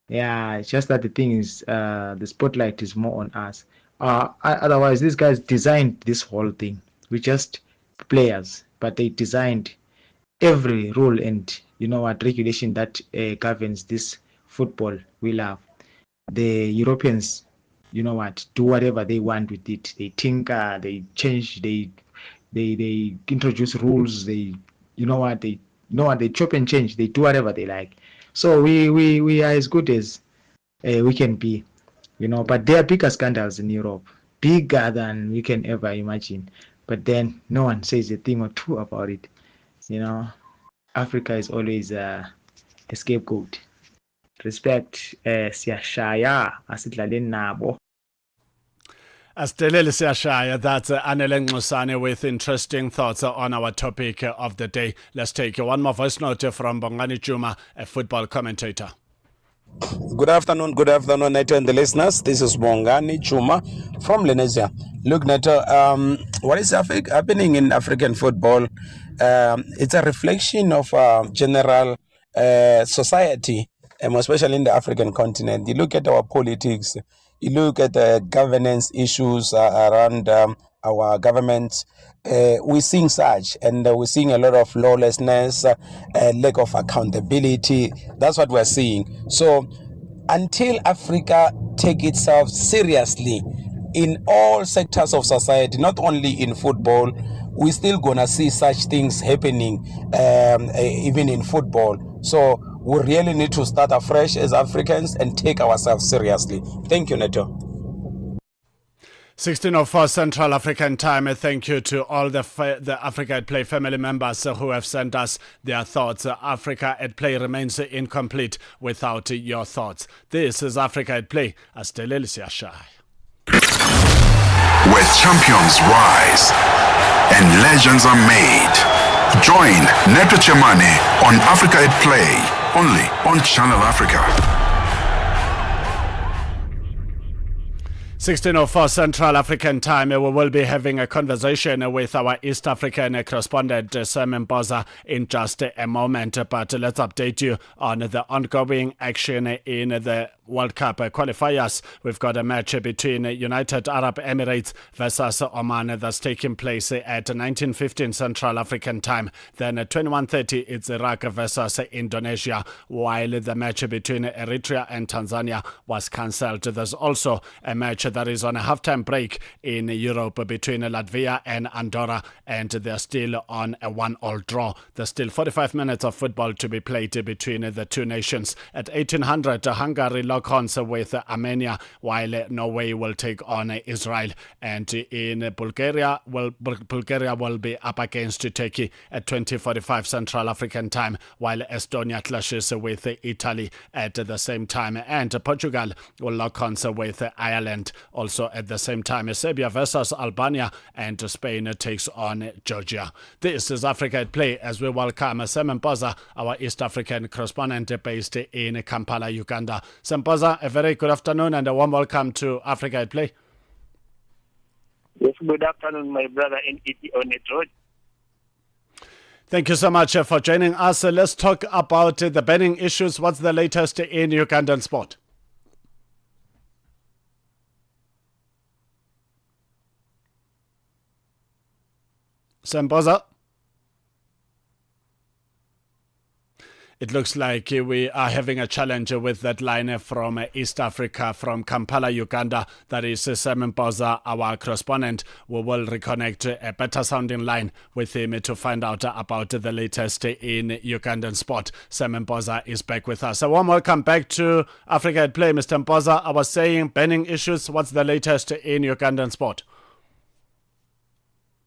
Yeah, it's just that the thing is, the spotlight is more on us. Otherwise, these guys designed this whole thing. We're just players, but they designed every rule and regulation that governs this football we love. The Europeans, do whatever they want with it. They tinker, they change, they introduce rules. They chop and change. They do whatever they like. So we are as good as we can be, but there are bigger scandals in Europe, bigger than we can ever imagine. But then no one says a thing or two about it. Africa is always a scapegoat. Respect, siyashaya asidlaleni nabo. Astelele Siashaya, that's Anele Ngusane with interesting thoughts on our topic of the day. Let's take one more voice note from Bongani Juma, a football commentator. Good afternoon, Neto and the listeners. This is Bongani Chuma from Lenesia. Look, Neto, what is happening in African football? It's a reflection of general society, especially in the African continent. You look at our politics, you look at the governance issues around our government. We're seeing such, and we're seeing a lot of lawlessness, lack of accountability. That's what we're seeing. So until Africa take itself seriously in all sectors of society, not only in football, we're still gonna see such things happening even in football. So we really need to start afresh as Africans and take ourselves seriously. Thank you, Neto. 16:04 Central African Time. Thank you to all the Africa at Play family members who have sent us their thoughts. Africa at Play remains incomplete without your thoughts. This is Africa at Play. Astelele Siashai. Where champions rise and legends are made. Join Neto Muyane on Africa at Play, only on Channel Africa. 16:04 Central African Time. We will be having a conversation with our East African correspondent Sam Mboza in just a moment. But let's update you on the ongoing action in the World Cup qualifiers. We've got a match between United Arab Emirates versus Oman that's taking place at 19:15 Central African Time. Then at 21:30 it's Iraq versus Indonesia, while the match between Eritrea and Tanzania was cancelled. There's also a match that is on a halftime break in Europe between Latvia and Andorra, and they're still on a 1-1 draw. There's still 45 minutes of football to be played between the two nations. At 1800, Hungary lock horns with Armenia, while Norway will take on Israel. And in Bulgaria, Bulgaria will be up against Turkey at 20:45 Central African Time, while Estonia clashes with Italy at the same time. And Portugal will lock horns with Ireland also at the same time. Serbia versus Albania, and Spain takes on Georgia. This is Africa at Play as we welcome Sam Mboza, our East African correspondent based in Kampala, Uganda. Sam Mboza, a very good afternoon and a warm welcome to Africa at Play. Yes, good afternoon, my brother in on it road. Thank you so much for joining us. Let's talk about the banning issues. What's the latest in Ugandan sport? Semboza? It looks like we are having a challenge with that line from East Africa, from Kampala, Uganda. That is Simon Boza, our correspondent. We will reconnect a better sounding line with him to find out about the latest in Ugandan sport. Simon Boza is back with us. A warm welcome back to Africa at Play, Mr. Boza. I was saying banning issues. What's the latest in Ugandan sport?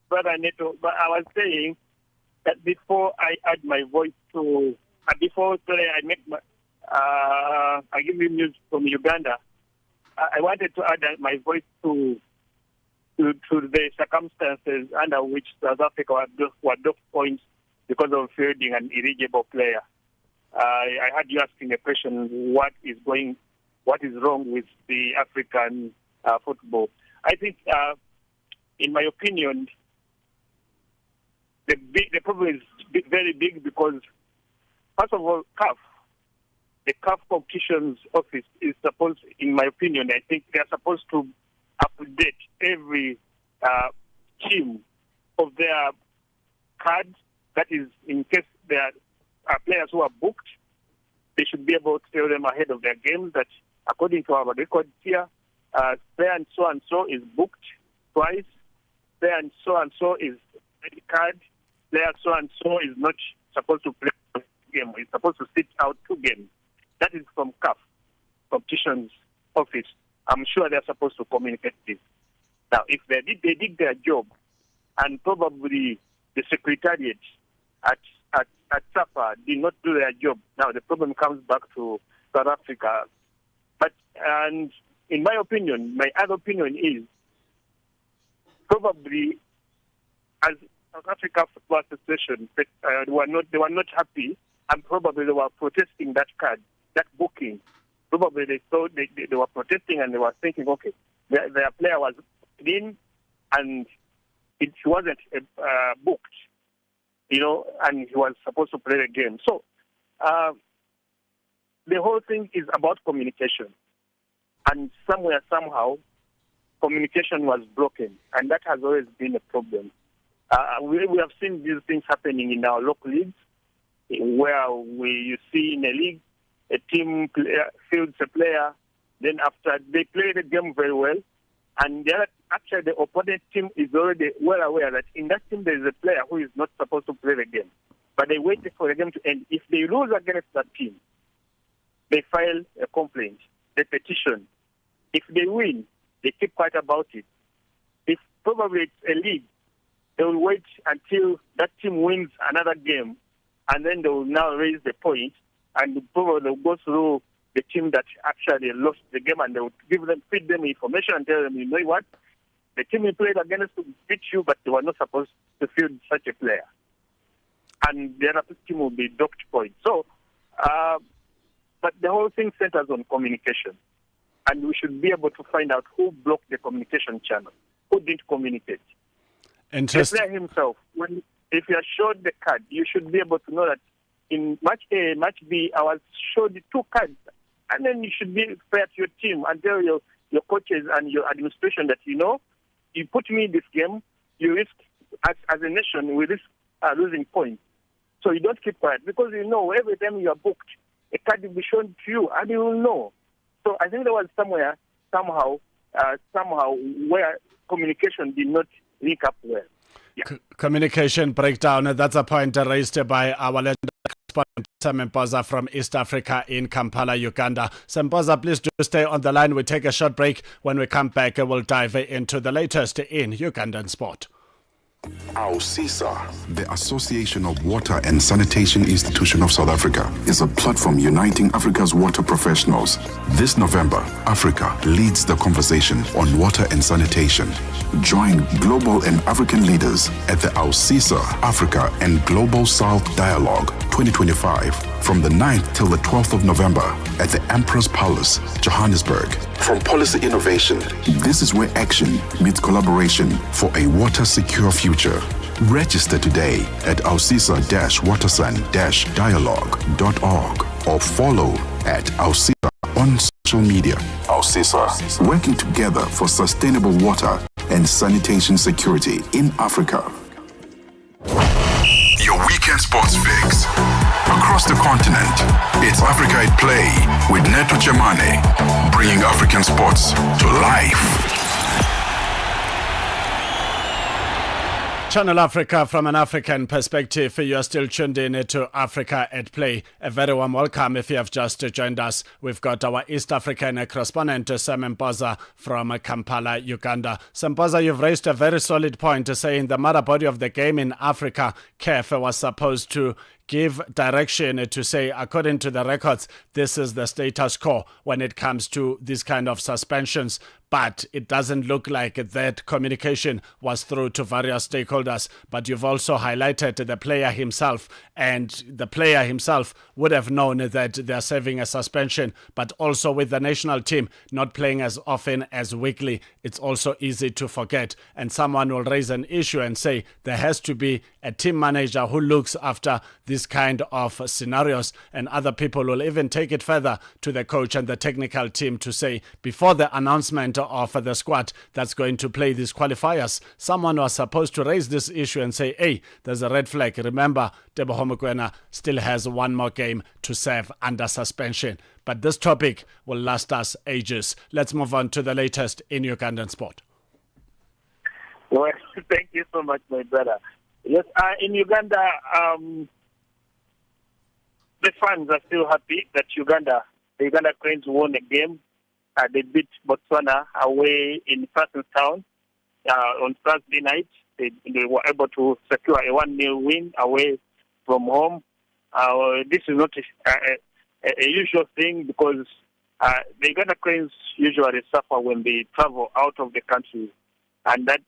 Brother Neto, but I was saying that before I add my voice to... I make my, I give you news from Uganda. I wanted to add my voice to the circumstances under which South Africa were docked points because of fielding an eligible player. I had you asking a question: what is wrong with the African football? I think, in my opinion, the problem is very big because, first of all, the CAF competitions office is supposed, in my opinion, I think they are supposed to update every team of their cards. That is, in case there are players who are booked, they should be able to tell them ahead of their games that, according to our records here, player and so is booked twice, player and so is red card, player so is not supposed to play game. It's supposed to sit out 2 games. That is from CAF competitions office. I'm sure they're supposed to communicate this. Now, if they did their job, and probably the secretariat at SAFA did not do their job, now the problem comes back to South Africa. But, and in my opinion, my other opinion is probably as South Africa Football Association, they were not happy, and probably they were protesting that card, that booking. Probably they thought they were protesting, and they were thinking, okay, their player was in, and it wasn't booked, and he was supposed to play the game. So the whole thing is about communication, and somehow, communication was broken, and that has always been a problem. We have seen these things happening in our local leagues, where you see in a league, a team fields a player, then after they play the game very well, and actually the opponent team is already well aware that in that team there is a player who is not supposed to play the game. But they waited for the game to end. If they lose against that team, they file a complaint, a petition. If they win, they keep quiet about it. If probably it's a league, they will wait until that team wins another game, and then they will now raise the point, and probably they'll go through the team that actually lost the game, and they will feed them information and tell them, you know what, the team you played against beat you, but they were not supposed to field such a player. And the other team will be docked points. So, but the whole thing centers on communication. And we should be able to find out who blocked the communication channel, who didn't communicate. The player himself, if you are showed the card, you should be able to know that in match A, match B, I was showed 2 cards. And then you should be fair to your team and tell your coaches and your administration that, you put me in this game, you risk, as a nation, we risk losing points. So you don't keep quiet, because every time you are booked, a card will be shown to you, and you will know. So I think there was somehow where communication did not link up well. Yeah. Communication breakdown, that's a point raised by our correspondent Semboza from East Africa in Kampala, Uganda. Semboza, please do stay on the line. We take a short break. When we come back, we'll dive into the latest in Ugandan sport. AUSISA, the Association of Water and Sanitation Institution of South Africa, is a platform uniting Africa's water professionals. This November, Africa leads the conversation on water and sanitation. Join global and African leaders at the AUSISA Africa and Global South Dialogue 2025 from the 9th till the 12th of November at the Emperor's Palace, Johannesburg. From policy innovation, this is where action meets collaboration for a water-secure future. Register today at ausisa-watersan-dialogue.org or follow at Ausisa on social media. Ausisa, working together for sustainable water and sanitation security in Africa. Your weekend sports fix. Across the continent, it's Africa at Play with Neto Muyane, bringing African sports to life. Channel Africa from an African perspective. You are still tuned in to Africa at Play. A very warm welcome if you have just joined us. We've got our East African correspondent, Sam Mpoza from Kampala, Uganda. Sam Mpoza, you've raised a very solid point saying the mother body of the game in Africa, CAF, was supposed to give direction to say, according to the records, this is the status quo when it comes to this kind of suspensions. But it doesn't look like that communication was through to various stakeholders. But you've also highlighted the player himself, and the player himself would have known that they're serving a suspension. But also with the national team not playing as often as weekly, it's also easy to forget. And someone will raise an issue and say there has to be a team manager who looks after this kind of scenarios, and other people will even take it further to the coach and the technical team to say, before the announcement of the squad that's going to play these qualifiers, someone was supposed to raise this issue and say, hey, there's a red flag. Remember, Teboho Mokoena still has one more game to serve under suspension. But this topic will last us ages. Let's move on to the latest in Ugandan sport. Well, thank you so much, my brother. Yes, in Uganda, the fans are still happy that the Uganda Cranes won a game. They beat Botswana away in Town on Thursday night. They were able to secure a 1-0 win away from home. This is not a usual thing because the Uganda Cranes usually suffer when they travel out of the country, and that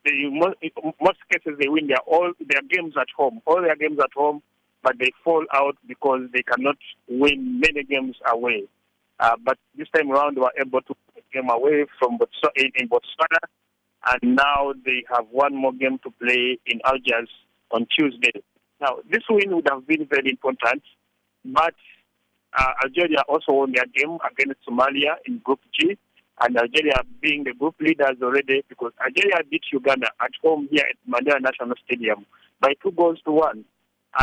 in most cases they win all their games at home. All their games at home, but they fall out because they cannot win many games away. But this time around, they were able to put a game away from in Botswana, and now they have one more game to play in Algiers on Tuesday. Now, this win would have been very important, but Algeria also won their game against Somalia in Group G, and Algeria being the group leaders already, because Algeria beat Uganda at home here at Mandela National Stadium by 2-1.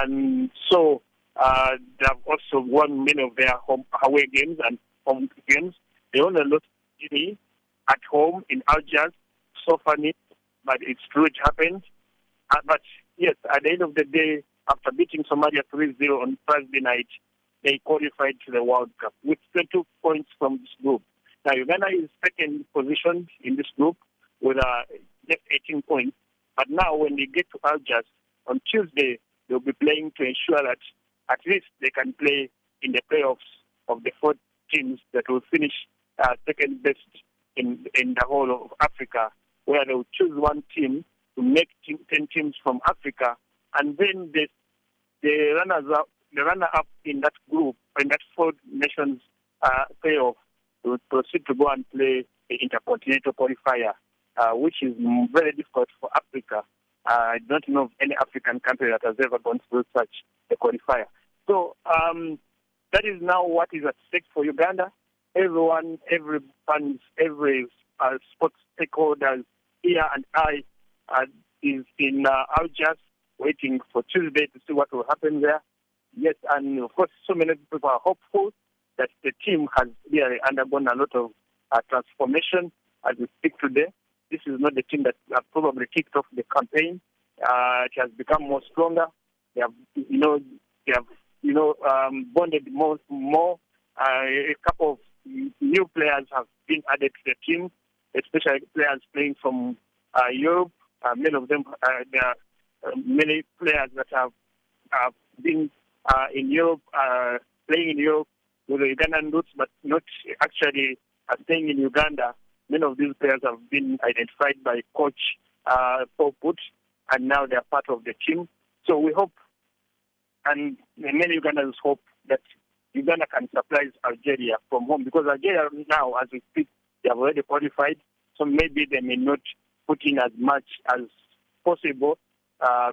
And so they have also won many of their away games and home games. They only lost Guinea at home in Algiers, so funny, but it's true, it happened. But yes, at the end of the day, after beating Somalia 3-0 on Thursday night, they qualified to the World Cup with 22 points from this group. Now, Uganda is second position in this group with just 18 points. But now when they get to Algiers on Tuesday, they'll be playing to ensure that at least they can play in the playoffs of the 4 teams that will finish second best in the whole of Africa, where they will choose one team to make 10 teams from Africa, and then the runner-up in that group, in that 4 nations playoff, will proceed to go and play the intercontinental qualifier, which is very difficult for Africa. I don't know of any African country that has ever gone through such a qualifier. So that is now what is at stake for Uganda. Everyone, every fans, every sports stakeholders here and I is in Algiers waiting for Tuesday to see what will happen there. Yes, and of course, so many people are hopeful that the team has really undergone a lot of transformation as we speak today. This is not the team that probably kicked off the campaign. It has become more stronger. They have bonded more. A couple of new players have been added to the team, especially players playing from Europe. Many of them, there are many players that have been in Europe, playing in Europe with the Ugandan roots, but not actually staying in Uganda. Many of these players have been identified by coach Paul Put, and now they are part of the team. So we hope, and many Ugandans hope, that Uganda can surprise Algeria from home, because Algeria now, as we speak, they have already qualified, so maybe they may not put in as much as possible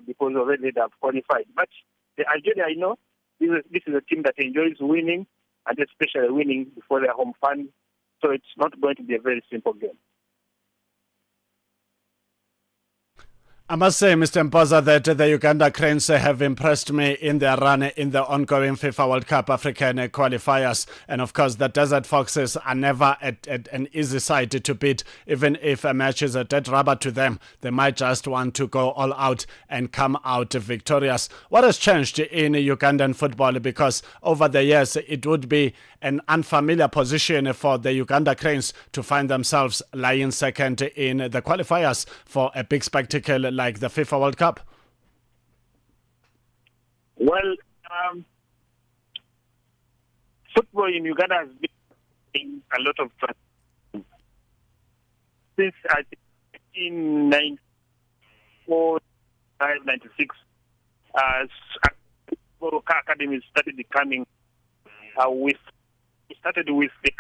because already they have qualified. But the Algeria, I know, this is a team that enjoys winning, and especially winning before their home fans. So it's not going to be a very simple game. I must say, Mr. Mpoza, that the Uganda Cranes have impressed me in their run in the ongoing FIFA World Cup African qualifiers. And of course, the Desert Foxes are never at an easy side to beat. Even if a match is a dead rubber to them, they might just want to go all out and come out victorious. What has changed in Ugandan football? Because over the years, it would be an unfamiliar position for the Uganda Cranes to find themselves lying second in the qualifiers for a big spectacle like the FIFA World Cup. Well, football in Uganda has been in a lot of time. Since I think 1994, 96, academies started becoming we started with the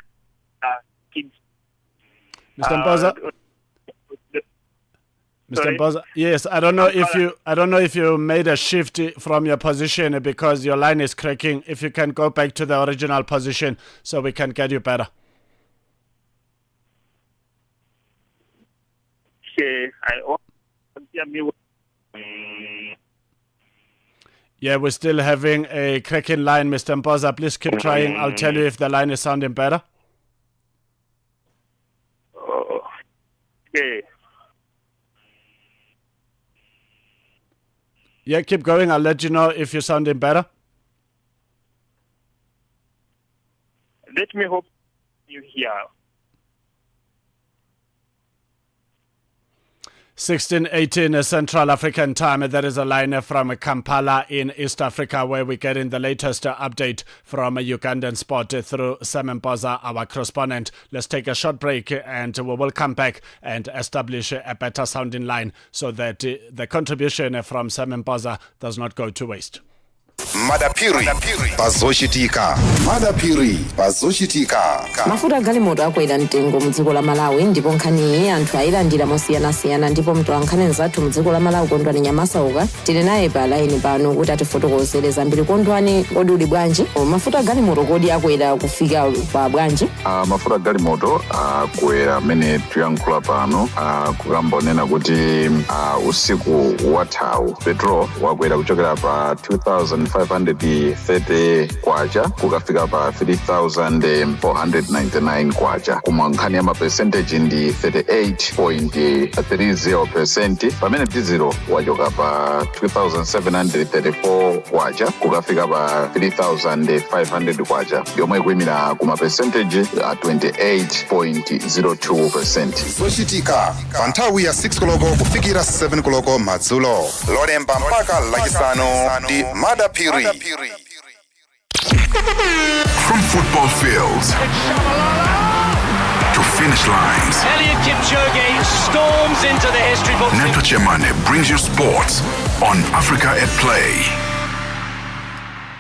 kids. Mr. Mpoza. Mr. Mpoza, yes, I don't know if you made a shift from your position because your line is cracking. If you can go back to the original position so we can get you better. Yeah, we're still having a cracking line, Mr. Mpoza. Please keep trying. I'll tell you if the line is sounding better. Okay. Yeah, keep going. I'll let you know if you're sounding better. Let me hope you hear. 16:18 Central African Time. There is a line from Kampala in East Africa where we get in the latest update from Ugandan sport through Sam Mpoza, our correspondent. Let's take a short break and we will come back and establish a better sounding line so that the contribution from Sam Mpoza does not go to waste. madapiri pazoshitika madapiri pazoshitika. mafuta galimoto akwera mtengo mdziko la Malawi ndipo nkhaniyi anthu ayilandira mosiyanasiyana ndipo mtolankhani nzathu mdziko la Malawi Kondwani Nyamasauka tili naye pa laini pano kuti atifotokozere zambiri. Kondwani, kodi uli bwanji? mafuta galimoto kodi akwera kufika pa bwanji? mafuta galimoto akwera amene tuyankhula pano kukambonena kuti usiku wathawu petrol wakwera kuchokera pa 2,530 kwacha kukafika pa 3,499 kwacha. Kuma nkhani ya mapercentage ndi 38.30%, pamene diesel wachoka pa 2,734 kwacha kukafika pa 3,500 kwacha, yomwe ikuyimira kuma percentage 28.02%. Zochitika pa nthawi ya 6 koloko kufikira 7 koloko madzulo, lolemba mpaka lachisanu ndi madapiri. From football fields to finish lines, Eliud Kipchoge storms into the history books. Neto Muyane brings you sports on Africa at Play.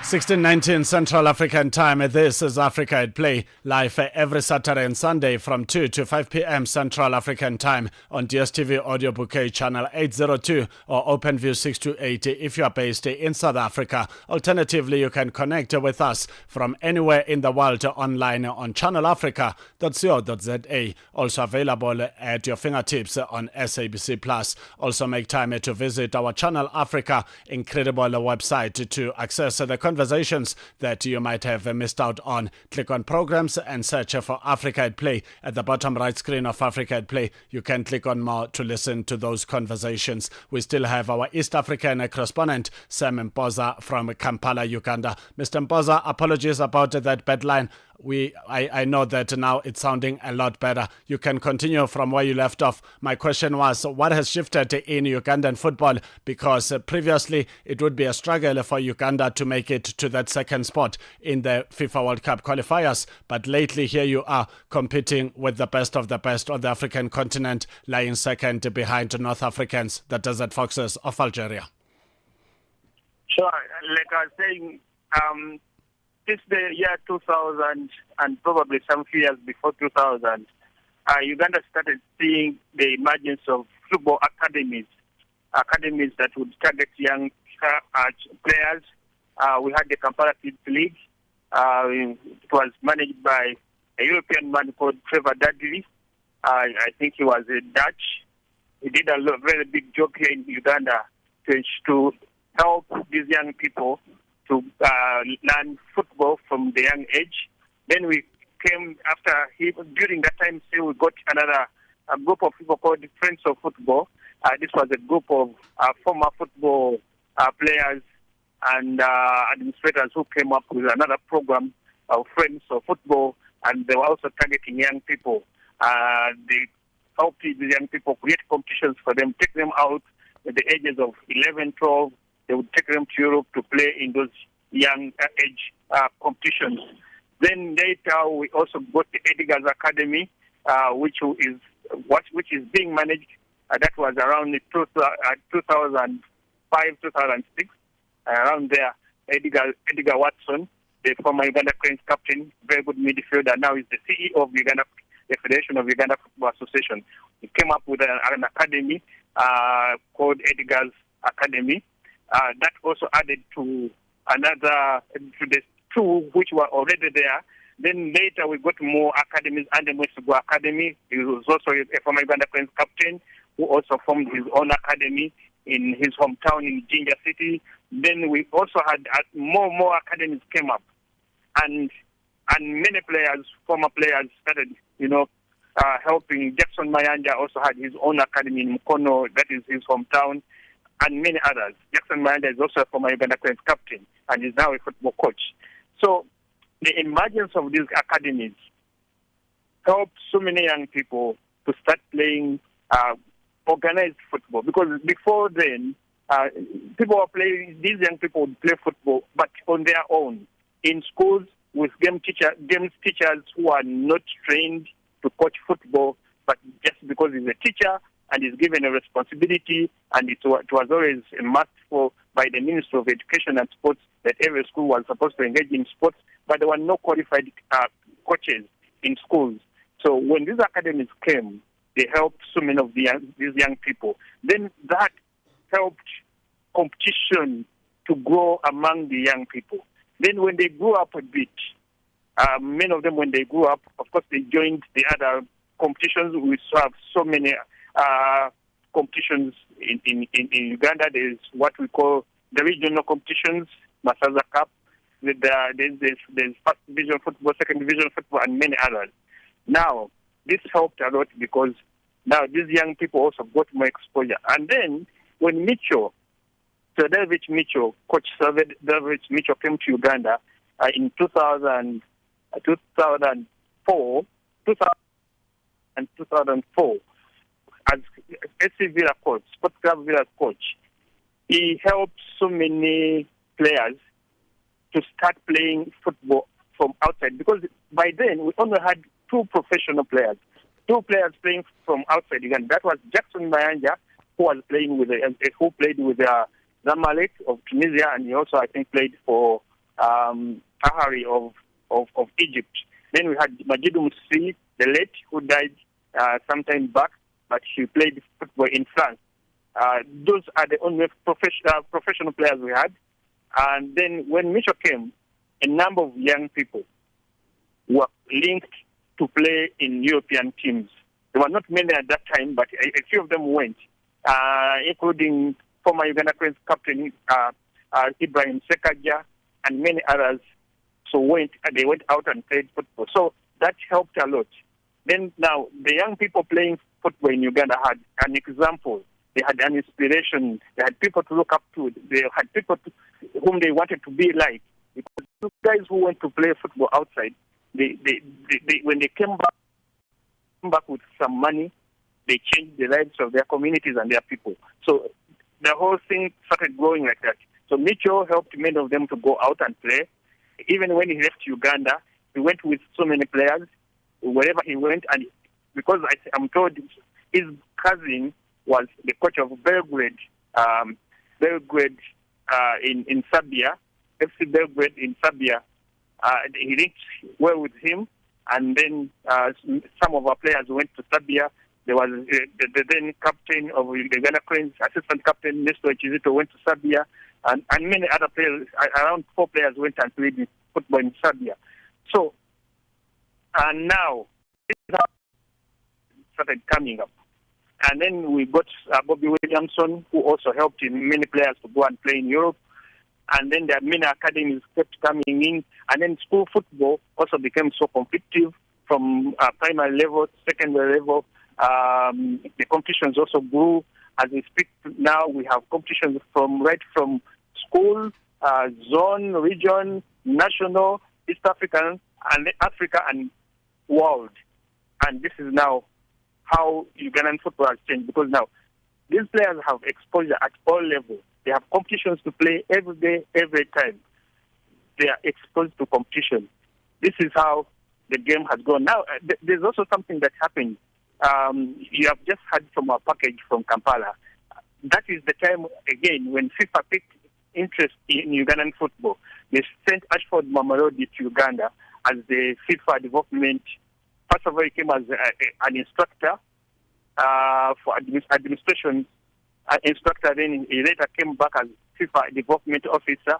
16:19 Central African Time. This is Africa at Play, live every Saturday and Sunday from 2 to 5 p.m. Central African Time on DSTV Audio Bouquet Channel 802 or OpenView 628 if you are based in South Africa. Alternatively, you can connect with us from anywhere in the world online on channelafrica.co.za. Also available at your fingertips on SABC+. Also make time to visit our Channel Africa incredible website to access the conversations that you might have missed out on. Click on programs and search for Africa at Play. At the bottom right screen of Africa at Play, you can click on more to listen to those conversations. We still have our East African correspondent, Sam Mpoza from Kampala, Uganda. Mr. Mpoza, apologies about that bad line. I know that now it's sounding a lot better. You can continue from where you left off. My question was, what has shifted in Ugandan football? Because previously it would be a struggle for Uganda to make it to that second spot in the FIFA World Cup qualifiers. But lately here you are competing with the best of the best on the African continent, lying second behind North Africans, the Desert Foxes of Algeria. Sure. Like I was saying, since the year 2000 and probably some few years before 2000, Uganda started seeing the emergence of football academies academies that would target young players. We had the comparative league. It was managed by a European man called Trevor Dudley. I think he was a Dutch. He did a very big job here in Uganda to help these young people to learn football from the young age. Then we came after him. During that time, still we got a group of people called the Friends of Football. This was a group of former football players and administrators who came up with another program of Friends of Football, and they were also targeting young people. They helped these young people create competitions for them, take them out at the ages of 11, 12. They would take them to Europe to play in those young age competitions. Then later we also got the Edgar's Academy, which is being managed. That was around 2005, 2006, around there. Edgar Watson, the former Uganda Cranes captain, very good midfielder, now is the CEO of Uganda, the Federation of Uganda Football Association. He came up with an academy called Edgar's Academy. That also added to the two which were already there. Then later we got more academies, and the Mwesigo Academy. He was also a former Uganda Cranes captain who also formed his own academy in his hometown in Jinja City. Then we also had more academies came up, and many players, former players, started, helping. Jackson Mayanja also had his own academy in Mukono, that is his hometown, and many others. Jackson Mayanja is also a former Uganda Cranes captain and is now a football coach. So the emergence of these academies helped so many young people to start playing organized football, because before then, people were playing. These young people would play football, but on their own in schools with games teachers who are not trained to coach football, but just because he's a teacher and is given a responsibility, and it was always a must by the Ministry of Education and Sports that every school was supposed to engage in sports, but there were no qualified coaches in schools. So when these academies came, they helped so many of these young people. Then that helped competition to grow among the young people. Then when they grew up a bit, many of them, when they grew up, of course, they joined the other competitions. We have so many competitions in Uganda. There's what we call the regional competitions, Masaza Cup. There's first division football, second division football, and many others. Now, this helped a lot because now these young people also got more exposure. And then when Sir David Mitchell, Coach Sir David Mitchell came to Uganda in 2004 as SC Villa coach, Sports Club Villa coach. He helped so many players to start playing football from outside, because by then we only had two professional players, playing from outside Uganda. That was Jackson Mayanja, who played with Zamalek of Tunisia, and he also, I think, played for Ahari of Egypt. Then we had Majidu Musi, the late, who died some time back, but he played football in France. Those are the only professional players we had. And then when Mitchell came, a number of young people were linked to play in European teams. There were not many at that time, but a few of them went, including former Uganda Cranes captain Ibrahim Sekaja and many others. So they went out and played football. So that helped a lot. Then now the young people playing football in Uganda had an example. They had an inspiration. They had people to look up to. They had people whom they wanted to be like. Because those guys who went to play football outside, they when they came back with some money, they changed the lives of their communities and their people. So the whole thing started growing like that. So Mitchell helped many of them to go out and play. Even when he left Uganda, he went with so many players. Wherever he went, and because I'm told his cousin was the coach of Belgrade in Serbia, FC Belgrade in Serbia. He linked well with him, and then some of our players went to Serbia. There was the then captain of the Ghana Cranes, assistant captain Neto Muyane went to Serbia, and many other players, around 4 players went and played football in Serbia. So, and now, this is how it started coming up. And then we got Bobby Williamson, who also helped many players to go and play in Europe. And then there are many academies kept coming in. And then school football also became so competitive from primary level, secondary level. The competitions also grew. As we speak now, we have competitions right from school, zone, region, national, East African, and Africa and world. And this is now how Ugandan football has changed, because now these players have exposure at all levels. They have competitions to play every day, every time. They are exposed to competition. This is how the game has gone. Now, there's also something that happened. You have just heard from our package from Kampala. That is the time, again, when FIFA picked interest in Ugandan football. They sent Ashford Mamelodi to Uganda as the FIFA development. First of all, he came as an instructor for administration instructor. Then he later came back as FIFA development officer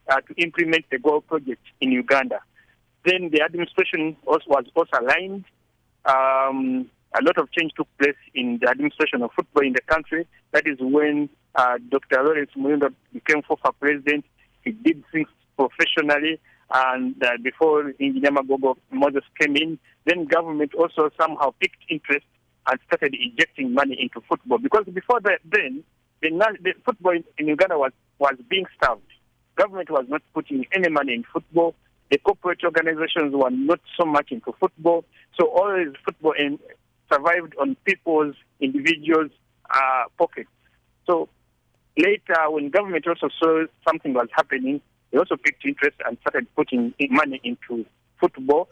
to implement the goal project in Uganda. Then the administration was also aligned. A lot of change took place in the administration of football in the country. That is when Dr. Lawrence Muyindo became FIFA president. He did things professionally, and before Engineer Magogo Moses came in, then government also somehow picked interest and started injecting money into football. Because before that, then the football in Uganda was being starved. Government was not putting any money in football. The corporate organizations were not so much into football. So all this football survived on people's, individuals' pockets. So later, when government also saw something was happening, they also picked interest and started putting money into football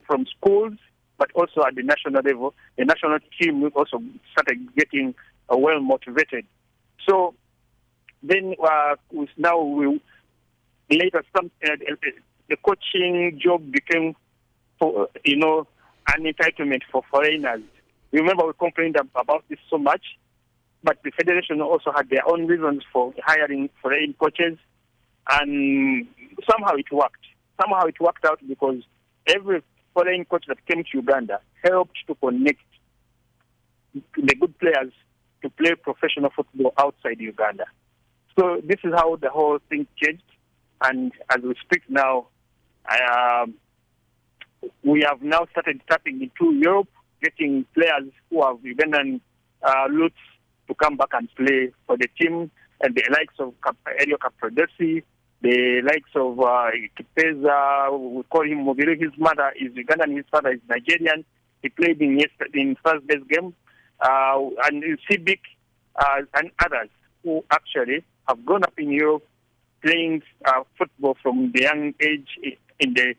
from schools, but also at the national level. The national team also started getting well motivated. So then later the coaching job became, an entitlement for foreigners. Remember, we complained about this so much, but the federation also had their own reasons for hiring foreign coaches, and somehow it worked. Somehow it worked out because every foreign coach that came to Uganda helped to connect the good players to play professional football outside Uganda. So this is how the whole thing changed, and as we speak now, we have now started tapping into Europe, getting players who have Ugandan roots to come back and play for the team, and the likes of Elio Caprodesi, the likes of Kipeza, we call him Mobiru. His mother is Ugandan, his father is Nigerian. He played in Thursday's game, and Sibik and others who actually have grown up in Europe, playing football from the young age in the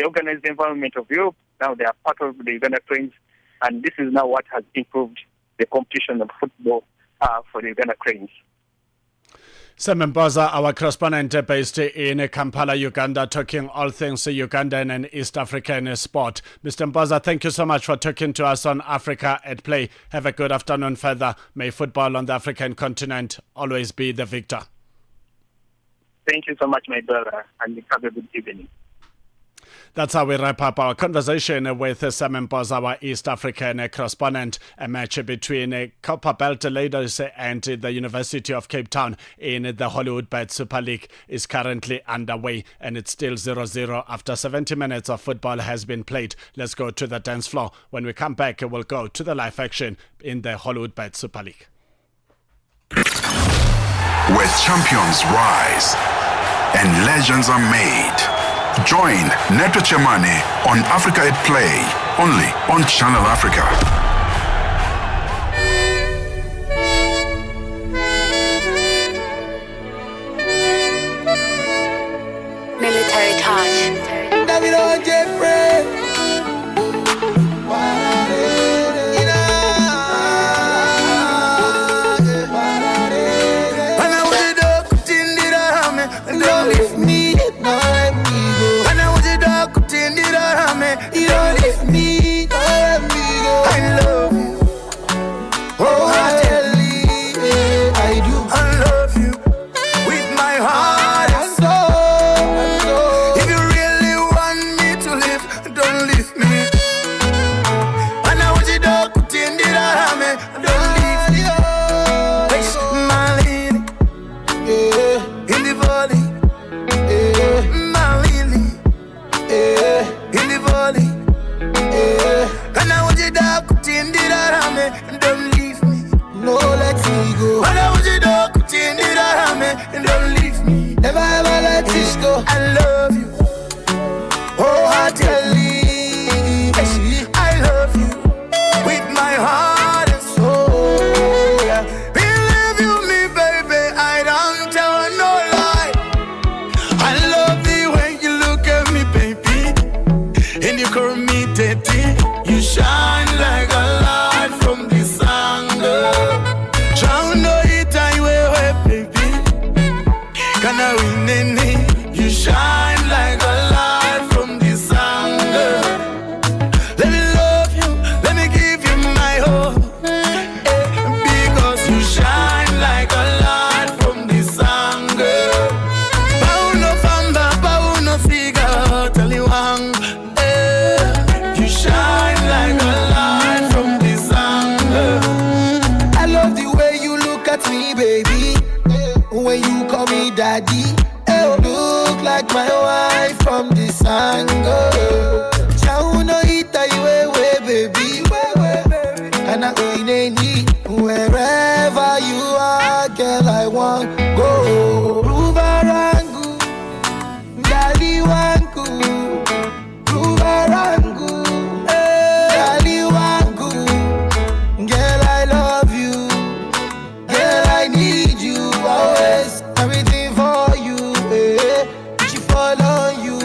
organized environment of Europe. Now they are part of the Uganda Cranes, and this is now what has improved the competition of football for the Uganda Cranes. Sam Mboza, our correspondent based in Kampala, Uganda, talking all things Ugandan and East African sport. Mr. Mboza, thank you so much for talking to us on Africa at Play. Have a good afternoon further. May football on the African continent always be the victor. Thank you so much, my brother, and have a good evening. That's how we wrap up our conversation with Sam Mboza, our East African correspondent. A match between Copper Belt Leaders and the University of Cape Town in the Hollywoodbet Super League is currently underway, and it's still 0-0 after 70 minutes of football has been played. Let's go to the dance floor. When we come back, we'll go to the live action in the Hollywoodbet Super League. Where champions rise and legends are made. Join Neto Muyane on Africa at Play, only on Channel Africa. Military touch. You don't leave me, don't let me go. I love don't leave me. No, let me go. Don't leave me. Never ever let this go. I love you. Wholeheartedly. I love you with my heart and soul. Believe you me, baby, I don't tell no lie. I love the way you look at me, baby, and you call me daddy. You shine like a light from the sun, girl. Shine no it I wear, baby. Can I win any? You shine like a light from the sun, girl. Let me love you, let me give you my hope, because you shine like a light from the sun, girl. Pauno famba, pauno figa, tell you one, you shine like a light from the sun, girl. I love the way you look at me, baby, when you call me daddy. Look like my wife from the sun, girl. Chauno ita iwewe, baby. And I win any wherever you are, girl. I want go. Ruvarangu, Dali wangu, Ruvarangu, Dali wangu. Girl, I love you. Girl, I need you always. Everything for you, she fall on you,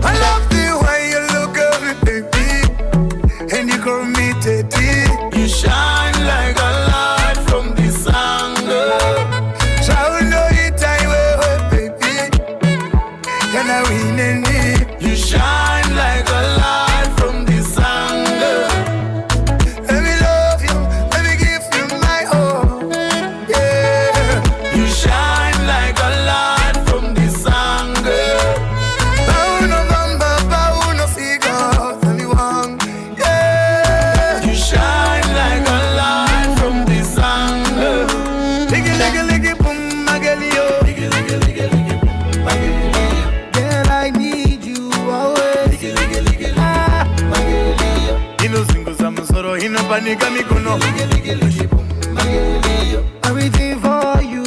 I love the way you look at me, baby, and you call me daddy. You shine like a light from the sun, girl. Shall know it I will, baby, and I win any. You shine like a light from the sun, girl. Let me love you, let me give you my all, yeah. You shine like a light from the sun, girl. Pauno bamba, pauno figa, tell me one, yeah. You shine like a light from the sun, girl. Liggy, liggy, liggy, boom, magalio. Liggy, liggy, liggy, liggy, boom, magalio. Girl, I need you always. Liggy, liggy, liggy, ah, magalio. Ino zingo za msoro, ino panika mikono. Liggy, liggy, liggy, boom, magalio. Everything for you,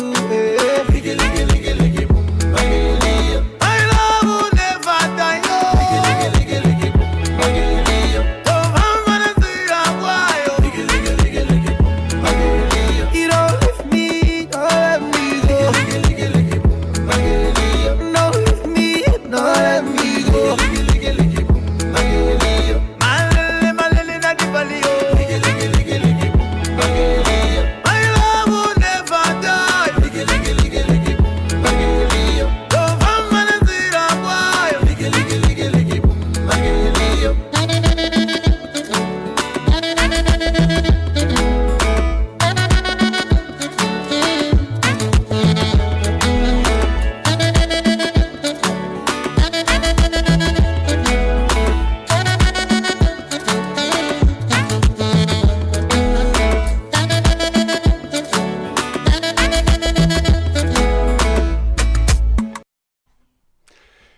Liggy, liggy, liggy, liggy, boom, magalio. My love will never die, no. Liggy, liggy, liggy, liggy, boom, magalio. Oh, I'm gonna see you while. Liggy, liggy, liggy, liggy, boom, magalio. You don't leave me, don't let me go. Liggy, liggy, liggy, boom, magalio. Don't leave me, don't let me go. Liggy, liggy, liggy, boom, magalio. Malele, na di balio. Liggy, liggy, liggy, liggy, boom, magalio. My love will never die. Liggy, liggy, liggy, liggy, boom, magalio. Oh, I'm gonna see you while. Liggy, liggy, liggy, liggy, boom, magalio.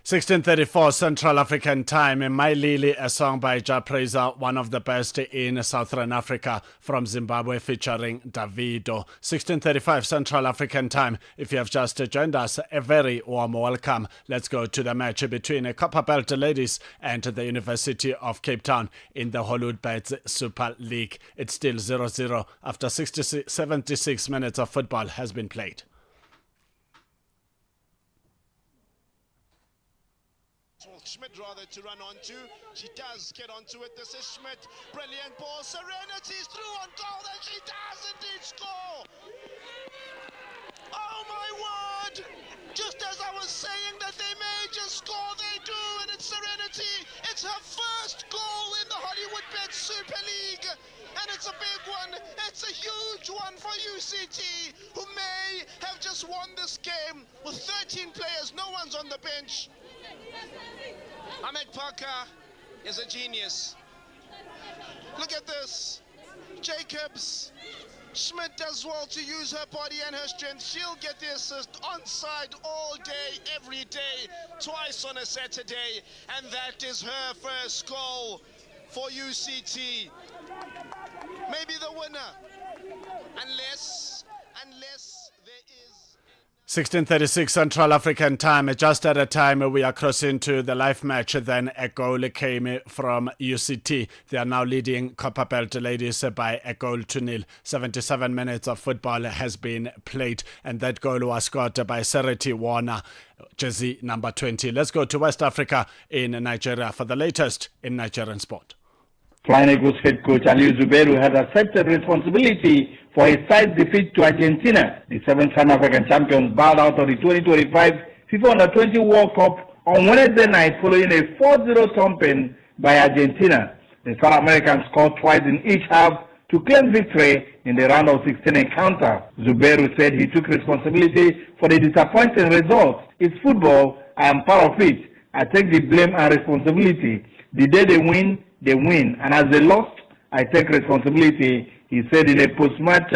16:34 Central African Time. My Lily, a song by Ja Praiser, one of the best in Southern Africa, from Zimbabwe, featuring Davido. 16:35 Central African Time. If you have just joined us, a very warm welcome. Let's go to the match between Copperbelt Ladies and the University of Cape Town in the Hollywoodbets Super League. It's still 0-0 after 76 minutes of football has been played. Schmidt rather to run onto. She does get onto it. This is Schmidt. Brilliant ball. Serenity's through on goal, and she does indeed score. Oh my word! Just as I was saying that they may just score, they do, and it's Serenity. It's her first goal in the Hollywoodbets Super League, and it's a big one. It's a huge one for UCT, who may have just won this game with 13 players. No one's on the bench. Ahmed Parker is a genius. Look at this. Jacobs. Schmidt does well to use her body and her strength. She'll get the assist onside all day, every day, twice on a Saturday. And that is her first goal for UCT. Maybe the winner, unless there is 16:36 Central African time. Just at a time we are crossing to the live match, then a goal came from UCT. They are now leading Copper Belt ladies by a goal to nil. 77 minutes of football has been played, and that goal was scored by Sereti Warner, jersey number 20. Let's go to West Africa in Nigeria for the latest in Nigerian sport. Flying Eagles head coach Aliou Zubairu has accepted responsibility for his side's defeat to Argentina. The seven-time African champions bowed out of the 2025 FIFA Under-20 World Cup on Wednesday night following a 4-0 thumping by Argentina. The South Americans scored twice in each half to claim victory in the round of 16 encounter. Zubairu said he took responsibility for the disappointing results. It's football. I am part of it. I take the blame and responsibility. The day they win, and as they lost, I take responsibility, he said in a post-match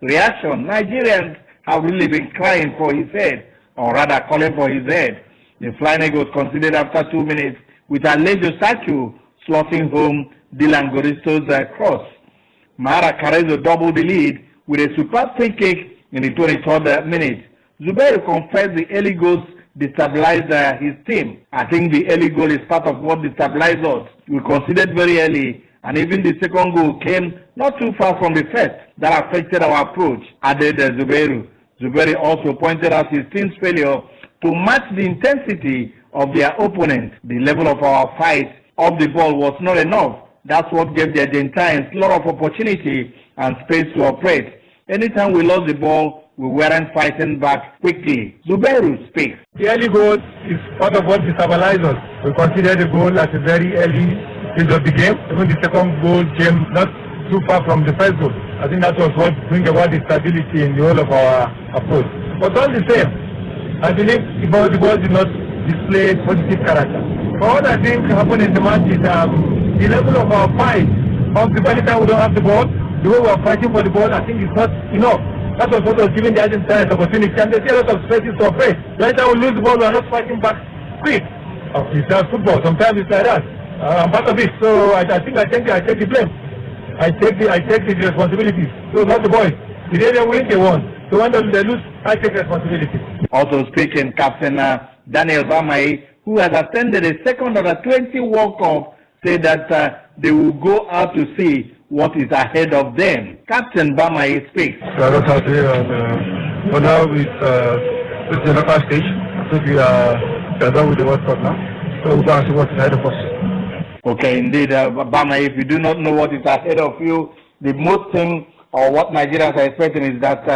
reaction. Nigerians have really been crying for his head, or rather calling for his head. The Flying Eagles conceded after 2 minutes with Alejo Sachu slotting home Dylan Goristo's cross. Mara Carrezo doubled the lead with a superb free kick in the 23rd minute. Zubairu confessed the early goals destabilized his team. I think the early goal is part of what destabilized us. We conceded very early, and even the second goal came not too far from the first. That affected our approach, added Zubairu. Zubairu also pointed out his team's failure to match the intensity of their opponent. The level of our fight off the ball was not enough. That's what gave the Argentines a lot of opportunity and space to operate. Anytime we lost the ball, we weren't fighting back quickly. Zubairu speaks. The early goal is part of what destabilized us. We considered the goal at a very early stage of the game. Even the second goal came not too far from the first goal. I think that was what bring about the stability in the whole of our approach. But all the same, I believe the ball did not display positive character. But what I think happened in the match is the level of our fight. Of the anytime we don't have the ball, the way we are fighting for the ball, I think is not enough. That was what was giving the Argentines the opportunity, and they see a lot of spaces to operate. Right now we lose the ball, we are not fighting back quick. It's football. Sometimes it's like that. I'm part of it, so I take the blame. I take the responsibility. So not the boys. If they win, they won. So when they lose, I take responsibility. Also speaking, Captain Daniel Bamai, who has attended the second Under-20 World Cup, said that they will go out to see what is ahead of them. Captain Bamai speaks. We are not out here, and for now it's the local stage. I think we are done with the World Cup now. So we're going to see what's ahead of us. Okay, indeed, Bamai, if you do not know what is ahead of you, the most thing or what Nigerians are expecting is that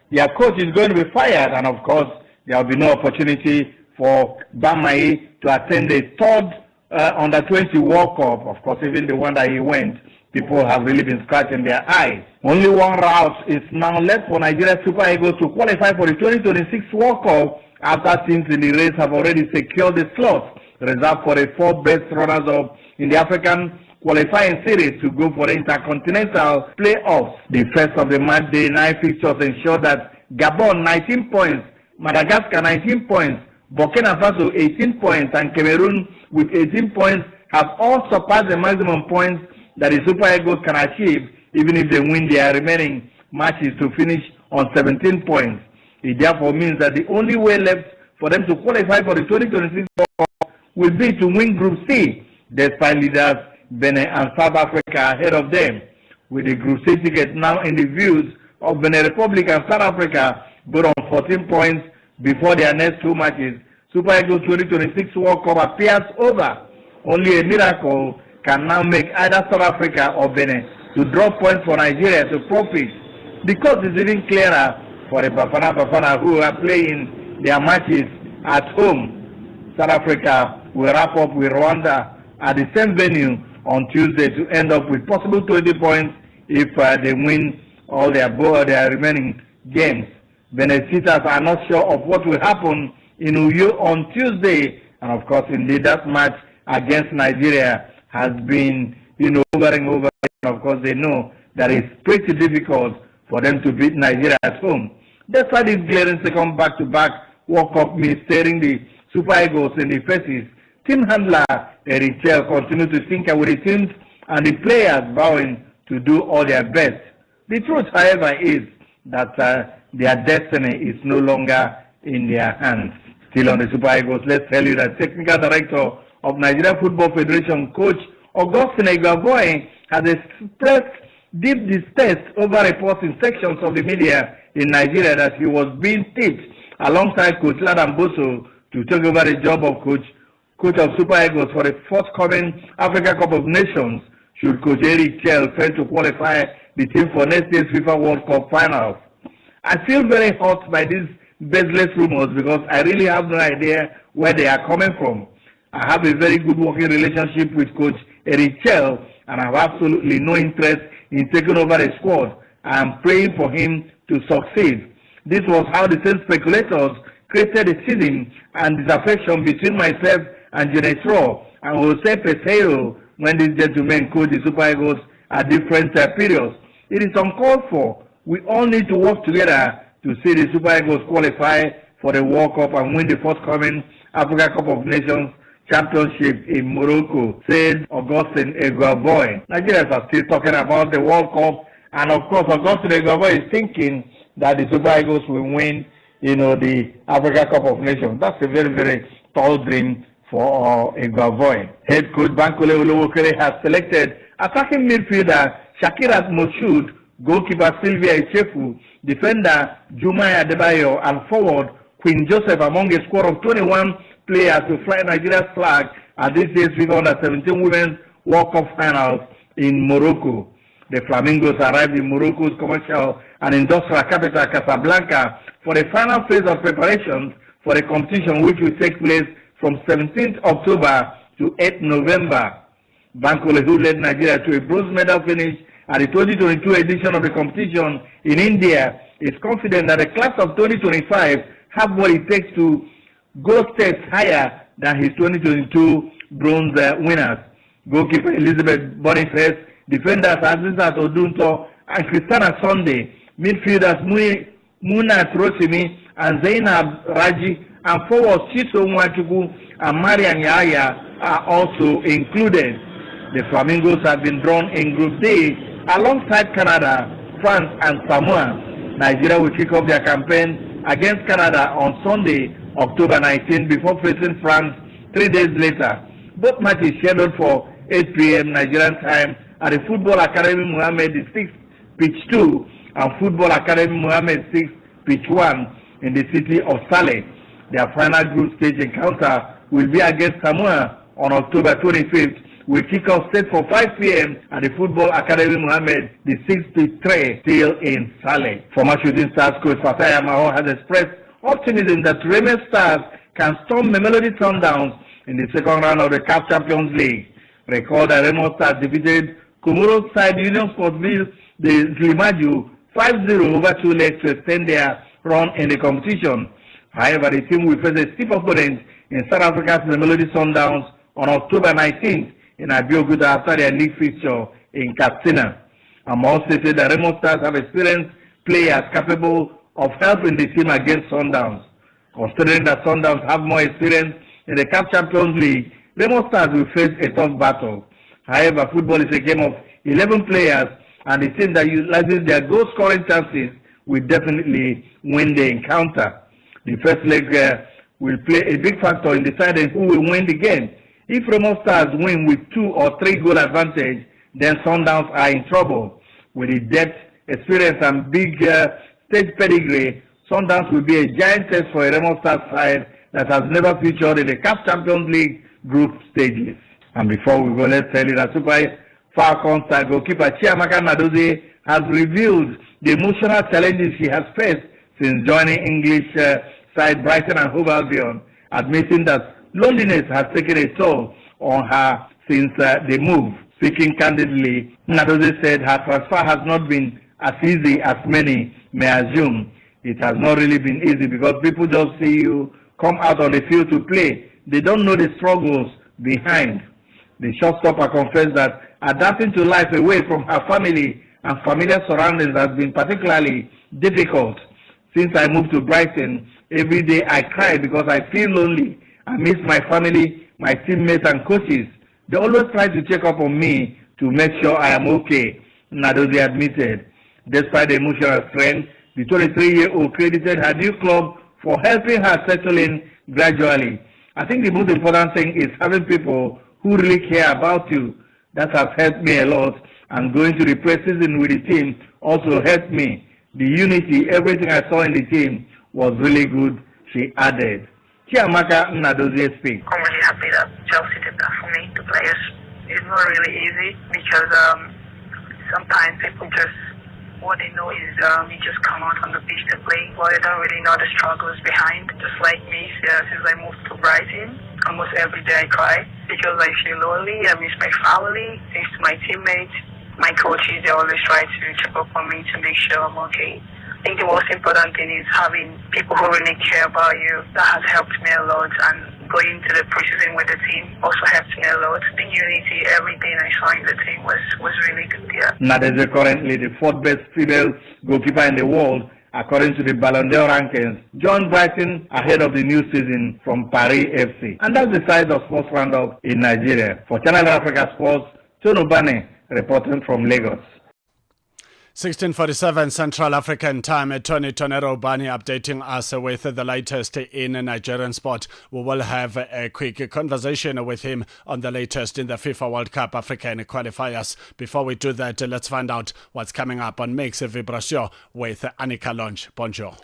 their coach is going to be fired, and of course there will be no opportunity for Bamai to attend the third Under-20 World Cup. Of course, even the one that he went, people have really been scratching their eyes. Only one route is now left for Nigeria Super Eagles to qualify for the 2026 World Cup after teams in the race have already secured the slot reserved for the 4 best runners-up in the African qualifying series to go for the Intercontinental playoffs. The first of the match day 9 fixtures ensure that Gabon 19 points, Madagascar 19 points, Burkina Faso 18 points, and Cameroon with 18 points have all surpassed the maximum points that the Super Eagles can achieve, even if they win their remaining matches to finish on 17 points. It therefore means that the only way left for them to qualify for the 2026 World Cup will be to win Group C, despite leaders Benin and South Africa ahead of them. With the Group C ticket now in the views of Benin Republic and South Africa, both on 14 points before their next 2 matches, Super Eagles 2026 World Cup appears over. Only a miracle can now make either South Africa or Benin to draw points for Nigeria to profit. Because it's even clearer for the Bafana who are playing their matches at home. South Africa will wrap up with Rwanda at the same venue on Tuesday to end up with possible 20 points if they win all their remaining games. Benedictors are not sure of what will happen in Uyo on Tuesday, and of course, indeed, that match against Nigeria has been, over and over. And of course, they know that it's pretty difficult for them to beat Nigeria at home. Despite this glaring second back-to-back World Cup miss staring the Super Eagles in the faces, team handler Eric Chell continued to tinker with the team's and the players vowing to do all their best. The truth, however, is that their destiny is no longer in their hands. Still on the Super Eagles, let's tell you that Technical Director of Nigeria Football Federation, Coach Augustine Egwaboy, has expressed deep distaste over reports in sections of the media in Nigeria that he was being tipped alongside Coach Ladan Boso to take over the job of coach of Super Eagles for the forthcoming Africa Cup of Nations should Coach Eric Chell fail to qualify the team for next year's FIFA World Cup finals. I feel very hurt by these baseless rumors because I really have no idea where they are coming from. I have a very good working relationship with Coach Eric Chell, and I have absolutely no interest in taking over the squad. I am praying for him to succeed. This was how the same speculators created a schism and disaffection between myself and Genetro and Jose Pesero when these gentlemen coached the Super Eagles at different periods. It is uncalled for. We all need to work together to see the Super Eagles qualify for the World Cup and win the forthcoming Africa Cup of Nations Championship in Morocco, said Augustine Egwaboy. Nigerians are still talking about the World Cup, and of course Augustine Egwaboy is thinking that the Super Eagles will win, the Africa Cup of Nations. That's a very, very tall dream for Egwaboy. Head coach Bankole Olowokere has selected attacking midfielder Shakirat Moshood, goalkeeper Sylvia Ichefu, defender Jumai Adebayo, and forward Queen Joseph among a squad of 21 players to fly Nigeria's flag at this year's FIFA Under-17 Women's World Cup Finals in Morocco. The Flamingos arrived in Morocco's commercial and industrial capital Casablanca for the final phase of preparations for the competition, which will take place from 17th October to 8th November. Bankole, who led Nigeria to a bronze medal finish at the 2022 edition of the competition in India, is confident that the class of 2025 have what it takes to go steps higher than his 2022 bronze winners. Goalkeeper Elizabeth Boniface, defenders Azizat Odunto and Christiana Sunday, midfielders Muna Rosimi and Zainab Raji, and forwards Chiso Nwachukwu and Marian Yaya are also included. The Flamingos have been drawn in Group D alongside Canada, France, and Samoa. Nigeria will kick off their campaign against Canada on Sunday, October 19, before facing France 3 days later. Both matches scheduled for 8 p.m. Nigerian time at the Football Academy Mohammed 6, Pitch 2, and Football Academy Mohammed 6, Pitch 1 in the city of Saleh. Their final group stage encounter will be against Samoa on October 25th. Will kick off set for 5 p.m. at the Football Academy Mohammed, the 6th Pitch 3, still in Saleh. Former Shooting Stars coach Fataya Maho has expressed optimism that Remo Stars can storm Mamelodi Sundowns in the second round of the CAF Champions League. Recall that Remo Stars defeated Comoros side Union Sportsville de Slimaju 5-0 over 2 legs to extend their run in the competition. However, the team will face a stiff opponent in South Africa's Mamelodi Sundowns on October 19th in Abeokuta after their league fixture in Katsina. Among stated that Remo Stars have experienced players capable of helping the team against Sundowns. Considering that Sundowns have more experience in the CAF Champions League, Remo Stars will face a tough battle. However, football is a game of 11 players, and the team that utilizes their goal-scoring chances will definitely win the encounter. The first leg will play a big factor in deciding who will win the game. If Remo Stars win with 2 or 3 goal advantage, then Sundowns are in trouble. With the depth, experience, and big stage pedigree, Sundowns will be a giant test for a Remo Stars side that has never featured in the CAF Champions League group stages. And before we go, let's tell you that Super Falcons star goalkeeper Chiamaka Nadozie has revealed the emotional challenges she has faced since joining English side Brighton and Hove Albion, admitting that loneliness has taken a toll on her since the move. Speaking candidly, Nadozie said her transfer has not been as easy as many may assume. It has not really been easy because people just see you come out on the field to play. They don't know the struggles behind. The shortstopper confessed that adapting to life away from her family and familiar surroundings has been particularly difficult. Since I moved to Brighton, every day I cry because I feel lonely. I miss my family, my teammates and coaches. They always try to check up on me, to make sure I am okay, Nadozie admitted. Despite the emotional strain, the 23-year-old credited her new club for helping her settle in gradually. I think the most important thing is having people who really care about you. That has helped me a lot, and going to the pre-season with the team also helped me. The unity, everything I saw in the team was really good, she added. Chiamaka Nadozie speaks. I'm really happy that Chelsea did that for me. The players, it's not really easy because sometimes people just, what they know is you just come out on the pitch to play, but they don't really know the struggles behind. Just like me, since I moved to Brighton, almost every day I cry because I feel lonely. I miss my family, thanks to my teammates. My coaches, they always try to check up on me to make sure I'm okay. I think the most important thing is having people who really care about you. That has helped me a lot, and going to the preseason with the team also helped me a lot. The unity, everything I saw in the team was really good, yeah. Nadozie is currently the fourth best female goalkeeper in the world, according to the Ballon d'Or rankings. John Brighton ahead of the new season from Paris FC. And that's the size of Sports Roundup in Nigeria. For Channel Africa Sports, Tono Bane reporting from Lagos. 16:47 Central African Time. Tony Tonero Bani updating us with the latest in Nigerian sport. We will have a quick conversation with him on the latest in the FIFA World Cup African qualifiers. Before we do that, let's find out what's coming up on Mix Vibration with Annika Longe. Bonjour.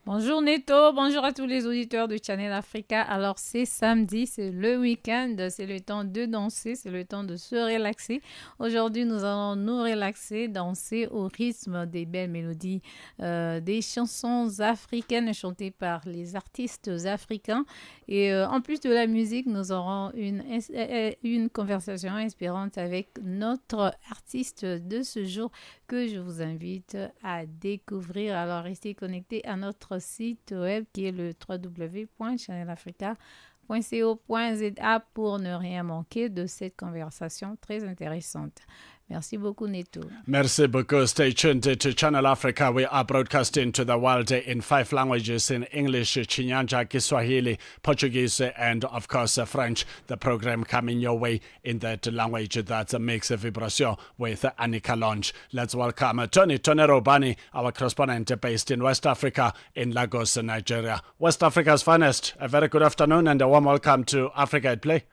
Bonjour Neto, bonjour à tous les auditeurs de Channel Africa. Alors c'est samedi, c'est le week-end, c'est le temps de danser, c'est le temps de se relaxer. Aujourd'hui, nous allons nous relaxer, danser au rythme des belles mélodies, des chansons africaines chantées par les artistes africains. Et en plus de la musique, nous aurons une conversation inspirante avec notre artiste de ce jour que je vous invite à découvrir. Alors restez connectés à notre site web qui est le www.channelafrica.co.za pour ne rien manquer de cette conversation très intéressante. Merci beaucoup, Neto. Merci beaucoup. Stay tuned to Channel Africa. We are broadcasting to the world in 5 languages, in English, Chinyanja, Kiswahili, Portuguese, and of course French. The program coming your way in that language. That's a Mix Vibration with Annika Longe. Let's welcome Tony Tonero Bani, our correspondent based in West Africa, in Lagos, Nigeria. West Africa's finest. A very good afternoon and a warm welcome to Africa at Play.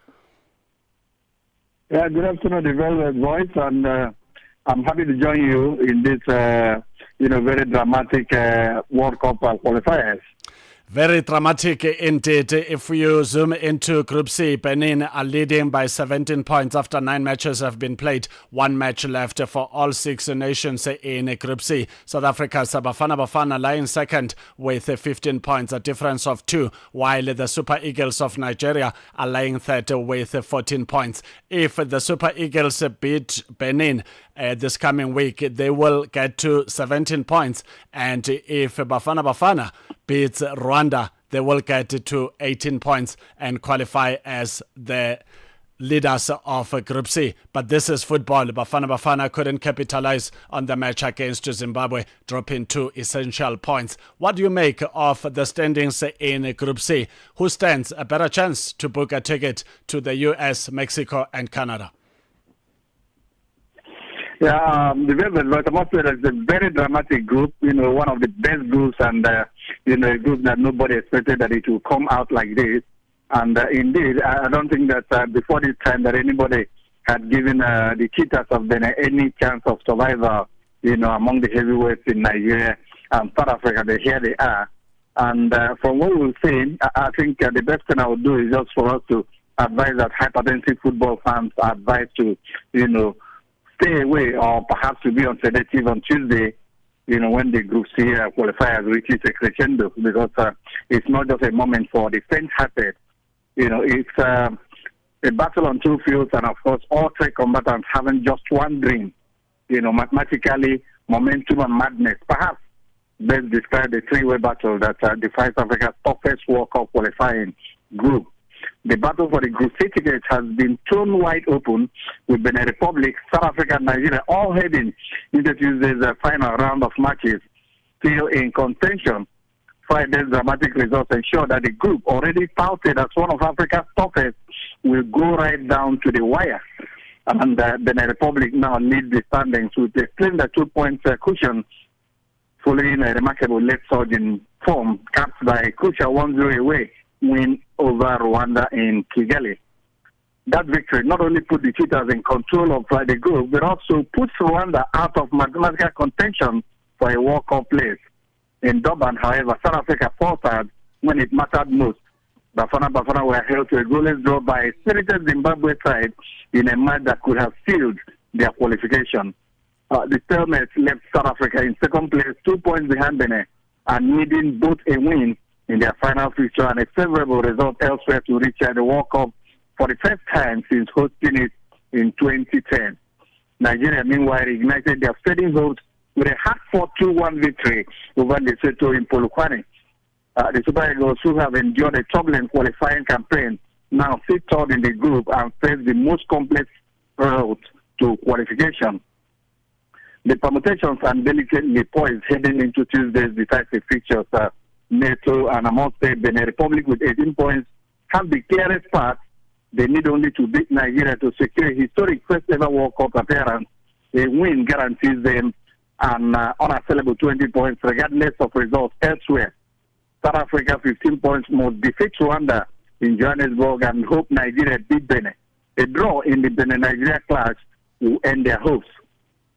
Yeah, good afternoon, the Velvet Voice, and I'm happy to join you in this, very dramatic World Cup qualifiers. Very dramatic indeed. If you zoom into Group C, Benin are leading by 17 points after 9 matches have been played. 1 match left for all 6 nations in Group C. South Africa's Bafana lying second with 15 points, a difference of 2, while the Super Eagles of Nigeria are lying third with 14 points. If the Super Eagles beat Benin this coming week, they will get to 17 points. And if Bafana beats Rwanda, they will get to 18 points and qualify as the leaders of Group C. But this is football. Bafana couldn't capitalize on the match against Zimbabwe, dropping 2 essential points. What do you make of the standings in Group C? Who stands a better chance to book a ticket to the US, Mexico, and Canada? Yeah, the Velvet Voice, I must say that it's a very dramatic group, one of the best groups, and, a group that nobody expected that it will come out like this. And indeed, I don't think that before this time that anybody had given the Cheetahs of Benin any chance of survival, among the heavyweights in Nigeria and South Africa. Here they are. And from what we've seen, I think the best thing I would do is just for us to advise that hypertensive football fans are advised to, stay away or perhaps to be on sedative on Tuesday, when the Group C qualifiers reaches a crescendo, because it's not just a moment for the faint-hearted. It's a battle on 2 fields, and of course, all 3 combatants having just one dream. Mathematically, momentum and madness. Perhaps best describe the 3-way battle that defines Africa's toughest World Cup qualifying group. The battle for the Group C ticket has been thrown wide open, with Benin Republic, South Africa, and Nigeria all heading into Tuesday's final round of matches, still in contention. Friday's dramatic results ensure that the group, already touted as one of Africa's toughest, will go right down to the wire. And the Republic now lead the standings with a claim the 2 points cushion following a remarkable late surge in form capped by a crucial 1-0 away win over Rwanda in Kigali. That victory not only put the Cheetahs in control of the group, but also puts Rwanda out of mathematical contention for a World Cup place. In Durban, however, South Africa faltered when it mattered most. Bafana were held to a goalless draw by a spirited Zimbabwe side in a match that could have sealed their qualification. The stalemate left South Africa in second place, 2 points behind Benin, and needing both a win in their final fixture and a favorable result elsewhere to reach the World Cup for the first time since hosting it in 2010. Nigeria, meanwhile, ignited their fading hopes with a hard-fought 2-1 victory over Lesotho in Polokwane. The Super Eagles, who have endured a turbulent qualifying campaign, now sit third in the group and face the most complex route to qualification. The permutations are delicately poised heading into Tuesday's decisive fixtures. Neto and Benin Republic with 18 points have the clearest path. They need only to beat Nigeria to secure a historic first-ever World Cup appearance. A win guarantees them an unassailable 20 points regardless of results elsewhere. South Africa, 15 points, must defeat Rwanda in Johannesburg and hope Nigeria beat Benin. A draw in the Benin-Nigeria clash will end their hopes.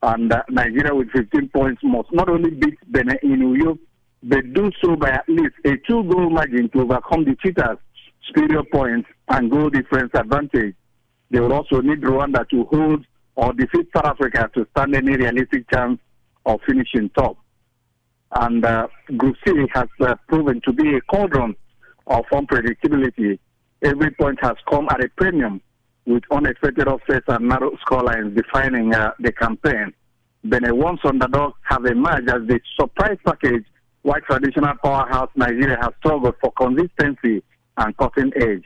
And Nigeria with 15 points must not only beat Benin in New York, but do so by at least a 2-goal margin to overcome the Cheetahs' superior points and goal difference advantage. They will also need Rwanda to hold or defeat South Africa to stand any realistic chance of finishing top. And Group C has proven to be a cauldron of unpredictability. Every point has come at a premium, with unexpected offsets and narrow scorelines defining the campaign. Benin, once underdogs, have emerged as the surprise package, while traditional powerhouse Nigeria has struggled for consistency and cutting edge.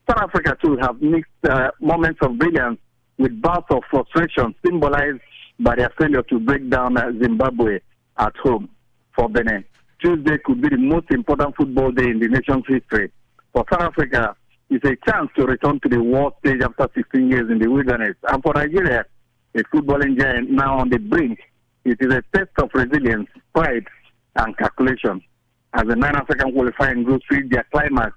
South Africa, too, have mixed moments of brilliance with bouts of frustration symbolized by their failure to break down Zimbabwe at home. For Benin, Tuesday could be the most important football day in the nation's history. For South Africa, it's a chance to return to the world stage after 16 years in the wilderness. And for Nigeria, a footballing giant now on the brink, it is a test of resilience, pride, and calculation. As the 9 African qualifying groups reach their climax,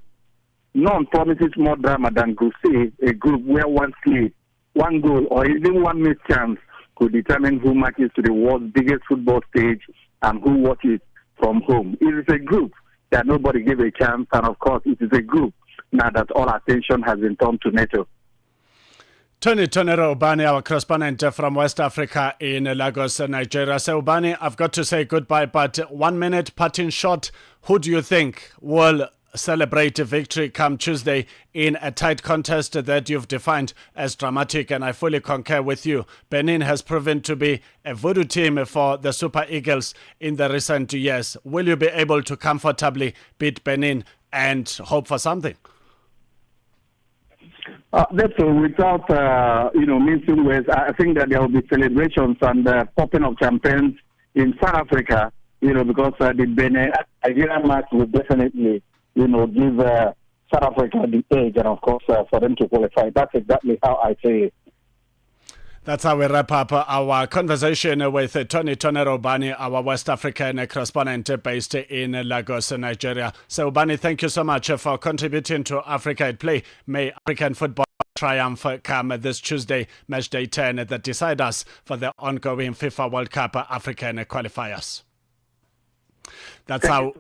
none promises more drama than Group C, a group where one slip, one goal, or even one missed chance could determine who marches to the world's biggest football stage and who watches from home. It is a group that nobody gave a chance, and of course, it is a group now that all attention has been turned to NATO. Tony Ubani, our correspondent from West Africa in Lagos, Nigeria. So, Ubani, I've got to say goodbye, but 1 minute parting shot. Who do you think will celebrate a victory come Tuesday in a tight contest that you've defined as dramatic? And I fully concur with you. Benin has proven to be a voodoo team for the Super Eagles in the recent years. Will you be able to comfortably beat Benin and hope for something? Therefore, without mincing words, I think that there will be celebrations and popping of champagnes in South Africa. Because the Benin Nigerian match will definitely give South Africa the edge, and of course for them to qualify. That's exactly how I say it. That's how we wrap up our conversation with Tony Ubani, our West African correspondent based in Lagos, Nigeria. So, Ubani, thank you so much for contributing to Africa at Play. May African football triumph come this Tuesday, match day 10, that decide us for the ongoing FIFA World Cup African qualifiers. That's how.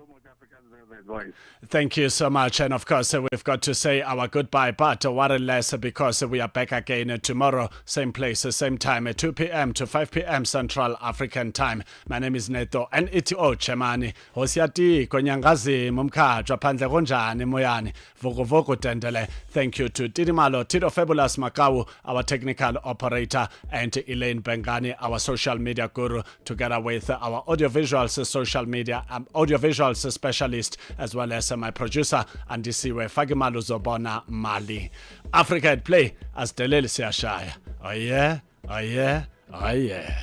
Thank you so much. And of course, we've got to say our goodbye, but worry less because we are back again tomorrow, same place, same time, 2 p.m. to 5 p.m. Central African time. My name is Neto, and it's Chemani. Hosiati, Konyangazi, Mumkajwa, Pandle Gonjani, Moyani, Vogo Tendele. Thank you to Tidimalo, Tito Fabulous Makau, our technical operator, and Elaine Bengani, our social media guru, together with our audiovisuals social media, audiovisuals specialist, as well as my producer, Andisiwe Fagimalu Zobona Mali. Africa at Play, as Delil Siashaya. Oh yeah, oh yeah, oh yeah.